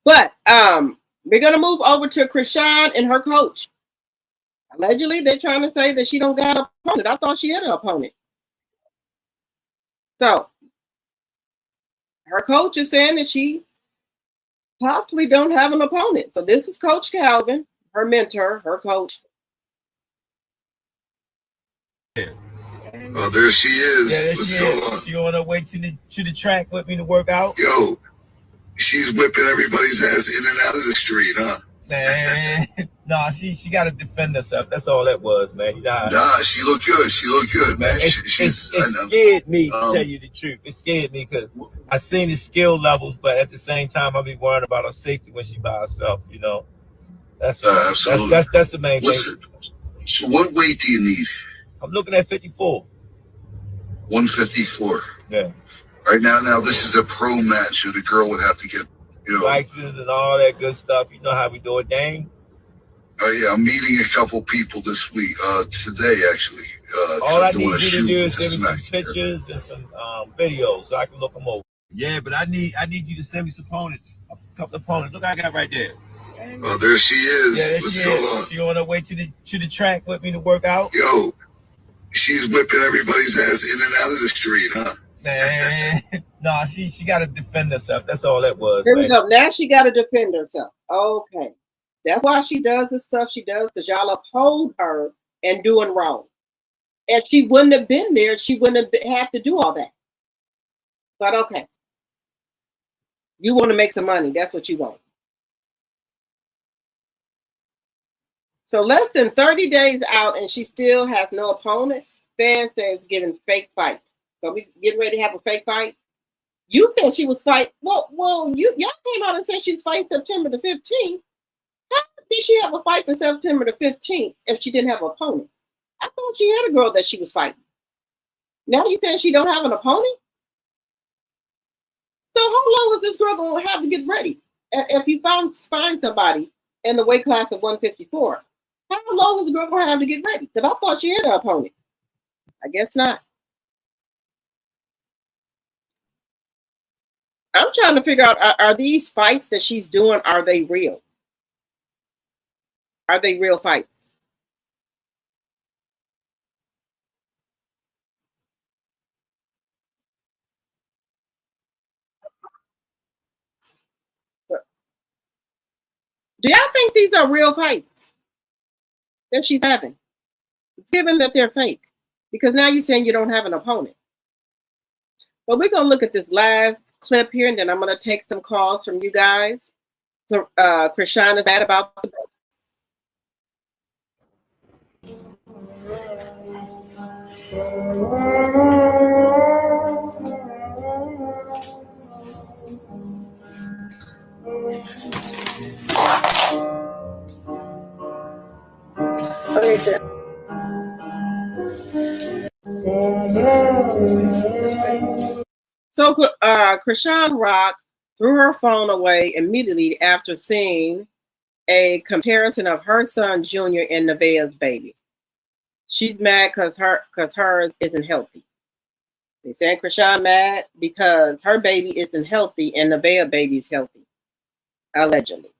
But we're gonna move over to Chrisean and her coach. Allegedly, they're trying to say that she don't got an opponent. I thought she had an opponent. So her coach is saying that she possibly don't have an opponent. So this is Coach Calvin, her mentor, her coach. Oh, there she is. Yeah, there What's she going is. on? She on her way to the track with me to work out. Yo, she's whipping everybody's ass in and out of the street, huh? Man, nah, she got to defend herself. That's all that was, man. You know, Nah, she looked good. She looked good, man. It scared me, to tell you the truth. It scared me because I seen the skill levels, but at the same time, I be worrying about her safety when she by herself. You know, that's the main thing. So what weight do you need? I'm looking at 54. 154. Yeah. Right now, this is a pro match, so the girl would have to get, license and all that good stuff. You know how we do it, Dane. Oh yeah, I'm meeting a couple people this week. Today actually. All I need you to do is send me some pictures and some videos so I can look them over. Yeah, but I need you to send me some opponents, a couple of opponents. Look, I got right there. Oh, there she is. Yeah, there What's she going is. on? She on her way to the track with me to work out. Yo, she's whipping everybody's ass in and out of the street, huh? Man, nah, she got to defend herself. That's all that was. Here we go. Now she got to defend herself. Okay. That's why she does the stuff she does, because y'all uphold her and doing wrong. If she wouldn't have been there, she wouldn't have had to do all that. But okay. You want to make some money. That's what you want. So less than 30 days out and she still has no opponent. Fans say it's giving fake fight. So we getting ready to have a fake fight. You said she was fighting. Well, y'all came out and said she was fighting September the 15th. How did she have a fight for September the 15th if she didn't have an opponent? I thought she had a girl that she was fighting. Now you saying she don't have an opponent? So how long is this girl going to have to get ready? If you find somebody in the weight class of 154, how long is the girl going to have to get ready? Because I thought she had an opponent. I guess not. I'm trying to figure out, are these fights that she's doing, are they real? Are they real fights? Do y'all think these are real fights that she's having? It's given that they're fake. Because now you're saying you don't have an opponent. But we're going to look at this last clip here, and then I'm going to take some calls from you guys. So Chrisean is mad about the So Chrisean Rock threw her phone away immediately after seeing a comparison of her son Junior and Nevaeh's baby. She's mad because hers isn't healthy. They saying Chrisean mad because her baby isn't healthy and Nevaeh baby's healthy, allegedly.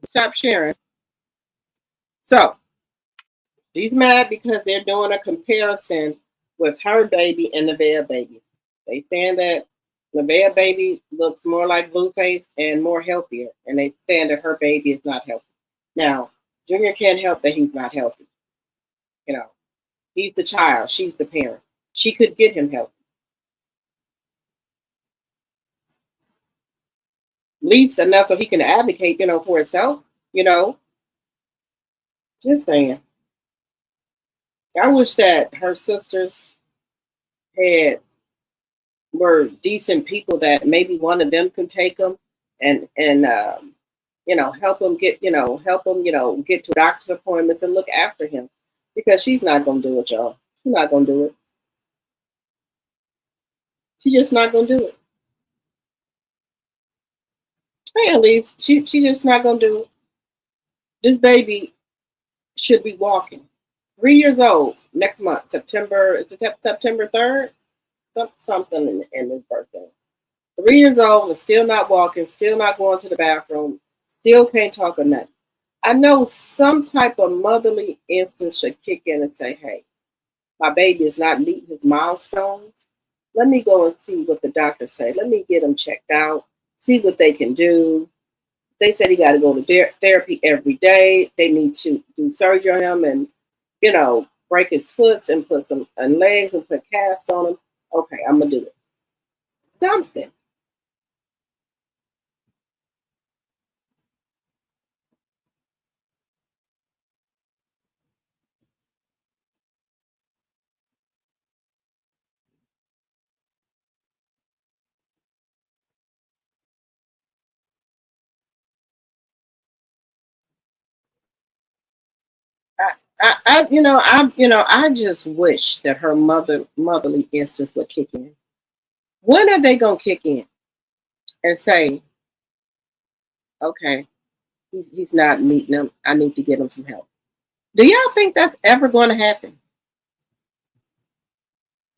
stop sharing. So she's mad because they're doing a comparison with her baby and the Nevaeh baby. They saying that the Nevaeh baby looks more like Blueface and more healthier, and they saying that her baby is not healthy. Now, Junior can't help that he's not healthy. You know, he's the child, she's the parent. She could get him healthy. At least enough so he can advocate, for himself, Just saying. I wish that her sisters were decent people that maybe one of them can take them and help him get get to doctor's appointments and look after him, because she's not gonna do it, y'all. She's not gonna do it. She's just not gonna do it. Hey, at least she just not gonna do it. This baby should be walking. 3 years old next month, September. Is it September 3rd? Something in his birthday. 3 years old and still not walking, still not going to the bathroom, still can't talk or nothing. I know some type of motherly instinct should kick in and say, hey, my baby is not meeting his milestones. Let me go and see what the doctors say. Let me get him checked out, see what they can do. They said he got to go to therapy every day. They need to do surgery on him and, break his foot and put some legs and put cast on him. Okay, I'm going to do it. Something. I just wish that her motherly instincts would kick in. When are they gonna kick in and say, okay, he's not meeting them. I need to get him some help. Do y'all think that's ever going to happen?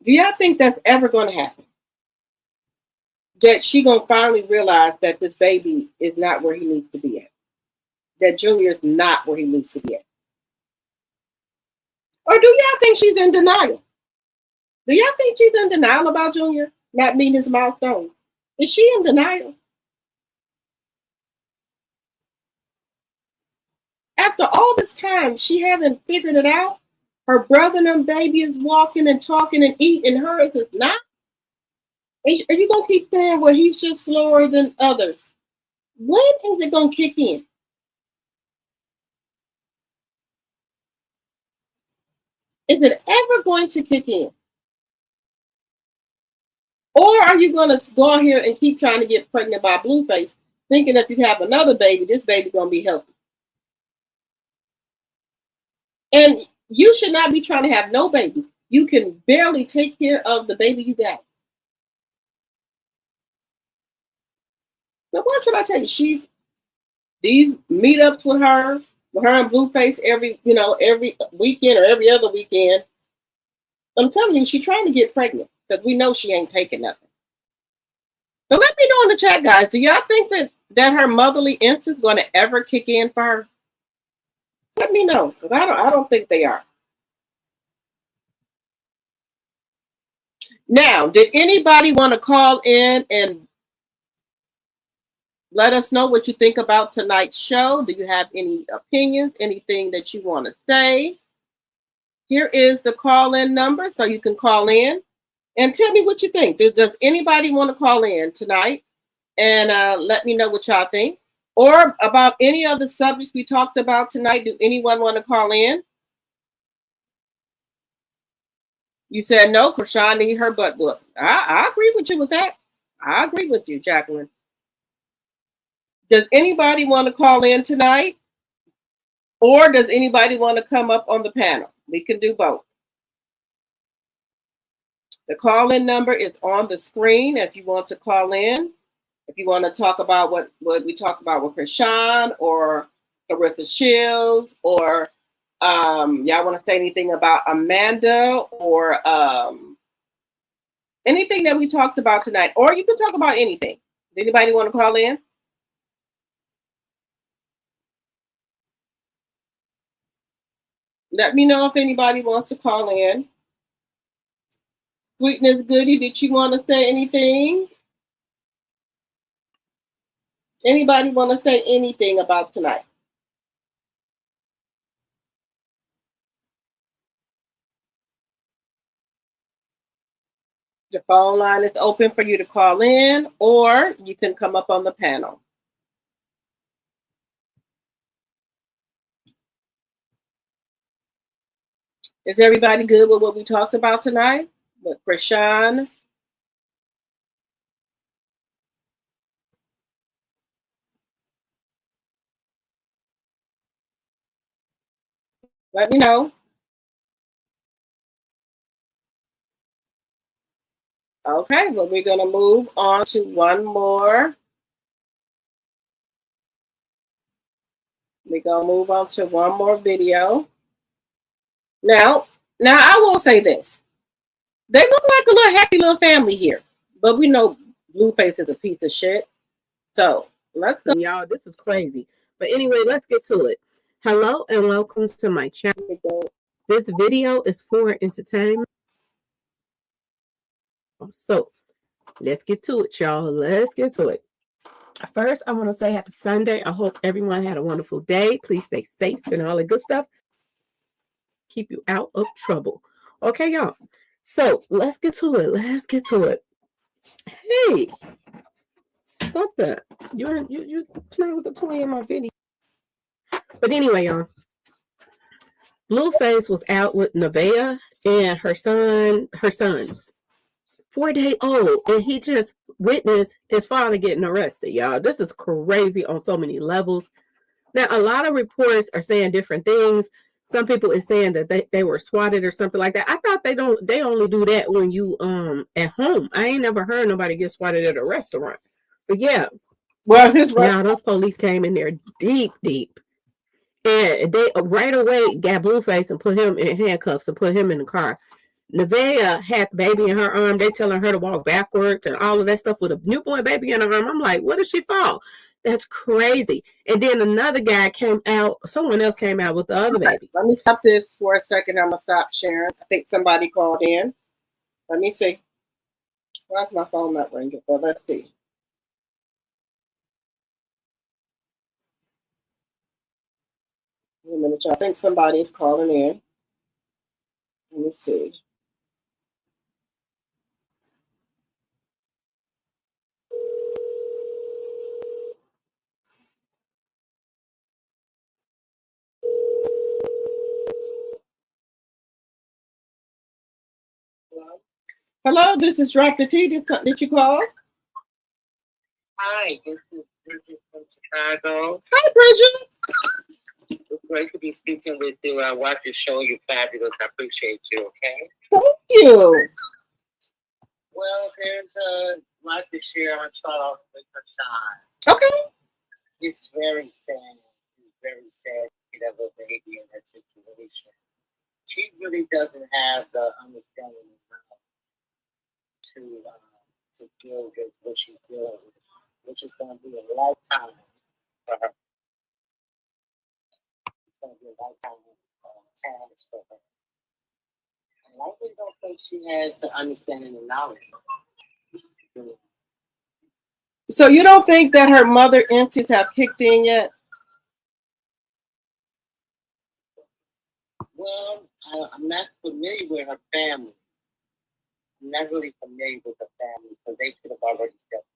Do y'all think that's ever going to happen? That she gonna finally realize that this baby is not where he needs to be at. That Junior is not where he needs to be at. Or do y'all think she's in denial? Do y'all think she's in denial about Junior not meeting his milestones? Is she in denial? After all this time, she haven't figured it out. Her brother and them baby is walking and talking and eating, and hers is not. Are you gonna keep saying, well, he's just slower than others? When is it gonna kick in? Is it ever going to kick in? Or are you going to go out here and keep trying to get pregnant by Blueface, thinking if you have another baby, this baby's going to be healthy? And you should not be trying to have no baby. You can barely take care of the baby you got. Now, what should I tell you? These meetups with her and Blueface every weekend or every other weekend, I'm telling you, she's trying to get pregnant because we know she ain't taking nothing. So let me know in the chat, guys. Do y'all think that her motherly instincts going to ever kick in for her? Let me know, because I don't think they are. Now, did anybody want to call in and let us know what you think about tonight's show? Do you have any opinions, anything that you want to say? Here is the call-in number, so you can call in and tell me what you think. Does anybody want to call in tonight and let me know what y'all think? Or about any of the subjects we talked about tonight? Do anyone want to call in? You said no, Chrisean need her butt whooped. I agree with you with that. I agree with you, Jacqueline. Does anybody want to call in tonight? Or does anybody want to come up on the panel? We can do both. The call-in number is on the screen if you want to call in. If you want to talk about what we talked about with Chrisean or Claressa Shields, or y'all want to say anything about Amanda, or anything that we talked about tonight, or you can talk about anything. Does anybody want to call in? Let me know if anybody wants to call in. Sweetness Goody, did you want to say anything? Anybody want to say anything about tonight? The phone line is open for you to call in, or you can come up on the panel. Is everybody good with what we talked about tonight? With Chrisean? Let me know. Okay, well, we're going to move on to one more. We're going to move on to one more video. Now I will say this. They look like a little happy little family here. But we know Blueface is a piece of shit. So let's go. Y'all, this is crazy. But anyway, let's get to it. Hello and welcome to my channel. This video is for entertainment. So let's get to it, y'all. Let's get to it. First, I want to say happy Sunday. I hope everyone had a wonderful day. Please stay safe and all the good stuff. Keep you out of trouble. Okay, y'all. So let's get to it. Let's get to it. Hey, stop that. You playing with the toy in my video. But anyway, y'all. Blueface was out with Nevaeh and her sons. 4-day-old, and he just witnessed his father getting arrested, y'all. This is crazy on so many levels. Now, a lot of reports are saying different things. Some people is saying that they were swatted or something like that. I thought they only do that when you at home. I ain't never heard nobody get swatted at a restaurant. But yeah. Well, his now those police came in there deep. And they right away got Blueface and put him in handcuffs and put him in the car. Nevaeh had the baby in her arm. They telling her to walk backwards and all of that stuff with a newborn baby in her arm. I'm like, what did she fall? That's crazy. And then another guy came out. Someone else came out with the other baby. Let me stop this for a second. I'm going to stop sharing. I think somebody called in. Let me see. Why's my phone not ringing? Well, let's see. Wait a minute, y'all. I think somebody's calling in. Let me see. Hello, this is Dr. T. Did you call? Hi, this is Bridget from Chicago. Hi, Bridget. It's great to be speaking with you. I watch your show. You're fabulous. I appreciate you, okay? Thank you. Well, there's a lot to share. I'll start off with Chrisean. Okay. It's very sad. It's very sad to have a baby in that situation. She really doesn't have the understanding to deal with what she's dealing with, which is going to be a lifetime for her. It's going to be a lifetime challenge for her. And I really don't think she has the understanding and knowledge. So you don't think that her mother instincts have kicked in yet? Well, I'm not familiar with her family. I'm not really familiar with her family, so they could have already stepped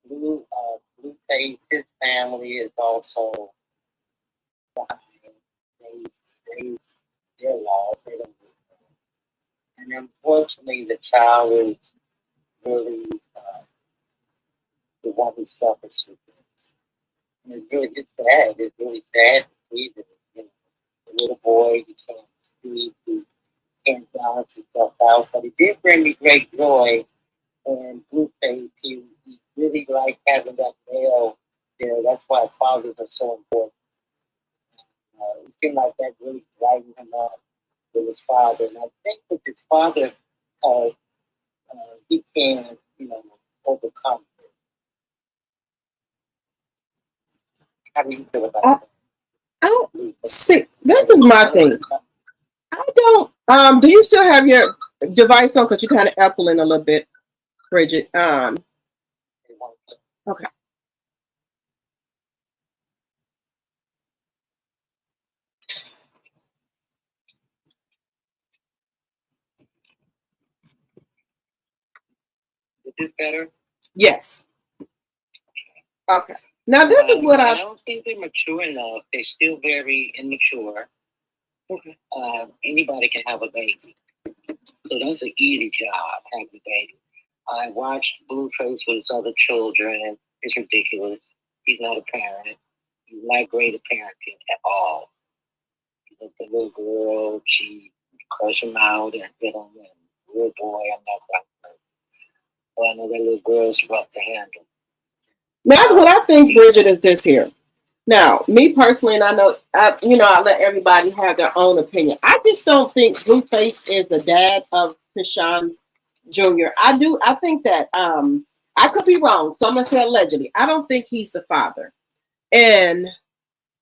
in. Blueface, his family is also they're lost. They don't do that. And unfortunately, the child is really the one who suffers with this. And it's really just sad. It's really sad to see that the little boy, he can't speak, he can't balance himself out. But it did bring me great joy. And Blueface, he really liked having that male there. That's why fathers are so important. It seemed like that really brightened him up with his father. And I think with his father, he can, overcome it. How do you feel about that? I don't see. This is my thing. I don't. Do you still have your device on? Because you kind of echoing a little bit, Bridget. Okay. Is this better? Yes. Okay. Now this is what I don't think they're mature enough. They're still very immature. Okay. Anybody can have a baby, so that's an easy job, having a baby. I watched Blueface with his other children. It's ridiculous. He's not a parent. He's not great at parenting at all. The little girl, she curse him out and hit him. And little boy, I'm not that person. But I know that little girl's rough to handle. Now, what I think, Bridget, is this here. Now, me personally, and I know, I let everybody have their own opinion. I just don't think Blueface is the dad of Chrisean Jr. I think that I could be wrong, so I'm gonna say allegedly. I don't think he's the father, and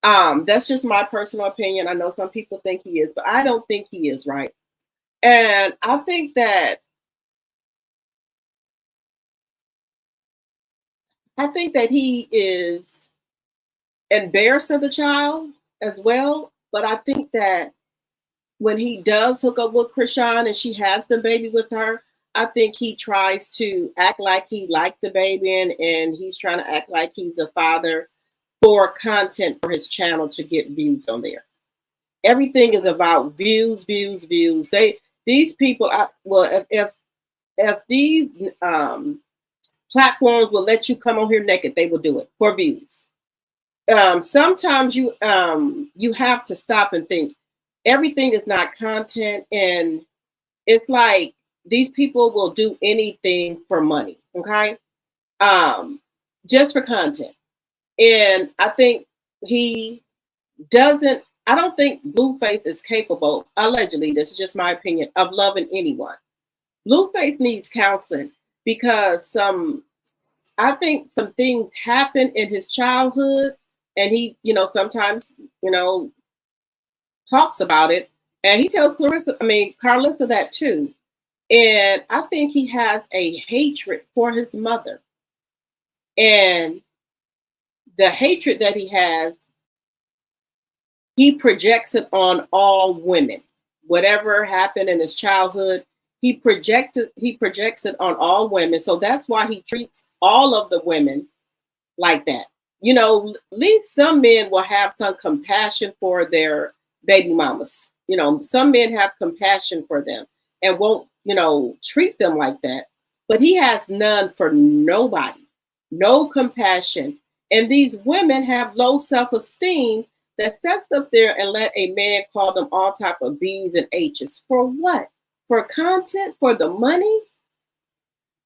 that's just my personal opinion. I know some people think he is, but I don't think he is, right? And I think that he is embarrassed of the child as well. But I think that when he does hook up with Chrisean and she has the baby with her, I think he tries to act like he liked the baby and he's trying to act like he's a father for content for his channel to get views on there. Everything is about views. These people, if these platforms will let you come on here naked, they will do it for views. Sometimes you have to stop and think. Everything is not content, and it's like these people will do anything for money, okay? Just for content. And I think I don't think Blueface is capable, allegedly, this is just my opinion, of loving anyone. Blueface needs counseling because I think some things happen in his childhood, and he, sometimes, talks about it, and he tells Claressa that too. And I think he has a hatred for his mother. And the hatred that he has, he projects it on all women. Whatever happened in his childhood, he projects it on all women. So that's why he treats all of the women like that. At least some men will have some compassion for their baby mamas. Some men have compassion for them and won't, treat them like that. But he has none for nobody, no compassion. And these women have low self-esteem that sets up there and let a man call them all type of B's and H's. For what? For content? For the money?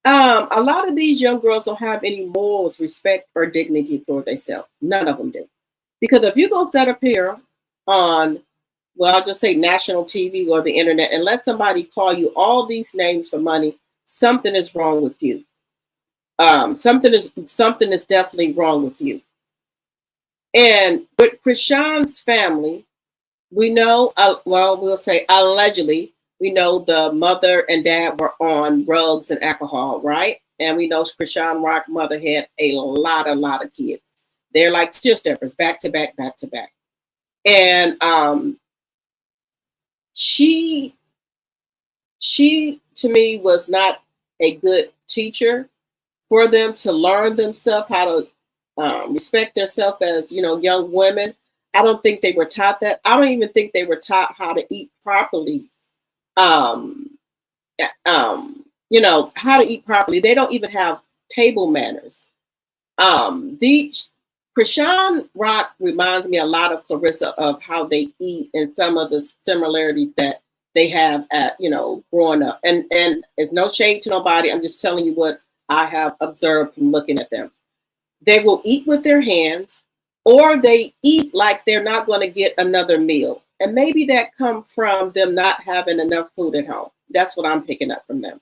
A lot of these young girls don't have any morals, respect, or dignity for themselves. None of them do. Because if you go set up here on, well, I'll just say national TV or the internet and let somebody call you all these names for money, something is wrong with you. Something is definitely wrong with you. And with Chrisean's family, we know, we'll say allegedly, we know the mother and dad were on drugs and alcohol, right? And we know Chrisean Rock mother had a lot of kids. They're like still steppers, back to back. And she to me was not a good teacher for them to learn themselves how to respect themselves as, young women. I don't think they were taught that. I don't even think they were taught how to eat properly. How to eat properly. They don't even have table manners. The Chrisean Rock reminds me a lot of Claressa of how they eat and some of the similarities that they have at, growing up. And it's no shade to nobody. I'm just telling you what I have observed from looking at them. They will eat with their hands, or they eat like they're not going to get another meal. And maybe that comes from them not having enough food at home. That's what I'm picking up from them.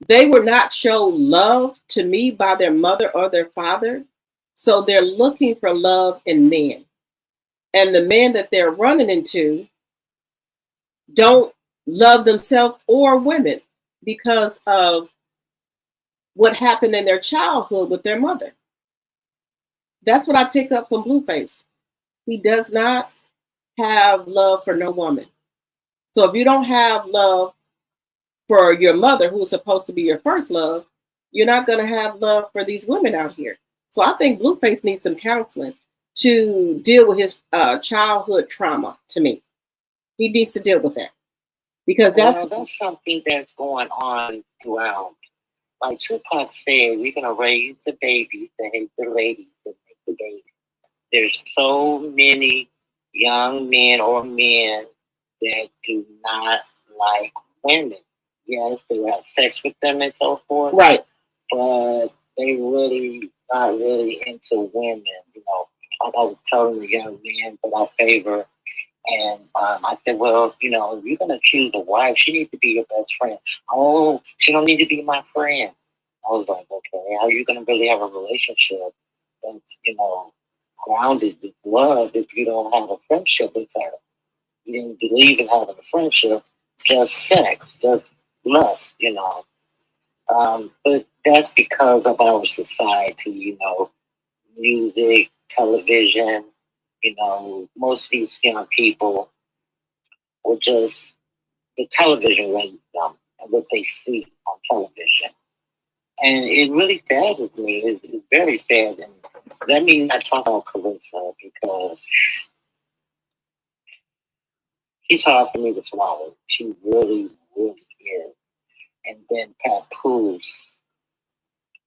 They were not shown love to me by their mother or their father. So they're looking for love in men. And the men that they're running into don't love themselves or women because of what happened in their childhood with their mother. That's what I pick up from Blueface. He does not have love for no woman. So if you don't have love for your mother, who's supposed to be your first love, you're not going to have love for these women out here. So I think Blueface needs some counseling to deal with his childhood trauma. To me, he needs to deal with that because that's something that's going on throughout. Like Tupac said, we're gonna raise the babies that hate the ladies that make the babies. There's so many young men or men that do not like women. Yes, they have sex with them and so forth. Right. But they really not really into women. You know, like I was telling the young man that I favor. And I said, well, you know, if you're going to choose a wife, she needs to be your best friend. Oh, she don't need to be my friend. I was like, okay, how are you going to really have a relationship that's, you know, grounded with love if you don't have a friendship with her? You didn't believe in having a friendship, just sex, just lust, you know. But that's because of our society, you know, music, television. You know, most of these young people will just, the television raised them and what they see on television. And it really saddens me. It's very sad. And let me not talk about Claressa because she's hard for me to swallow. She really, really is. And then Papoose,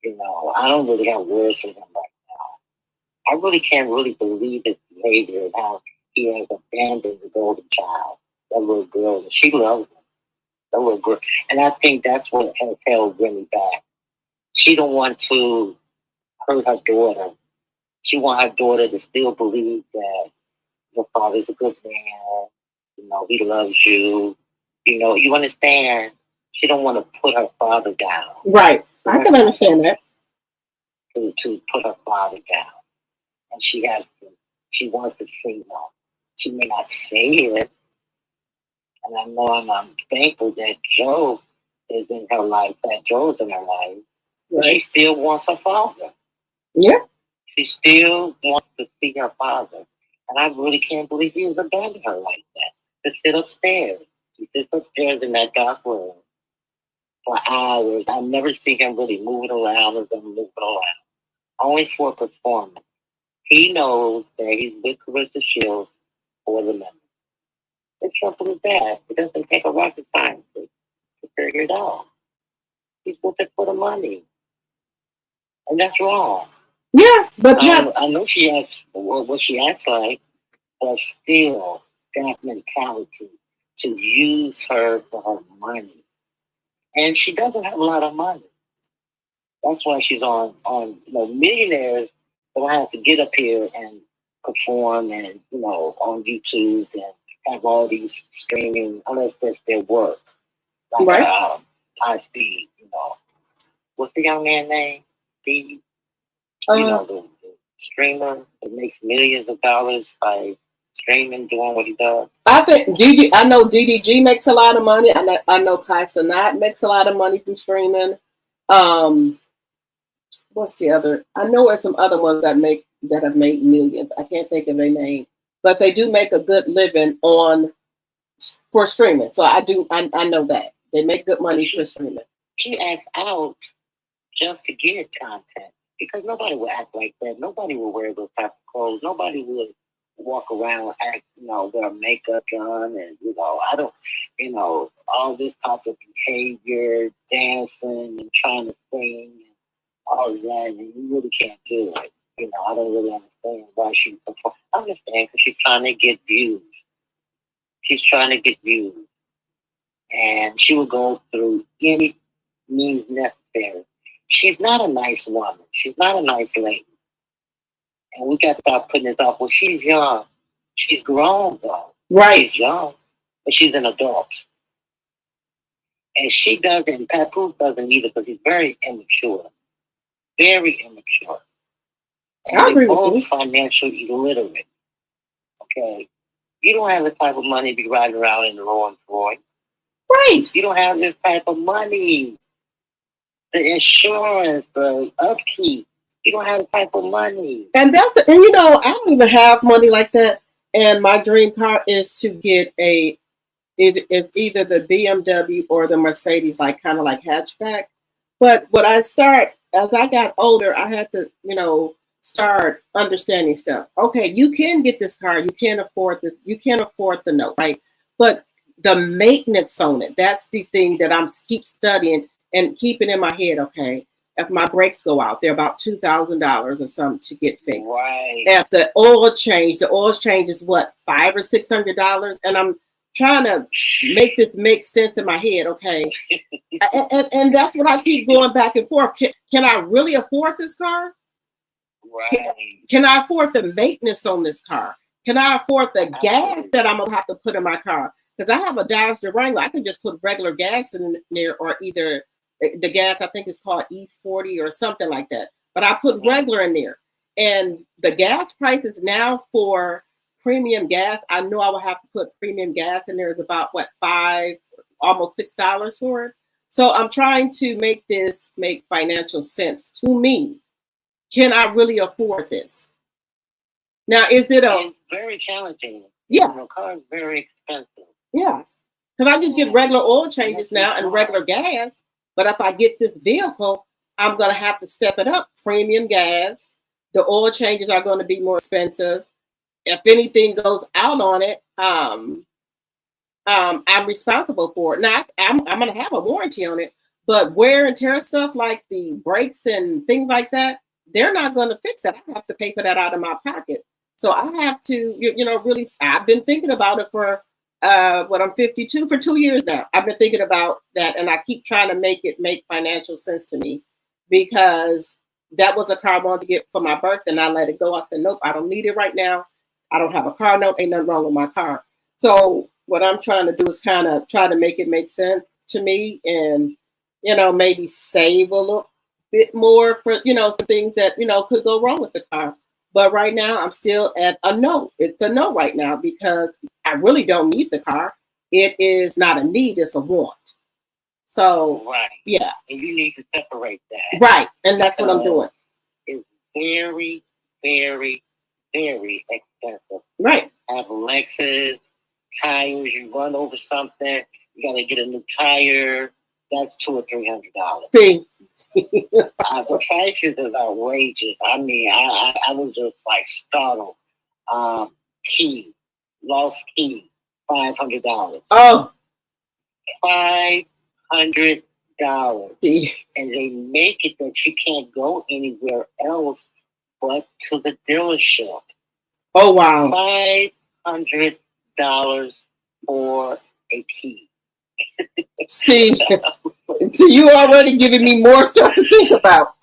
you know, I don't really have words for him right now. I really can't really believe his behavior and how he has abandoned the golden child, that little girl. And she loves him, that little girl. And I think that's what has held Remy back. She don't want to hurt her daughter. She want her daughter to still believe that your father's a good man. You know, he loves you. You know, you understand. She don't want to put her father down. right. I can understand that. To put her father down. And she wants to say no. She may not say it. And I know I'm thankful that Joe is in her life, that Joe's in her life. Right. She still wants her father. Yeah. She still wants to see her father. And I really can't believe he has abandoned her like that. To sit upstairs. He sits upstairs in that dark room for hours. I never see him really moving around or them moving around. Only for a performance. He knows that he's with Claressa Shields for the money. It's simple as that. It doesn't take a rocket science to figure it out. He's with it for the money. And that's wrong. Yeah, but I know she acts what she acts like, but still that mentality to use her for her money. And she doesn't have a lot of money. That's why she's on you know, millionaires don't have to get up here and perform and, you know, on YouTube and have all these streaming unless that's their work. Like right. I see, you know, what's the young man's name? Steve? You know, the streamer that makes millions of dollars by streaming, doing what he does. I think I know DDG makes a lot of money. I know Kai Cenat makes a lot of money from streaming. What's the other? I know there's some other ones that have made millions. I can't think of their name, but they do make a good living for streaming. So I know that they make good money for streaming. She acts out just to get content because nobody would act like that. Nobody would wear those type of clothes. Nobody would walk around, act, you know, wear makeup on and, you know, I don't, you know, all this type of behavior, dancing and trying to sing and all of that, and you really can't do it. You know, I don't really understand why she performs. I understand because she's trying to get views. She's trying to get views. And she will go through any means necessary. She's not a nice woman. She's not a nice lady. And we got to stop putting this off. Well, she's young. She's grown, though. Right. She's young, but she's an adult. And she doesn't, and Papoose doesn't either because he's very immature. Very immature. And they're both financially illiterate. Okay. You don't have the type of money to be riding around in the Rolls Royce. Right. You don't have this type of money. The insurance, the upkeep. You don't have the type of money. And and you know, I don't even have money like that. And my dream car is to get it's either the BMW or the Mercedes, like kind of like hatchback. But what as I got older, I had to, you know, start understanding stuff. Okay, you can get this car, you can't afford this, you can't afford the note, right? But the maintenance on it, that's the thing that I'm keep studying and keeping in my head. Okay, if my brakes go out, they're about $2,000 or something to get fixed. Right. If the oil change is what, $500 or $600, and I'm trying to make this make sense in my head. Okay, and that's what I keep going back and forth. Can I really afford this car? Right. Can I afford the maintenance on this car? Can I afford the gas that I'm gonna have to put in my car? Because I have a Dodge Durango, I can just put regular gas in there, or either the gas, I think it's called E40 or something like that. But I put regular in there, and the gas prices now for premium gas, I know I will have to put premium gas in there. Is about what, $5, almost $6 for it. So I'm trying to make this make financial sense to me. Can I really afford this? Now, is it It's very challenging. Yeah. The car is very expensive. Yeah, because I just get regular oil changes now and regular gas. But if I get this vehicle, I'm going to have to step it up. Premium gas. The oil changes are going to be more expensive. If anything goes out on it, I'm responsible for it. Now, I'm going to have a warranty on it, but wear and tear stuff like the brakes and things like that, they're not going to fix that. I have to pay for that out of my pocket. So I have to, you know, really, I've been thinking about it for I'm 52, for 2 years now. I've been thinking about that, and I keep trying to make it make financial sense to me, because that was a car I wanted to get for my birthday, and I let it go. I said, nope, I don't need it right now. I don't have a car note. Ain't nothing wrong with my car. So what I'm trying to do is kind of try to make it make sense to me, and, you know, maybe save a little bit more for, you know, some things that, you know, could go wrong with the car. But right now I'm still at a no. It's a no right now, because I really don't need the car. It is not a need, it's a want. So right. Yeah. And you need to separate that. Right. And that's what I'm doing. It's very, very, very expensive. Right. Have Lexus, tires, you run over something, you gotta get a new tire, that's $200 or $300. See. The prices is outrageous. I mean, I was just like startled. Key, lost key, $500. Oh, $500. See. And they make it that you can't go anywhere else but to the dealership. Oh wow. $500 for a key. See, so you already giving me more stuff to think about.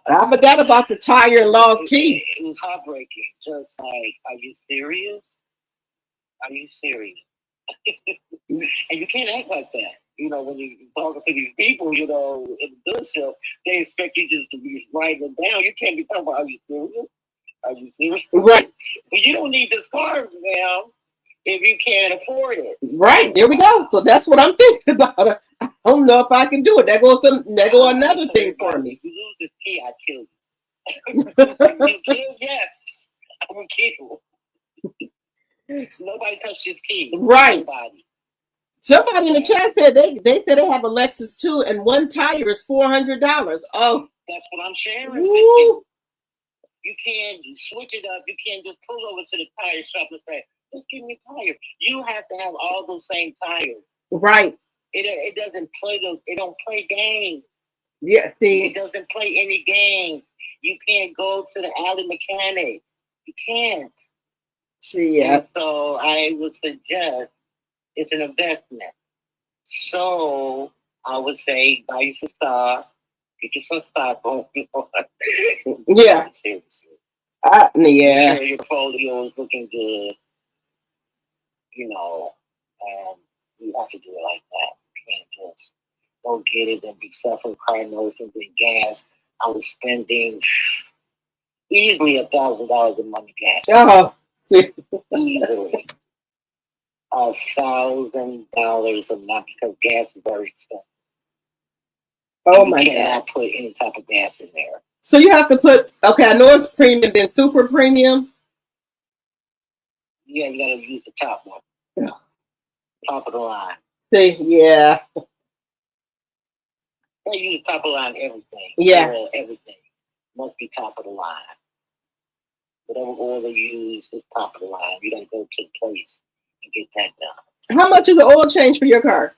I forgot about the tire and lost key. It was heartbreaking. Just like, are you serious? Are you serious? And you can't act like that. You know, when you're talking to these people, you know, in the dealership, they expect you just to be writing it down. You can't be talking about, are you serious? Are you serious? Right. But you don't need this car now if you can't afford it. Right. There we go. So that's what I'm thinking about. I don't know if I can do it. There goes another thing for me. If you lose this key, I kill you. You kill, yes. I will kill. Nobody touched his key. Right. Somebody in the chat said they said they have a Lexus too, and one tire is $400. Oh, that's what I'm sharing with you. You can't switch it up. You can't just pull over to the tire shop and say, just give me a tire. You have to have all those same tires. Right. It doesn't play those. It don't play games. Yeah. See. It doesn't play any games. You can't go to the alley mechanic. You can't. See. Yeah. And so I would suggest it's an investment. So I would say buy you some stock. Get you some stock on. Yeah. Seriously. Yeah. Make sure your portfolio is looking good. You know, and you have to do it like that. You can't just go get it and be suffering car notes and then gas. I was spending Easily $1,000 a month gas. Oh, easily $1,000 a month because gas is very expensive. Oh you my cannot God. put any type of gas in there. So you have to put, okay, I know it's premium, then super premium. Yeah, you gotta use the top one. Yeah. Top of the line. See, yeah. They use top of the line everything. Yeah. Oil, everything must be top of the line. Whatever oil they use is top of the line. You don't go to the place and get that done. How much is the oil change for your car?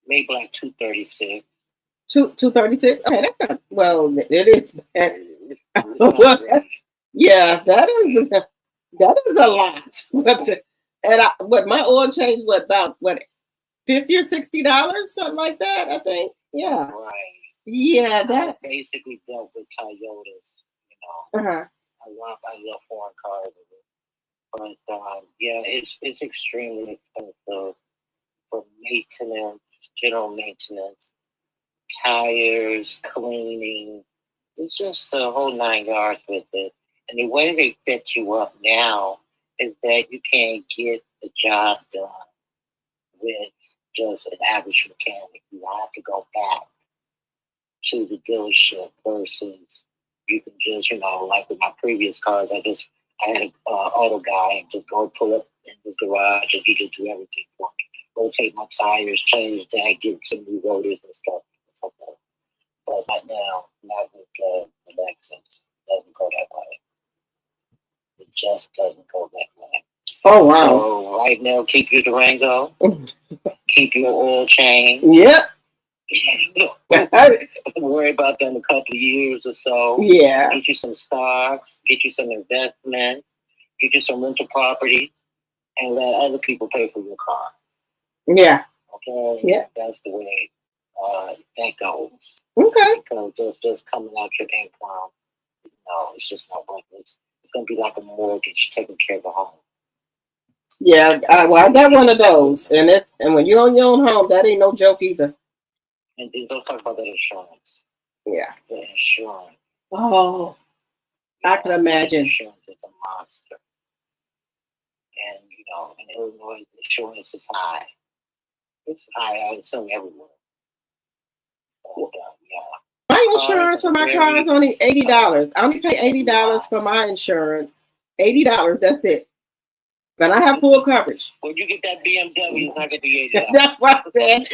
Maybe like $236. 236. Okay, that's not, well, it is bad. It's not Yeah, that is a lot. And my oil change, about $50 or $60, something like that, I think. Yeah. Right. Yeah, that. I basically dealt with Toyotas, you know. Uh-huh. I love foreign cars, but yeah, it's extremely expensive for maintenance, general maintenance, tires, cleaning. It's just the whole 9 yards with it. And the way they set you up now is that you can't get the job done with just an average mechanic. You have to go back to the dealership versus you can just, like with my previous cars, I had an auto guy and just go pull up in his garage and he could do everything for me. Rotate my tires, change that, get some new rotors and stuff. But not now, not with Lexus. It doesn't go that way. It just doesn't go that way. Oh, wow. So right now, keep your Durango, keep your oil change. Yep. Worry about that in a couple of years or so. Yeah. Get you some stocks, get you some investment, get you some rental property, and let other people pay for your car. Yeah. Okay? Yeah. That's the way that goes. Okay. Because just coming out your income, it's just not worth it. It's going to be like a mortgage taking care of a home. Yeah, I got one of those, and when you own your own home, that ain't no joke either. And don't talk about that insurance. Yeah. The insurance. Oh, I can imagine. Insurance is a monster. And, in Illinois, insurance is high. It's high, I assume, everywhere. But, yeah. My insurance for my car is only $80. I only pay $80 for my insurance. $80, that's it. But I have full coverage. When you get that BMW, it's not going to be $80. That's what I'm saying.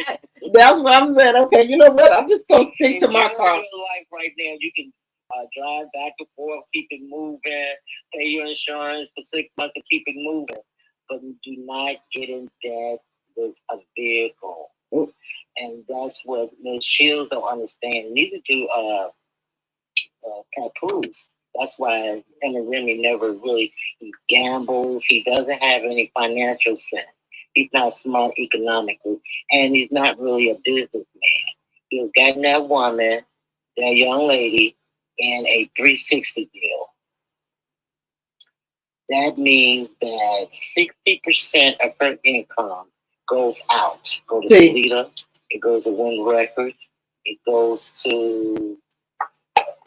That's what I'm saying. Okay, you know what? I'm just going to stick to my car. In real life right now, you can drive back and forth, keep it moving, pay your insurance for 6 months to keep it moving. But do not get in debt with a vehicle. And that's what Ms. Shields don't understand. Neither do Papoose. That's why him and Remy never really, he gambles. He doesn't have any financial sense. He's not smart economically. And he's not really a businessman. He's gotten that woman, that young lady, in a 360 deal. That means that 60% of her income goes out. Go to Lita. It goes to Wind Records. It goes to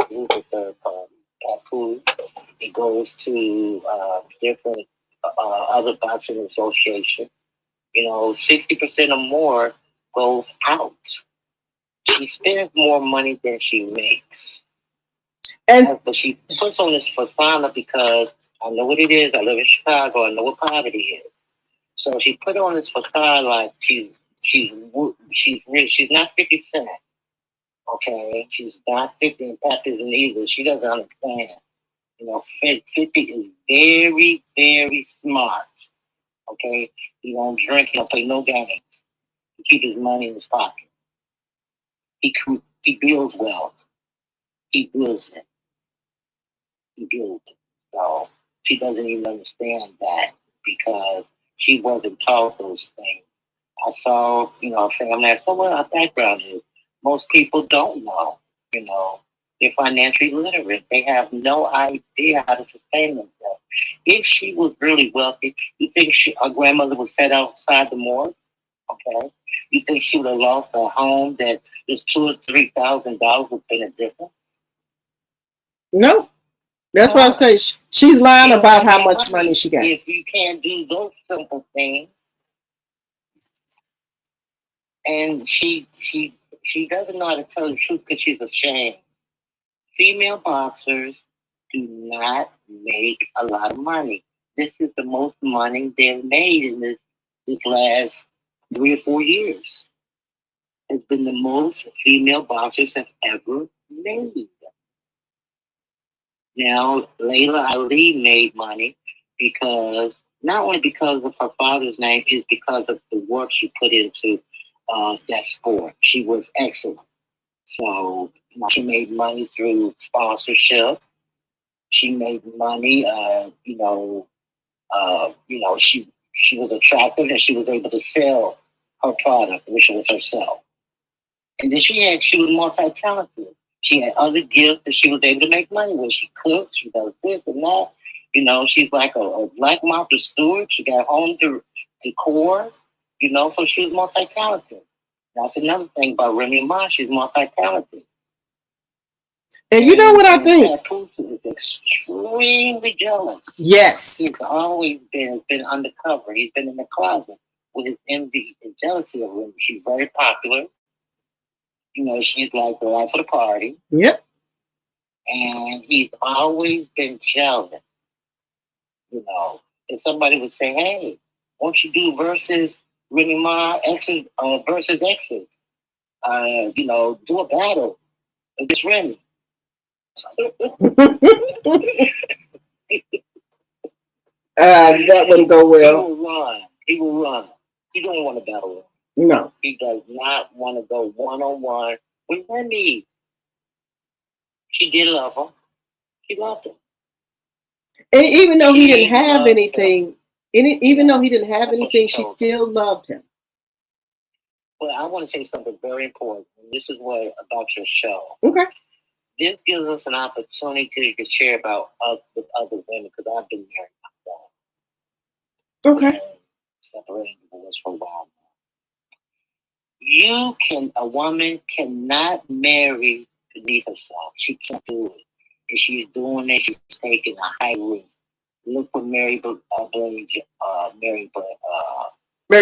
who's the third party? Papoose. It goes to different other boxing associations. 60% or more goes out. She spends more money than she makes. But she puts on this persona because I know what it is. I live in Chicago. I know what poverty is. So she put on this facade like she's rich. She's not 50 Cent. Okay, she's not 50, and Pap isn't either. She doesn't understand. 50 is very, very smart. Okay, he don't drink. He don't play no games. He keeps his money in his pocket. He builds wealth. He builds it. He builds it. So she doesn't even understand that because she wasn't taught those things. I saw, a family. I saw what our background is. Most people don't know, they're financially literate. They have no idea how to sustain themselves. If she was really wealthy, you think our grandmother was set outside the morgue? Okay. You think she would have lost her home that this $2,000 or $3,000 would been a difference? No. That's why I say she's lying about how much money she got. If you can't do those simple things, and she doesn't know how to tell the truth because she's ashamed. Female boxers do not make a lot of money. This is the most money they've made in this last 3 or 4 years. It's been the most female boxers have ever made. Now, Layla Ali made money because, not only because of her father's name, is because of the work she put into that sport. She was excellent. So she made money through sponsorship. She made money, she was attractive and she was able to sell her product, which was herself. And then she was multi-talented. She had other gifts that she was able to make money with. She cooked, she does this and that. She's like a Black Martha Stewart. She got home decor, so she was multi-talented. That's another thing about Remy Ma. She's multi-talented. And you know what I think? Papoose is extremely jealous. Yes. He's always been undercover. He's been in the closet with his envy and jealousy of Remy. She's very popular. She's like the life of the party. Yep. And he's always been jealous. If somebody would say, hey, won't you do versus Remy Ma X's versus X's? Do a battle against Remy. That wouldn't go well. He will run. He don't want to battle. No. He does not want to go one-on-one with Remy. She did love him. She loved him. And even though he didn't have anything, she still loved him. Well, I want to say something very important. And this is what about your show. Okay. This gives us an opportunity to share about us with other women because I've been married myself. Okay. Separating divorce for a while now. A woman cannot marry beneath herself. She can't do it. If she's doing it, she's taking a high risk. Look what Mary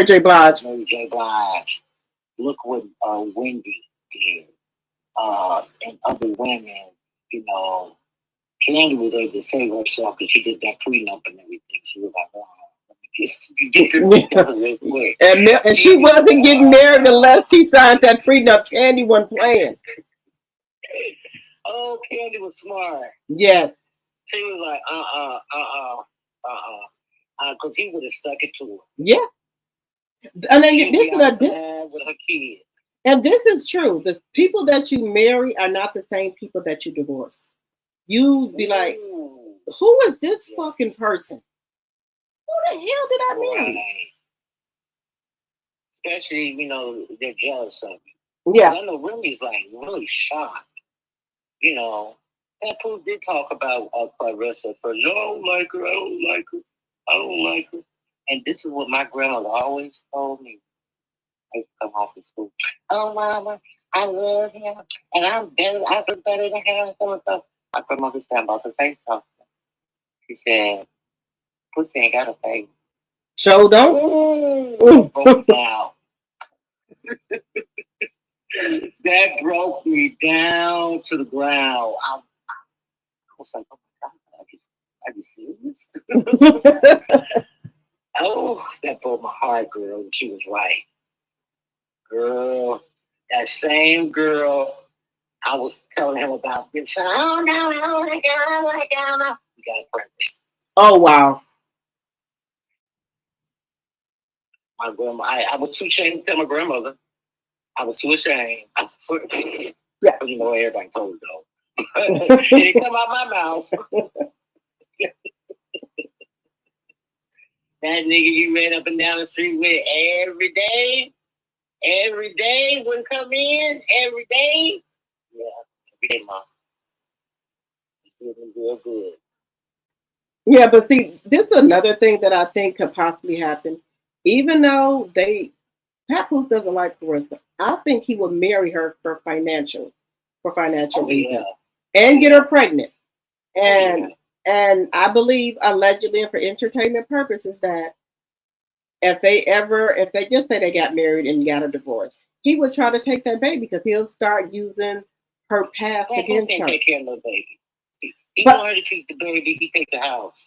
J. Blige. Look what Wendy did. And other women, Candy was able to save herself because she did that prenup and everything. She was like, wow. And she wasn't getting married unless she signed that prenup. Candy wasn't playing. Oh, Candy was smart. Yes. She was like, because he would have stuck it to her. Yeah. And then with her kids. And this is true. The people that you marry are not the same people that you divorce. You be like, who is this fucking person? Who the hell did I marry? Right. Especially, they're jealous of you. Yeah. I know Remy's like really shocked. Papoose did talk about Claressa first. I don't like her. And this is what my grandmother always told me. I used to come home from school. Oh, Mama, I love him. And I was better than him and so stuff. My grandmother said, I'm about to say something. She said, Pussy ain't got a face. So don't. Wow. That broke me down to the ground. I was like, oh my God, are you serious? Oh, that broke my heart, girl. She was right. Girl, that same girl I was telling him about this. Oh, no, I got pregnant. Oh, wow. My grandma, I was too ashamed to tell my grandmother. I was too ashamed. Yeah. Everybody told though. It didn't come out my mouth. That nigga you ran up and down the street with every day wouldn't come in, every day. Yeah, every day, Mom. It did real good. Yeah, but see, this is another thing that I think could possibly happen. Even though they Papoose doesn't like Claressa. I think he would marry her for financial reasons and get her pregnant. And I believe allegedly and for entertainment purposes that if they just say they got married and got a divorce, he would try to take that baby because he'll start using her past against her. Take care of the baby. He want her to keep the baby. He take the house.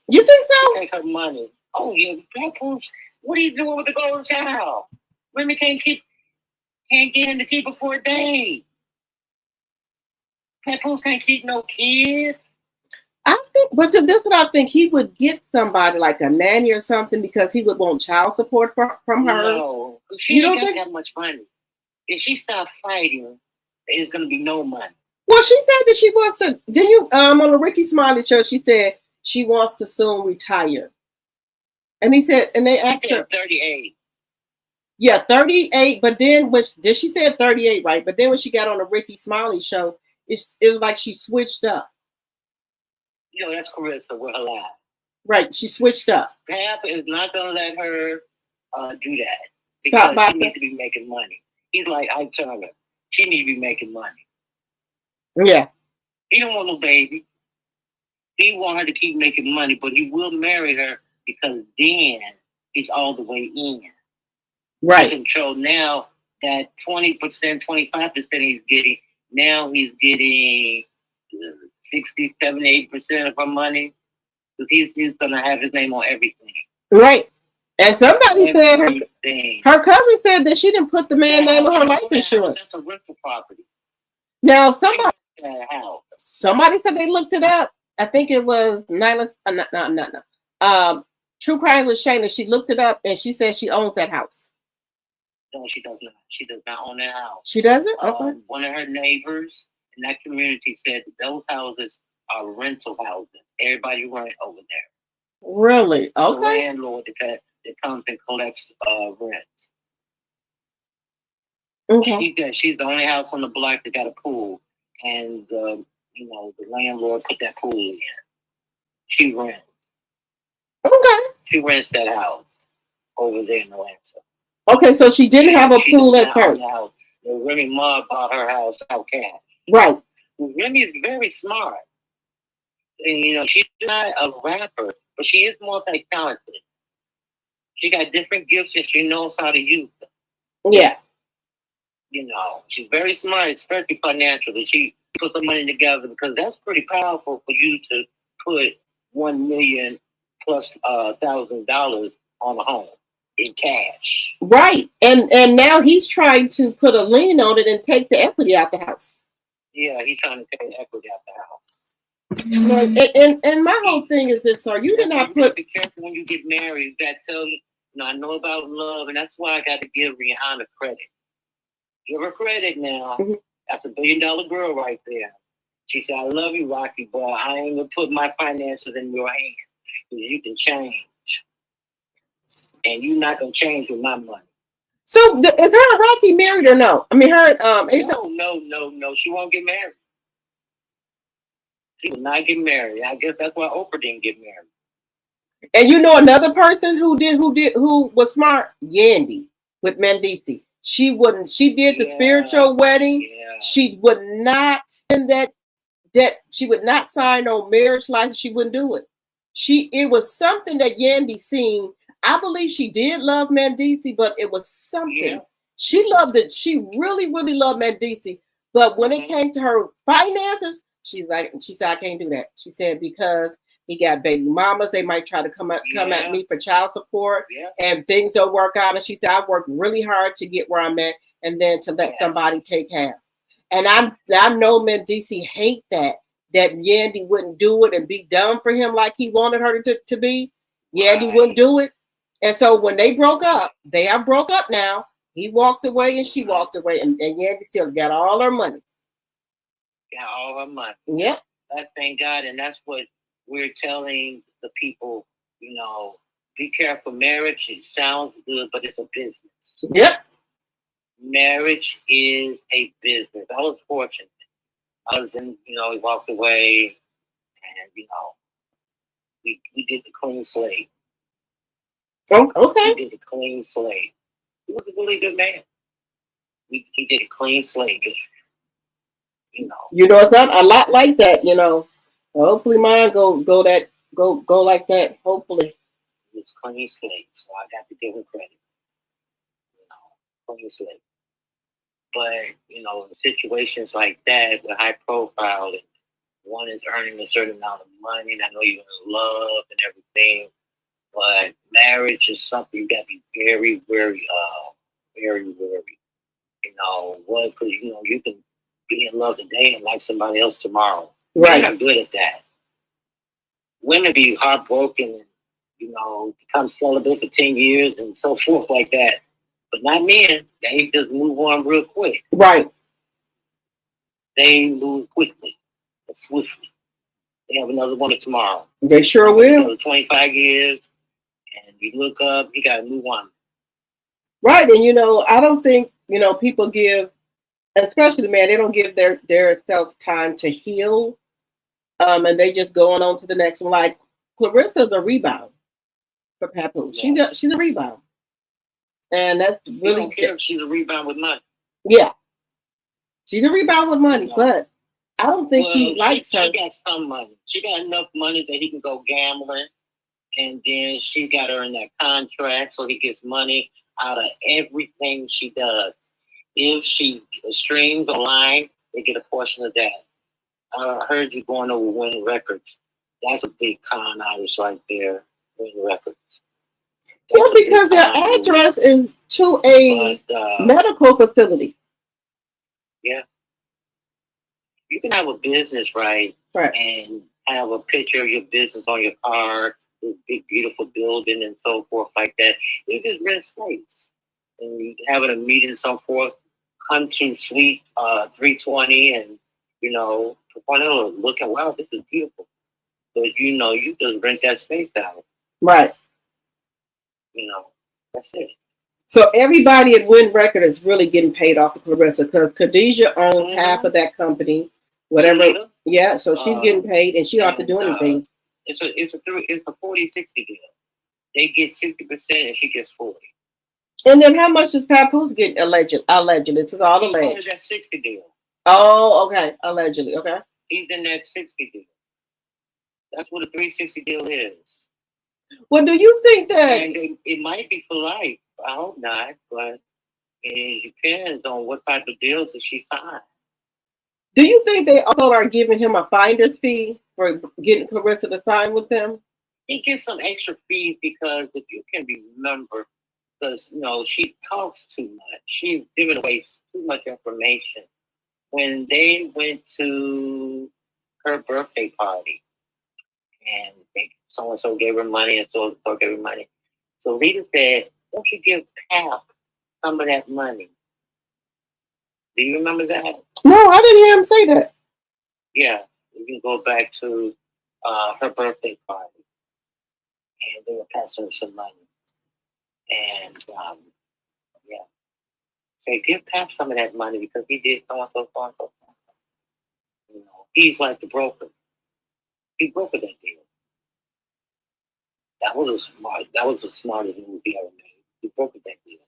You think so? He take her money. Oh yeah, Papoose. What are you doing with the golden child? Remy can't get him to keep it for a day. Papoose can't keep no kids. I think, but to this one, I think he would get somebody like a nanny or something because he would want child support from her. No, she ain't got that much money. If she stops fighting, there's gonna be no money. Well, she said that she wants to. Didn't you on the Ricky Smiley show? She said she wants to soon retire. And he said, and they asked her 38. Yeah, 38. But then did she say 38, right? But then when she got on the Ricky Smiley show, it was like she switched up. You know, that's Claressa with her life. Right, she switched up. Pap is not gonna let her do that because she needs to be making money. He's like Ike Turner. She needs to be making money. Yeah. He don't want no baby. He want her to keep making money, but he will marry her because then he's all the way in. Right. He control now that 20%, 25% he's getting. Now he's getting 60, 70, 80% of her money. Because he's going to have his name on everything. Right. And somebody said her cousin said that she didn't put the man's name on her life insurance. That's a rental property. Now somebody said they looked it up. I think it was True Crime with Shayna. She looked it up and she said she owns that house. No, she does not. She does not own that house. She doesn't? Okay. One of her neighbors in that community said that those houses are rental houses. Everybody rent over there. Really? Okay. The landlord that comes and collects rent. Okay. She's the only house on the block that got a pool, and the landlord put that pool in. She rents. Okay. She rents that house over there in Atlanta. Okay, so she didn't have a pool at first. Remy Ma bought her house out cash. Right. Remy is very smart. And, she's not a rapper, but she is multi-talented. She got different gifts and she knows how to use them. Yeah. She's very smart, especially financially. She put some money together because that's pretty powerful for you to put $1 million plus $1,000 on a home in cash. Right. And now he's trying to put a lien on it and take the equity out the house. Yeah, he's trying to take the equity out the house. And my whole thing is this, sir. You did not put. Be careful when you get married. You got to tell you, I know about love, and that's why I got to give Rihanna credit. Give her credit now. Mm-hmm. That's $1 billion girl right there. She said, I love you, Rocky, but I ain't going to put my finances in your hands. You can change. And you're not going to change with my money. So is her and Rocky married or no? I mean, her. No. She won't get married. She will not get married. I guess that's why Oprah didn't get married. And another person who was smart? Yandy with Mendici. She wouldn't. She did the spiritual wedding. Yeah. She would not send that. She would not sign no marriage license. She wouldn't do it. It was something that Yandy seen. I believe she did love Mendici, but it was something. Yeah. She loved it. She really, really loved Mendici. But when it came to her finances, she said, I can't do that. She said, because he got baby mamas, they might try to come at me for child support, and things don't work out. And she said, I worked really hard to get where I'm at, and then to let somebody take half. And I know Mendici hate that Yandy wouldn't do it and be done for him like he wanted her to be. Yandy wouldn't do it. And so when they broke up, they have broke up now. He walked away and she walked away, and Yandy still got all her money. Got all her money. Yep. Thank God, and that's what we're telling the people. Be careful. Marriage, it sounds good, but it's a business. Yep. Marriage is a business. I was fortunate. I was in, he walked away, and we did the clean slate. Okay. We did the clean slate. He was a really good man. He did a clean slate. You know, it's not a lot like that. Hopefully, mine go like that. Hopefully, it's clean slate, so I got to give him credit. Clean slate. But in situations like that, with high profile, and one is earning a certain amount of money, and I know you're in love and everything, but marriage is something you got to be very, very, very, very. Because you can be in love today and like somebody else tomorrow. Right. Men are good at that. Women be heartbroken and, become celibate for 10 years and so forth like that. But not men. They just move on real quick. Right. They move quickly and swiftly. They have another one tomorrow. They sure will. 25 years, and you look up, you got to move on. Right. And, I don't think, people give, especially the man, they don't give their self time to heal. And they just going on to the next one. Like Claressa's a rebound for Papoose. Yeah. She's a rebound. And that's really. You don't care if she's a rebound with money. Yeah. She's a rebound with money, but I don't think he likes her. She got some money. She got enough money that he can go gambling. And then she got her in that contract, so he gets money out of everything she does. If she streams online, they get a portion of that. I heard you going over Win Records. That's a big con artist right there, Win Records. Yeah, because their address is to a medical facility. Yeah. You can have a business, right? And have a picture of your business on your car, this big, beautiful building and so forth like that. You just rent space. And you having a meeting and so forth, come to Suite 320 and, look at, wow, this is beautiful. But, you just rent that space out. Right. That's it. So everybody at Win Record is really getting paid off of Claressa because Khadijah owns half of that company, whatever. Yeah, so she's getting paid and she don't have to do anything. It's a 40-60 deal. They get 60% and she gets 40. And then how much does Papoose get allegedly? This is all alleged. He's in that 60 deal. Oh, okay. Allegedly, okay. He's in that 60 deal. That's what a 360 deal is. Well, do you think that... And it might be for life. I hope not, but it depends on what type of deals that she signed. Do you think they also are giving him a finder's fee for getting Claressa to sign with them? He gets some extra fees because if you can remember, because she talks too much. She's giving away too much information. When they went to her birthday party, and so and so gave her money, and so and so gave her money. So Rita said, "Don't you give Pap some of that money?" Do you remember that? No, I didn't hear him say that. Yeah, you can go back to her birthday party, and they were passing her some money. And yeah, say give Pap some of that money because he did so and so, so and so. He's like the broker. He brokered that deal. That was the smartest move he ever made. He brokered that deal.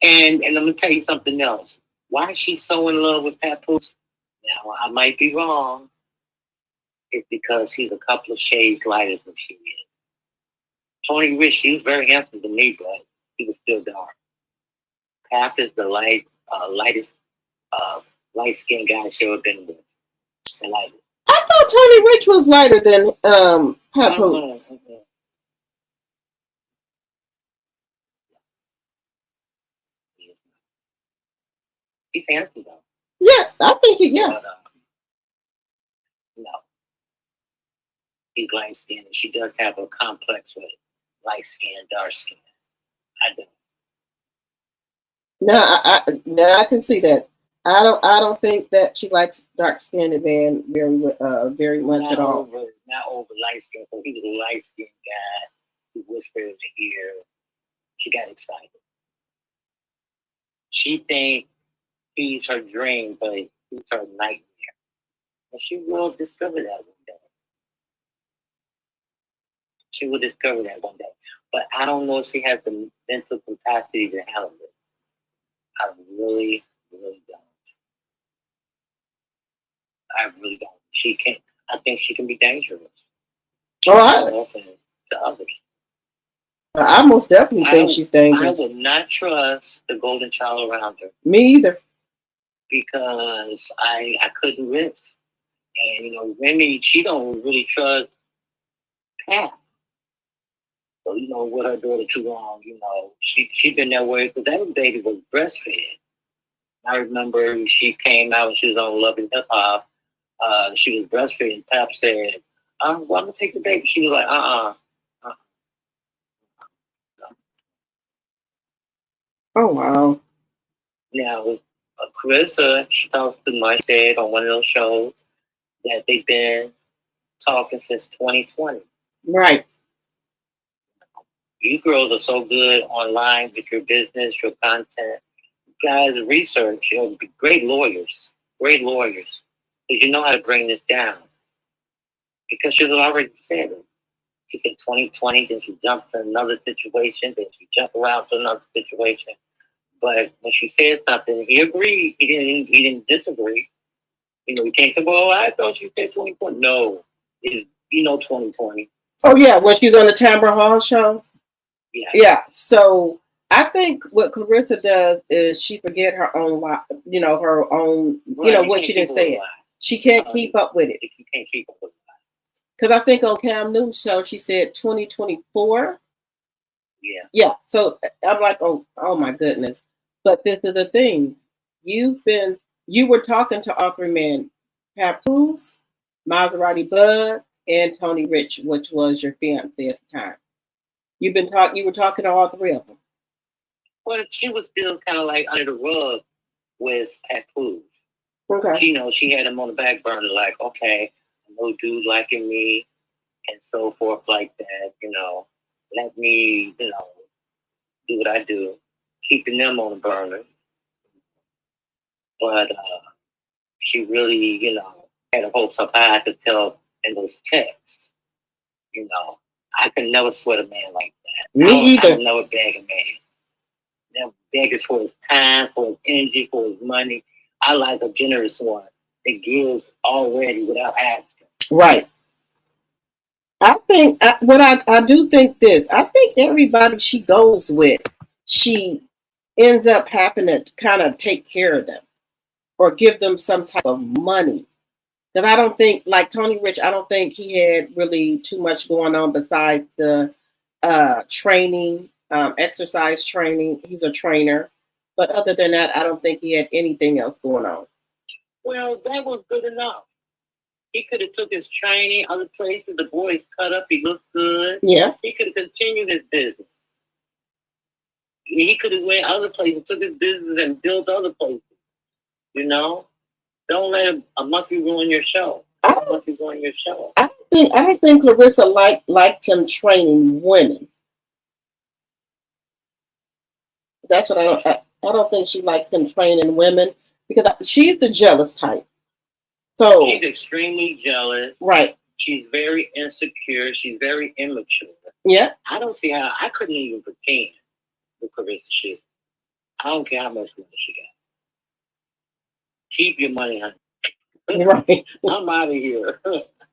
And let me tell you something else. Why is she so in love with Papoose? Now, I might be wrong. It's because he's a couple of shades lighter than she is. Tony Rich, he was very handsome to me, but he was still dark. Pap is the lightest light-skinned guy she ever been with. And I thought Tony Rich was lighter than Papoose. He's handsome though. Yeah, I think yeah. But, no. He's light skinned and she does have a complex with light skin, dark skin. I do. No, I can see that. I don't think that she likes dark skinned man very much not at all. Not over light skin. So he was a light skinned guy who whispered in the ear. She got excited. She thinks he's her dream, but he's her nightmare. And she will discover that one day. She will discover that one day. but I don't know if she has the mental capacity to handle it. I really, really don't. I really don't. She can't. I think she can be dangerous. Oh, To others. I most definitely think she's dangerous. I would not trust the golden child around her. Me either. Because I couldn't risk. And you know, Remy, she don't really trust Pat. So, you know, with her daughter too long, you know, she been that way because that baby was breastfed. I remember she came out and she was on Love and Hip Hop. She was breastfeeding. Pap said, well, I'm gonna take the baby. She was like, Oh wow. Now, Claressa, she talks to my said on one of those shows that they've been talking since 2020. Right. You girls are so good online with your business, your content. You guys research, you know, great lawyers. Because you know how to bring this down. Because she's already said it. She said 2020, then she jumped to another situation, then she jumped around to another situation. But when she said something, he agreed. He didn't disagree. You know, he can't say, well, I thought she said 2020. No, you know 2020. Oh yeah, when she's on the Tamara Hall show. Yeah. Yeah. So I think what Claressa does is she forget her own, you know, her own, you know, what she didn't say it. She can't keep up with it. You can't keep up with it. Because I think on Cam Newton's show, she said 2024. Yeah. Yeah. So I'm like, oh my goodness. But this is the thing. You were talking to all three men, Papoose, Maserati Bud, and Tony Rich, which was your fiance at the time. You were talking to all three of them. Well, she was still kind of like under the rug with Papoose. Okay. You know, she had him on the back burner, like, okay, no dude liking me, and so forth like that. You know, let me, you know, do what I do, keeping them on the burner. But she really, you know, had her hopes up high to tell in those texts. You know, I could never sweat a man like that. Me either. I would never beg a man. Never beg us for his time, for his energy, for his money. I like a generous one that gives already without asking. Right. I think I do think this. I think everybody she goes with, she ends up having to kind of take care of them or give them some type of money. Because I don't think, like Tony Rich, I don't think he had really too much going on besides the training, exercise training. He's a trainer. But other than that, I don't think he had anything else going on. Well, that was good enough. He could have took his training other places. The boy's cut up. He looked good. Yeah. He could have continued his business. He could have went other places, took his business and built other places. You know? Don't let a monkey ruin your show. I don't think Claressa liked him training women. That's what I don't think she liked him training women because she's the jealous type. So she's extremely jealous. Right. She's very insecure. She's very immature. Yeah. I don't see how I couldn't even pretend with Claressa Shields. I don't care how much money she got. Keep your money, honey. Right. I'm out of here.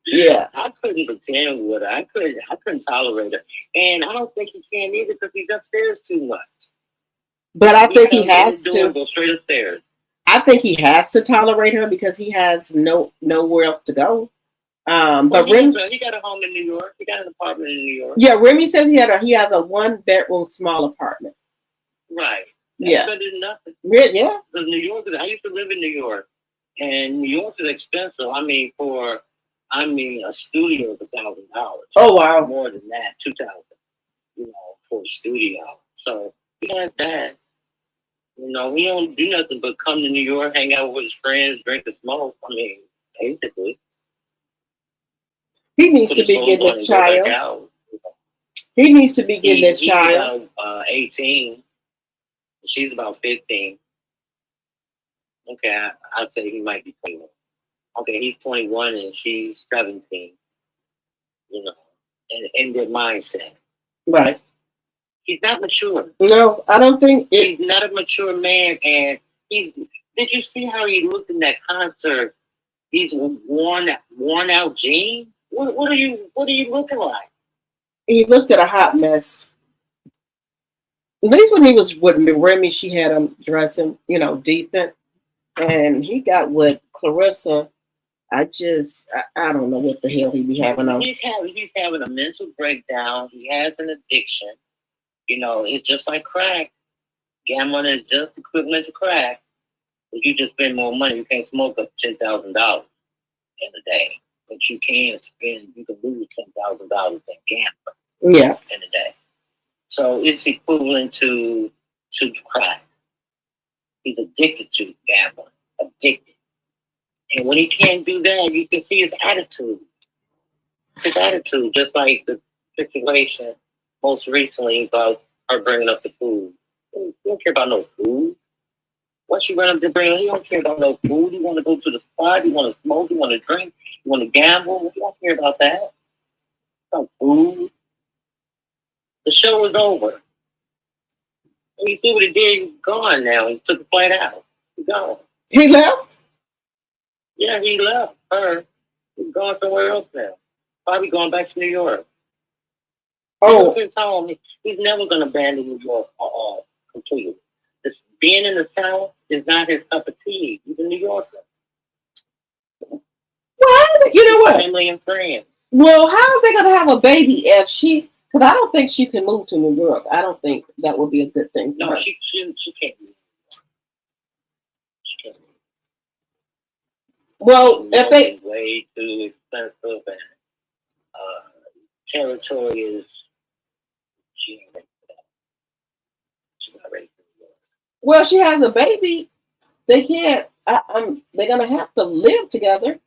Yeah. I couldn't pretend with her. I couldn't tolerate her. And I don't think he can either because he's upstairs too much. But I think he has to go straight upstairs. I think he has to tolerate her because he has nowhere else to go. But Remy, he got a home in New York. He got an apartment in New York. Yeah, Remy says he has a 1-bedroom small apartment. Right. That's Yeah. better than nothing. Yeah. Because New York, I used to live in New York, and New York is expensive. I mean, a studio is $1,000. Oh wow. More than that, $2,000. You know, for a studio. So he has that. You know, he don't do nothing but come to New York, hang out with his friends, drink and smoke. I mean, basically. He needs to be getting his child. He needs to be getting his child. About 18. She's about 15. Okay, I'd say he might be 21. Okay, he's 21 and she's 17. You know, and in their mindset. Right. He's not mature. No, I don't think he's not a mature man. And did you see how he looked in that concert? These worn out jeans. What are you looking like? He looked at a hot mess. At least when he was with Remy, she had him dressing, decent. And he got with Claressa. I don't know what the hell he be having on. He's having a mental breakdown. He has an addiction. It's just like crack. Gambling is just equivalent to crack. If you just spend more money, you can't smoke up $10,000 in a day. But you can lose $10,000 in gambling. Yeah. In a day. So it's equivalent to crack. He's addicted to gambling. Addicted. And when he can't do that, you can see his attitude. Just like the situation most recently about her bringing up the food. He don't care about no food. Once she run up to bring, he don't care about no food. He want to go to the spot. He want to smoke. He want to drink. He want to gamble. He don't care about that. No food. The show is over. And you see what he did? He's gone now. He took the flight out. He's gone. He left? Yeah, he left her. He's gone somewhere else now. Probably going back to New York. Oh. He's never going to abandon New York completely. This being in the South is not his cup of tea. He's a New Yorker. Well, you know what? Family and friends. Well, how are they going to have a baby if she? Because I don't think she can move to New York. I don't think that would be a good thing for her. She can't move. She can't move. Well, if they way too expensive and territory is she ain't ready for that. She's not ready for New York. Well, she has a baby. They can't. They're gonna have to live together.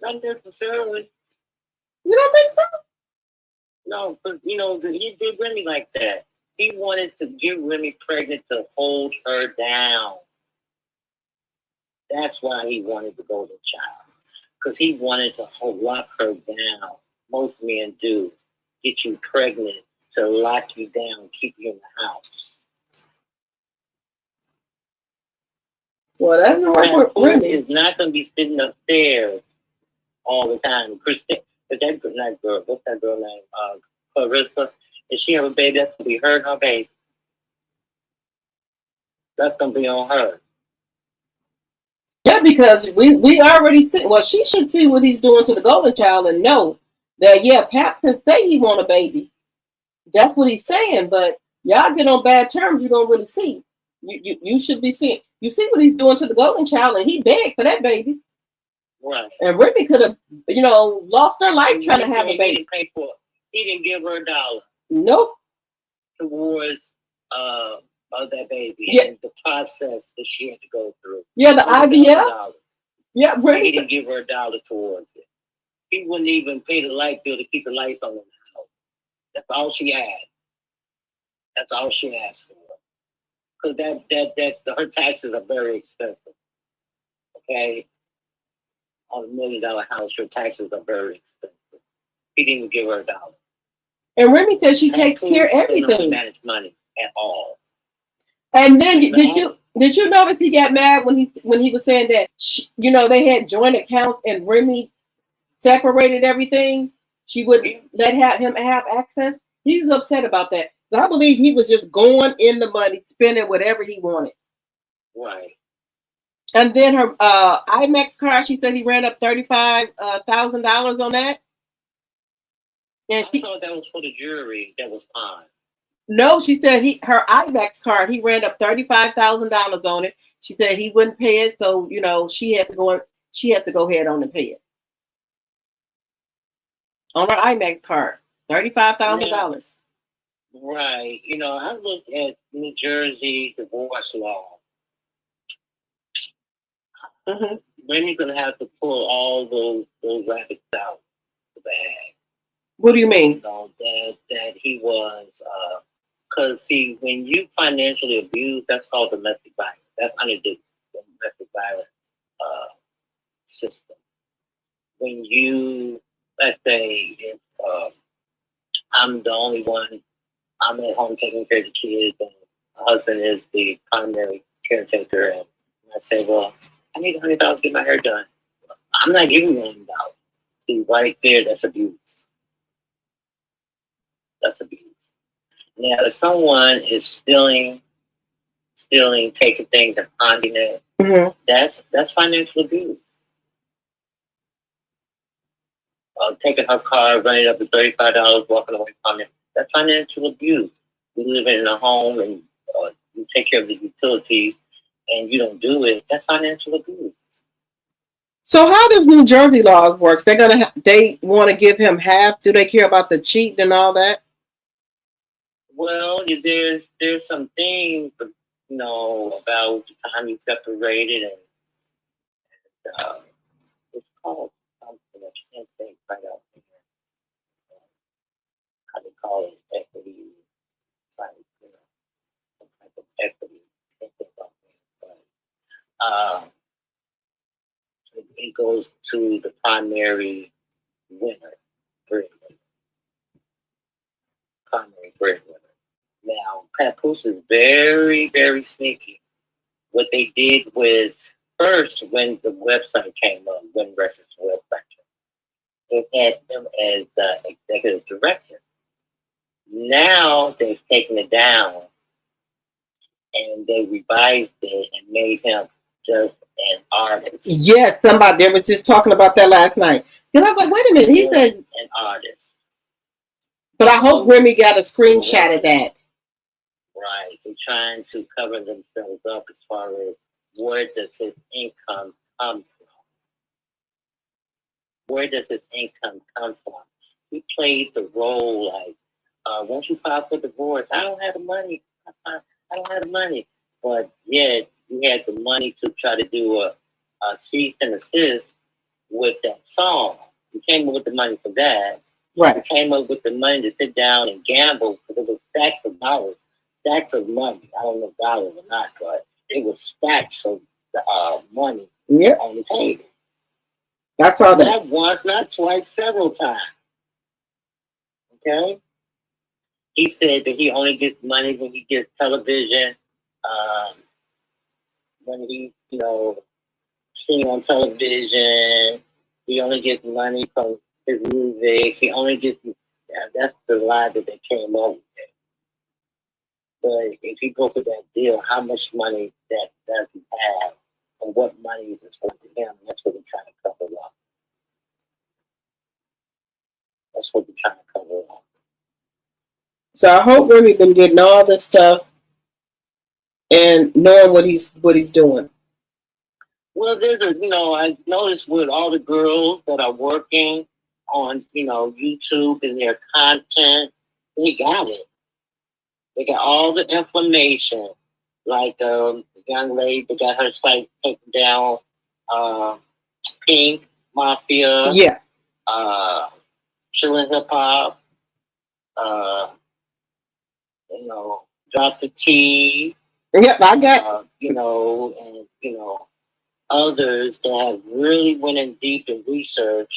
Not necessarily. You don't think so? No, because he did Remy like that. He wanted to get Remy pregnant to hold her down. That's why he wanted the golden child. Because he wanted to lock her down. Most men do. Get you pregnant to lock you down, keep you in the house. Well, that's not right. Remy is not going to be sitting upstairs all the time. Chrisean, but that girl, what's that girl name? Claressa. If she have a baby, that's going to be her and her baby. That's going to be on her. Yeah, because we already see. Well, she should see what he's doing to the golden child and know that Pap can say he want a baby. That's what he's saying. But y'all get on bad terms, you don't really see. You should be seeing. You see what he's doing to the golden child, and he begged for that baby. Right. And Remy could have, lost her life trying to have a baby. He didn't pay for it. He didn't give her $1. Nope. Towards of that baby and the process that she had to go through. Yeah, the IVF. Yeah, He didn't give her $1 towards it. He wouldn't even pay the light bill to keep the lights on in the house. That's all she asked. That's all she asked for. Because her taxes are very expensive. Okay? On $1 million house, her taxes are very expensive. He didn't even give her $1. And Remy said she takes care of everything. Doesn't manage money at all. And then did you notice he got mad when he was saying that they had joint accounts and Remy separated everything? She wouldn't let him have access. He was upset about that. So I believe he was just going in the money, spending whatever he wanted. Right. And then her IMAX card, she said he ran up $35,000 on that. And I thought that was for the jury. That was fine. No, she said her IMAX card, he ran up $35,000 on it. She said he wouldn't pay it, so she had to go ahead on and pay it. On her IMAX card, $35,000. Right. I looked at New Jersey divorce law. Mm-hmm. Remy's gonna have to pull all those rabbits out the bag. What do you mean? That he was, because when you financially abuse, that's called domestic violence. That's under the domestic violence system. When you, let's say, if I'm the only one I'm at home taking care of the kids, and my husband is the primary caretaker. And I say, well, I need $100 to get my hair done. I'm not giving you $100. See, right there, that's abuse. That's abuse. Now, if someone is stealing, taking things and ponding it, that's financial abuse. Taking her car, running up to $35, walking away from it, that's financial abuse. You live in a home and you take care of the utilities and you don't do it, that's financial abuse. So how does New Jersey laws work? They want to give him half. Do they care about the cheating and all that? Well, there's some things, about the time you separated, and it's called something I can't think right out here. How they call it equity, like some type of equity. Can't think of it, but it goes to the primary winner, breadwinner. Primary breadwinner. Now, Papoose is very, very sneaky. What they did was, first, when the website came up, when Records website, it had him as the executive director. Now they've taken it down and they revised it and made him just an artist. Yes, they was just talking about that last night. Because I was like, wait a minute, he said an artist. But I hope Remy got a screenshot of that. Right. They're trying to cover themselves up as far as where does his income come from? Where does his income come from? He played the role like, won't you file for divorce? I don't have the money. I don't have the money. But yet, you had the money to try to do a cease and assist with that song. You came up with the money for that. Right. You came up with the money to sit down and gamble because it was stacks of dollars, stacks of money. I don't know if dollars or not, but it was stacks of money on the table. That's all that. Not once, not twice, several times. Okay? He said that he only gets money when he gets television, when he, sing on television. He only gets money from his music. He only gets, that's the lie that they came up with. But if you go for that deal, how much money that does he have and what money is going to him? That's what they're trying to cover up. That's what they're trying to cover up. So I hope Remy been getting all this stuff and knowing what he's doing. Well, there's I noticed with all the girls that are working on, YouTube and their content, they got it. They got all the information. Like the young lady that got her site taken down, Pink Mafia. Yeah. Chillin' Hip Hop. Drop the T. Yep, I got. Others that have really went in deep in research,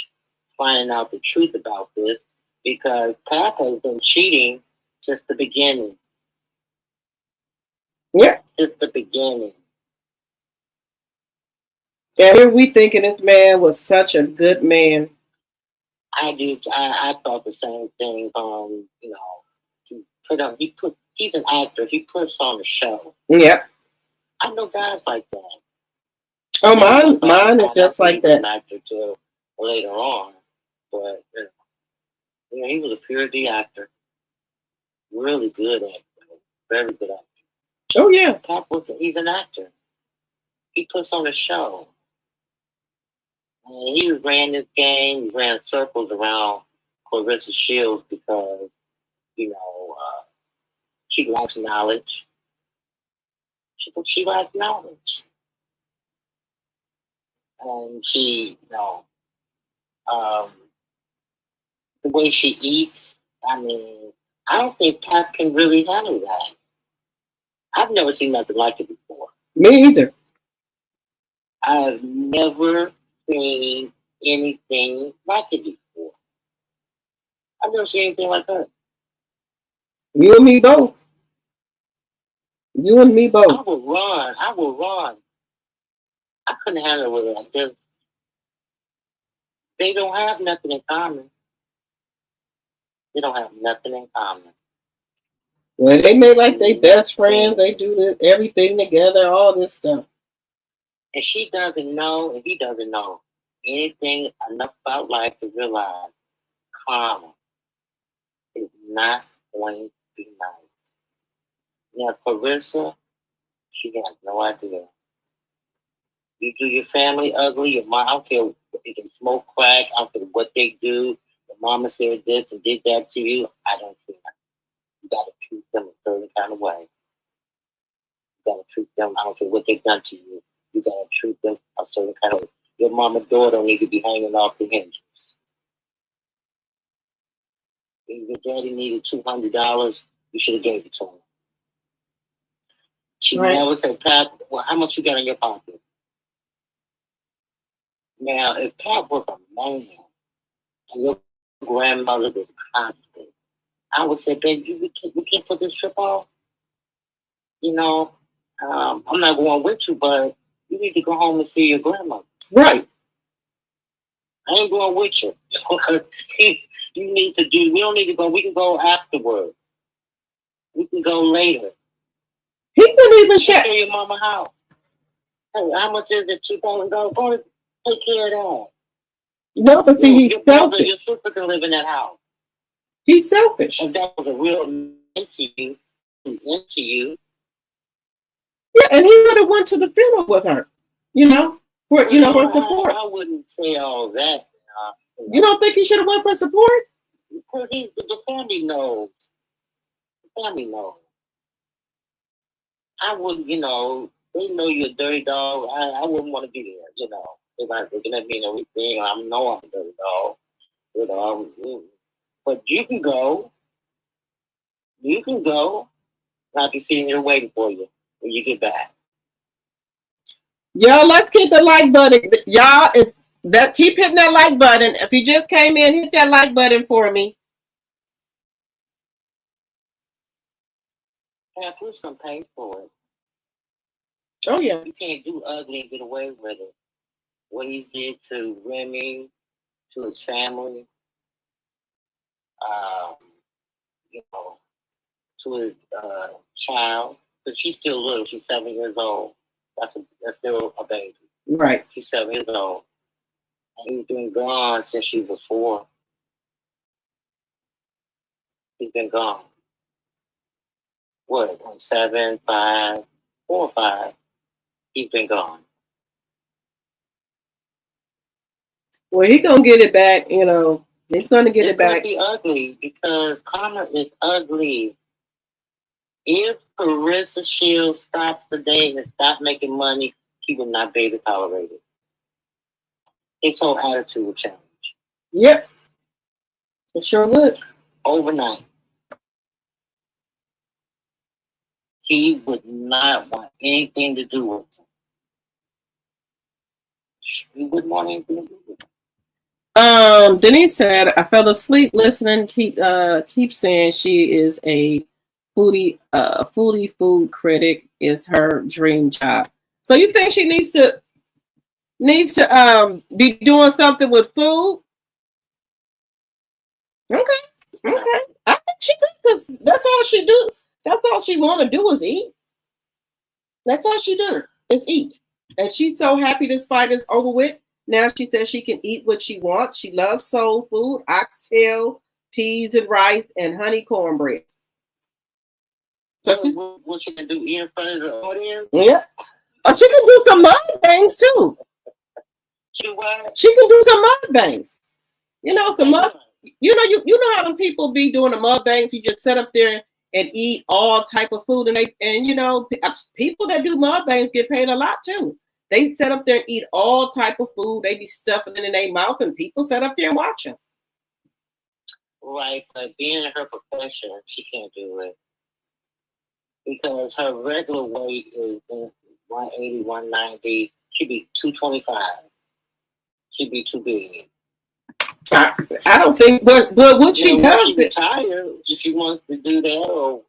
finding out the truth about this, because Pap has been cheating since the beginning. Yeah. Since the beginning. Yeah, here we thinking this man was such a good man. I do. I thought the same thing. He's an actor. He puts on a show. Yeah. I know guys like that. Oh, mine is just like that. An actor till later on, but he was a pure D actor. Really good actor. Very good actor. Oh yeah. He's an actor. He puts on a show. And he ran this game. He ran circles around Claressa Shields because she likes knowledge. She likes knowledge. And she, the way she eats, I don't think Pat can really handle that. I've never seen nothing like it before. Me either. I've never seen anything like it before. I've never seen anything like that. You and me both. You and me both. I will run. I will run. I couldn't handle it like this. They don't have nothing in common. They don't have nothing in common. Well, they made like they best friends. They do this, everything together, all this stuff. And she doesn't know, and he doesn't know anything enough about life to realize karma is not going to be nice. Now, Claressa, she has no idea. You do your family ugly, your mom, I don't care if they smoke crack, I don't care what they do. Your mama said this and did that to you. I don't care. You gotta treat them a certain kind of way. You gotta treat them, I don't care what they've done to you. You gotta treat them a certain kind of way. Your mama's door don't need to be hanging off the hinges. If your daddy needed $200, you should have gave it to him. She never said, Pat, well, how much you got in your pocket? Now, if Pat was a man and your grandmother was constant, I would say, baby, we can't put this trip off. You know, I'm not going with you, but you need to go home and see your grandmother. Right. I ain't going with you. You need to do, we don't need to go, we can go afterwards. We can go later. He couldn't even share your mama house. Hey, how much is it? $2,000? Go take care of that. No, but see, he's your selfish. Brother, your sister can live in that house. He's selfish. If that was a real into you. Yeah, and he would have went to the funeral with her. You know, for for support. I wouldn't say all that. You don't think he should have went for support? Because the family knows. The family knows. I wouldn't, they know you're a dirty dog. I wouldn't want to be there, If I'm looking at me and everything, I know I'm a dirty dog. But you can go. You can go. I'll be sitting here waiting for you when you get back. Y'all, let's hit the like button. Y'all, keep hitting that like button. If you just came in, hit that like button for me. Yeah, who's gonna pay for it? Oh yeah. You can't do ugly and get away with it. What he did to Remy, to his family, to his child, because she's still little. She's 7 years old. That's still a baby. Right. She's 7 years old. And he's been gone since she was 4. He's been gone. What? 7, 5, 4 or 5. He's been gone. Well, he's gonna get it back. He's gonna get it back. It's gonna be ugly because karma is ugly. If Claressa Shields stops today and stops making money, he will not be able to tolerate it. His whole attitude will change. Yep. It sure would. Overnight. He would not want anything to do with him. He wouldn't want anything to do with him. Denise said, I fell asleep listening. Keep saying she is a foodie food critic is her dream job. So you think she needs to be doing something with food? Okay. I think she could, because that's all she do. That's all she want to do is eat. That's all she do is eat. And she's so happy this fight is over with. Now she says she can eat what she wants. She loves soul food, oxtail, peas and rice, and honey cornbread. So what she can do in front of the audience? Yeah. Oh, she can do some mukbangs too. She can do some mukbangs. You know how them people be doing the mukbangs. You just sit up there and eat all type of food, and people that do mukbangs get paid a lot too. They sit up there and eat all type of food. They be stuffing it in their mouth, and people sit up there and watch them. Right, but being in her profession, she can't do it. Because her regular weight is 180, 190. She'd be 225. She'd be too big. I don't think, but what she Once does, she retire, if she wants to do that, or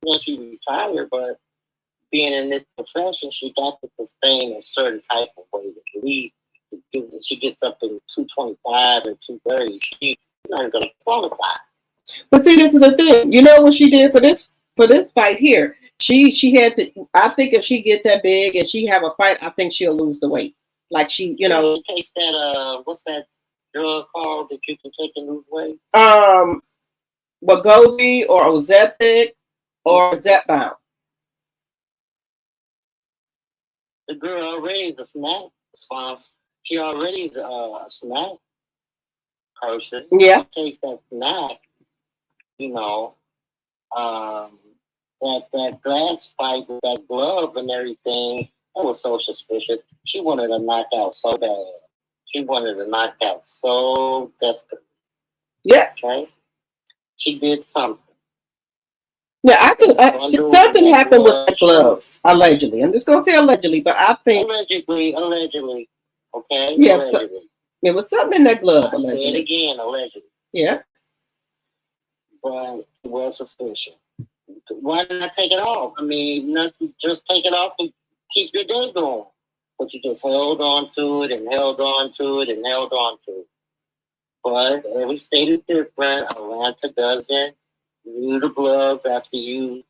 once she retire, but being in this profession, she got to sustain a certain type of weight. At least she gets up to 225 and 230. She's not going to qualify. but see, this is the thing. You know what she did for this fight here? She had to. I think if she get that big and she have a fight, I think she'll lose the weight. Like she takes that what's that drug called that you can take and lose weight? Wegovy or Ozempic or Zepbound. The girl already is a snack. She already is a snack person. Yeah. She takes that snack, that glass fight with that glove and everything, that was so suspicious. She wanted to knock out so bad. She wanted to knock out so desperately. Yeah. Okay. She did something. Yeah, I could. Something happened with the gloves, allegedly. I'm just gonna say allegedly, but I think allegedly. Okay. Yeah, allegedly. There was something in that glove, I'll say allegedly. it again, allegedly. Yeah. But it was suspicious. Why not take it off? I mean, just take it off and keep your day going. But you just held on to it and held on to it and held on to it. But every state is different. Atlanta doesn't use the gloves after you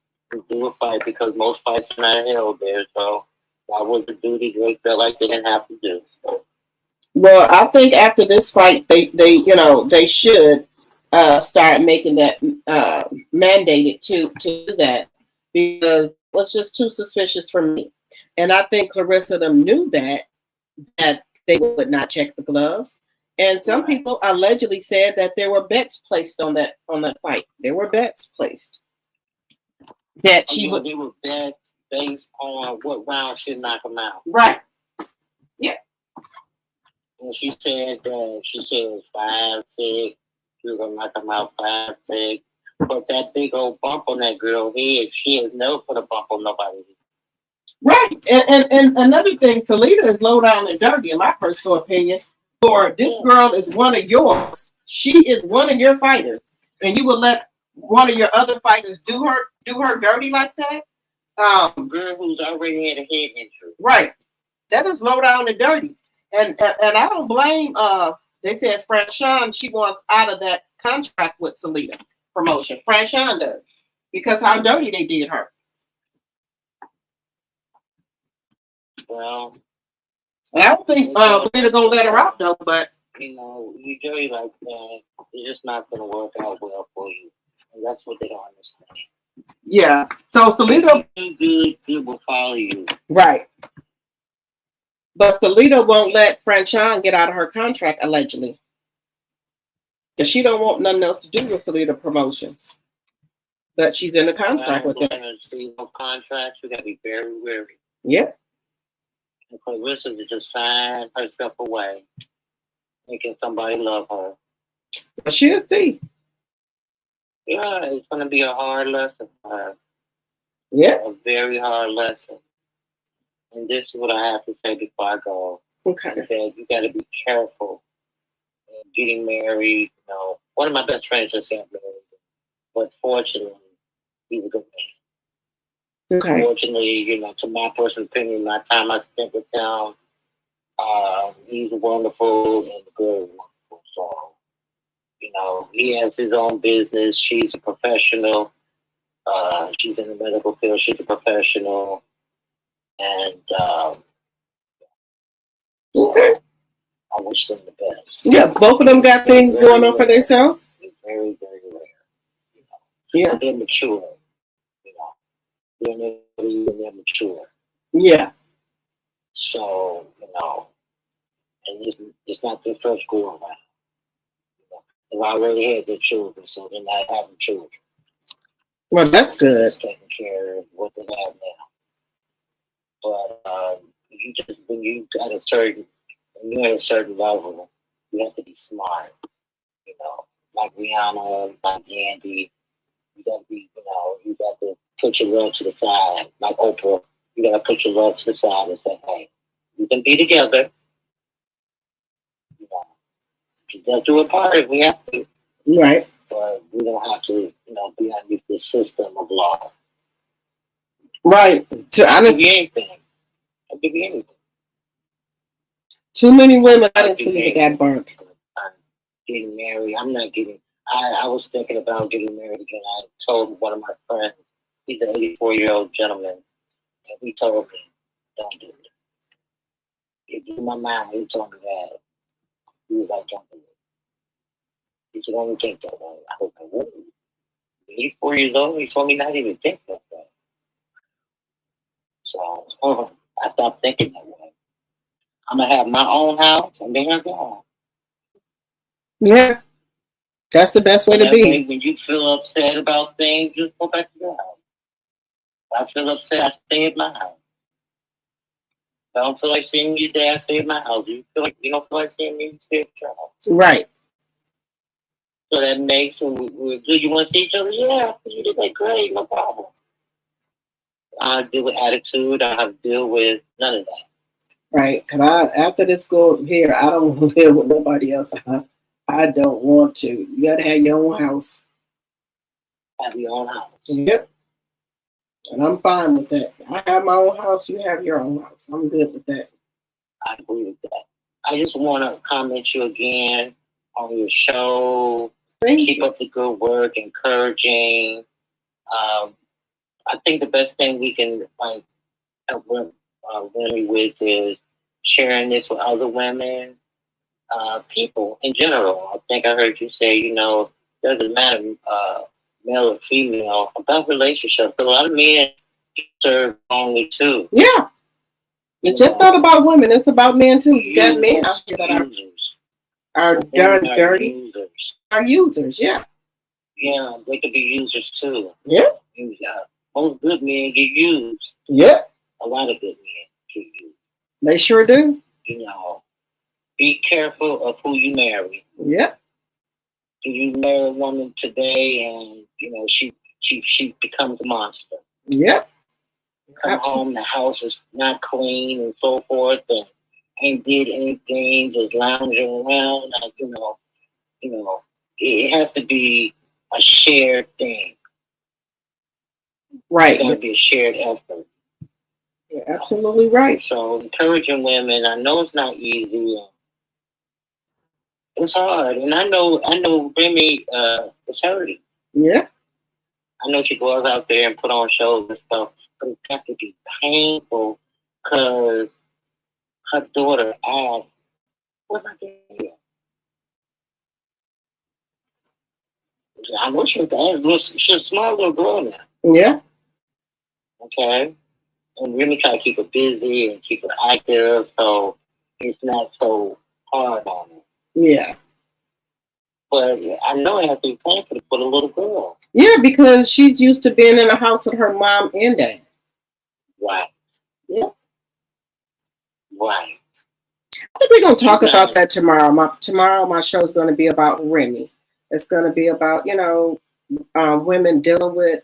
do a fight because most fights are not held there. So that was the duty they felt like they didn't have to do. Well, I think after this fight, they should start making that mandated to do that because it was just too suspicious for me. And I think Claressa them knew that they would not check the gloves. And some people allegedly said that there were bets placed on that fight. There were bets placed that There were bets based on what round should knock them out. Right. Yeah. And she said it was 5-6. She was gonna knock them out 5-6. But that big old bump on that girl's head, she has never put a bump on nobody's head. Right. And another thing, Salida is low down and dirty, in my personal opinion. For this girl is one of yours. She is one of your fighters. And you will let one of your other fighters do her dirty like that? Girl who's already had a head injury. Right. That is low down and dirty. And I don't blame they said Chrisean, she wants out of that contract with Salida promotion. Chrisean does. Because how dirty they did her. Well, I don't think Salida gonna let her out though, but you dirty like that, it's just not gonna work out well for you. And that's what they don't understand. Yeah. So Salida good will follow you. Right. But Salida won't let Chrisean get out of her contract, allegedly. Because she don't want nothing else to do with Salida Promotions. But she's in a contract with them. See no contracts, you gotta be very wary. Yeah. And Claressa to just sign herself away, making somebody love her. But she'll see. Yeah, it's gonna be a hard lesson for her. Yeah. A very hard lesson. And this is what I have to say before I go. Okay. You got to be careful getting married. One of my best friends just got married, but fortunately, he's a good man. Okay. Fortunately, to my personal opinion, my time I spent with him, he's wonderful and very wonderful. So, he has his own business. She's a professional. She's in the medical field. She's a professional. And okay. I wish them the best. Yeah, both of them got things going on for themselves. Very, very rare. Yeah. They're mature. They're mature. Yeah. So, and it's not their first go around. They've already had their children, so they're not having children. Well, that's good. Taking care of what they have now. But when you're at a certain level, you have to be smart. Like Rihanna, like Yandy, you got to be, you got to put your love to the side. Like Oprah, you got to put your love to the side and say, hey, we can be together, Let's do a part if we have to. Right. But we don't have to, be under the system of law. Right. I'll give you anything. I'll give you anything. Too many women I didn't see that got burnt. I'm getting married. I'm not getting. I was thinking about getting married again. I told one of my friends, he's an 84-year-old gentleman, and he told me, don't do it. It blew my mind. He told me that. He was like, don't do it. He said, only think that way. I was like, what? 84 years old? He told me not even think that way. So I stopped thinking that way. I'm going to have my own house, and then I'm gone. Yeah. That's the best way to be. When you feel upset about things, just go back to your house. If I feel upset, I stay at my house. If I don't feel like seeing you there, I stay at my house. You don't feel like seeing me, stay at your house. Right. So that makes do you want to see each other? Yeah, you did that great, no problem. I have to deal with attitude. I have to deal with none of that. Right. Because after this go here, I don't want to live with nobody else. I don't want to. You got to have your own house. Have your own house. Yep. And I'm fine with that. I have my own house. You have your own house. I'm good with that. I agree with that. I just want to comment you again on your show. Keep up the good work, encouraging. I think the best thing we can help women with is sharing this with other women, people in general. I think I heard you say, doesn't matter male or female about relationships. A lot of men serve wrongly too. Yeah. It's just not about women. It's about men too. You got men out here that are dirty. Are users, yeah. Yeah, they could be users too. Yeah. Most good men get used. Yeah. A lot of good men get used. They sure do. Be careful of who you marry. Yeah. Do you marry a woman today and she becomes a monster? Yep. Come home, the house is not clean and so forth, and ain't did anything, just lounging around. It has to be a shared thing. Right. It's got to be a shared effort. You're absolutely right. So encouraging women, I know it's not easy. It's hard, and I know Remy is hurting. Yeah. I know she goes out there and put on shows and stuff, but it's got to be painful because her daughter asked, "What am I doing?" I know she's a small little girl now. Yeah. Okay. And really try to keep her busy and keep her active, so it's not so hard on her. Yeah. But I know it has to be painful for the little girl. Yeah, because she's used to being in a house with her mom and dad. Right. Yeah. Right. I think we're going to talk about that tomorrow. My show is going to be about Remy. It's going to be about, women dealing with,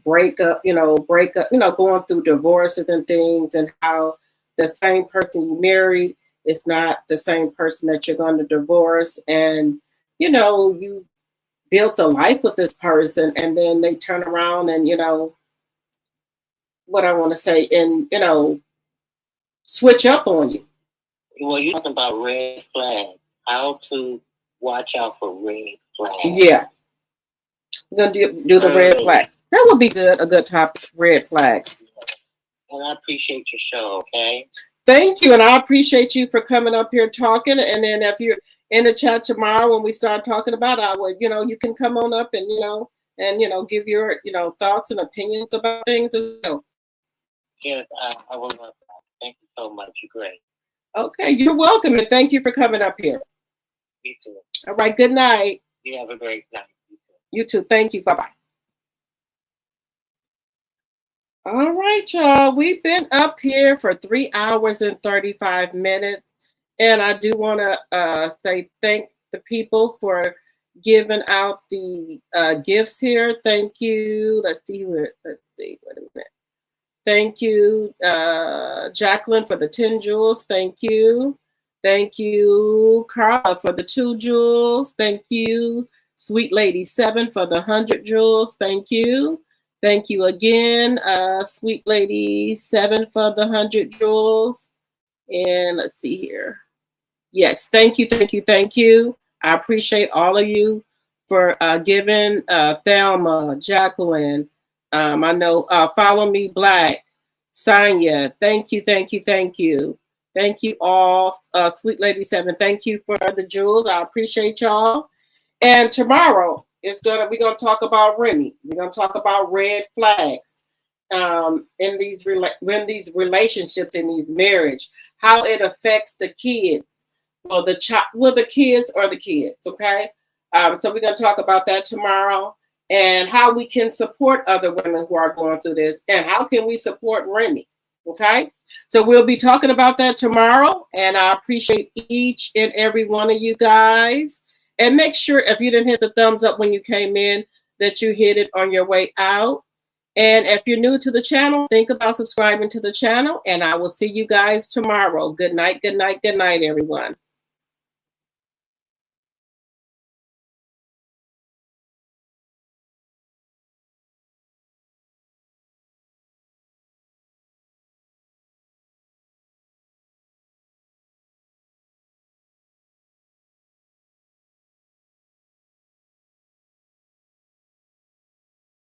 breakup, going through divorces and things, and how the same person you married is not the same person that you're going to divorce. And, you built a life with this person, and then they turn around and, what I want to say, and, switch up on you. Well, you're talking about red flags. How to watch out for red flags. Yeah. We're going to do the red flags. That would be good, a good topic, red flags. And I appreciate your show, okay? Thank you, and I appreciate you for coming up here talking. And then if you're in the chat tomorrow when we start talking about you can come on up and, give your, thoughts and opinions about things as well. Yes, I will love that. Thank you so much. You're great. Okay, you're welcome, and thank you for coming up here. You too. All right, good night. You have a great night. You too. Thank you. Bye-bye. All right, y'all. We've been up here for 3 hours and 35 minutes. And I do want to say thank the people for giving out the gifts here. Thank you. Let's see. Wait a minute. Thank you, Jacqueline, for the 10 jewels. Thank you. Thank you, Carla, for the 2 jewels. Thank you, Sweet Lady 7 for the 100 jewels. Thank you. Thank you again, Sweet Lady 7 for the 100 jewels. And let's see here. Yes, thank you, thank you, thank you. I appreciate all of you for giving Thelma, Jacqueline. I know Follow Me Black, Sonia. Thank you, thank you, thank you. Thank you all, Sweet Lady 7. Thank you for the jewels. I appreciate y'all. And tomorrow we're gonna talk about Remy. We're gonna talk about red flags in these relationships, in these marriage, how it affects the kids, or the kids. Okay, so we're gonna talk about that tomorrow, and how we can support other women who are going through this, and how can we support Remy. Okay, so we'll be talking about that tomorrow, and I appreciate each and every one of you guys. And make sure if you didn't hit the thumbs up when you came in, that you hit it on your way out. And if you're new to the channel, think about subscribing to the channel, and I will see you guys tomorrow. Good night, good night, good night, everyone.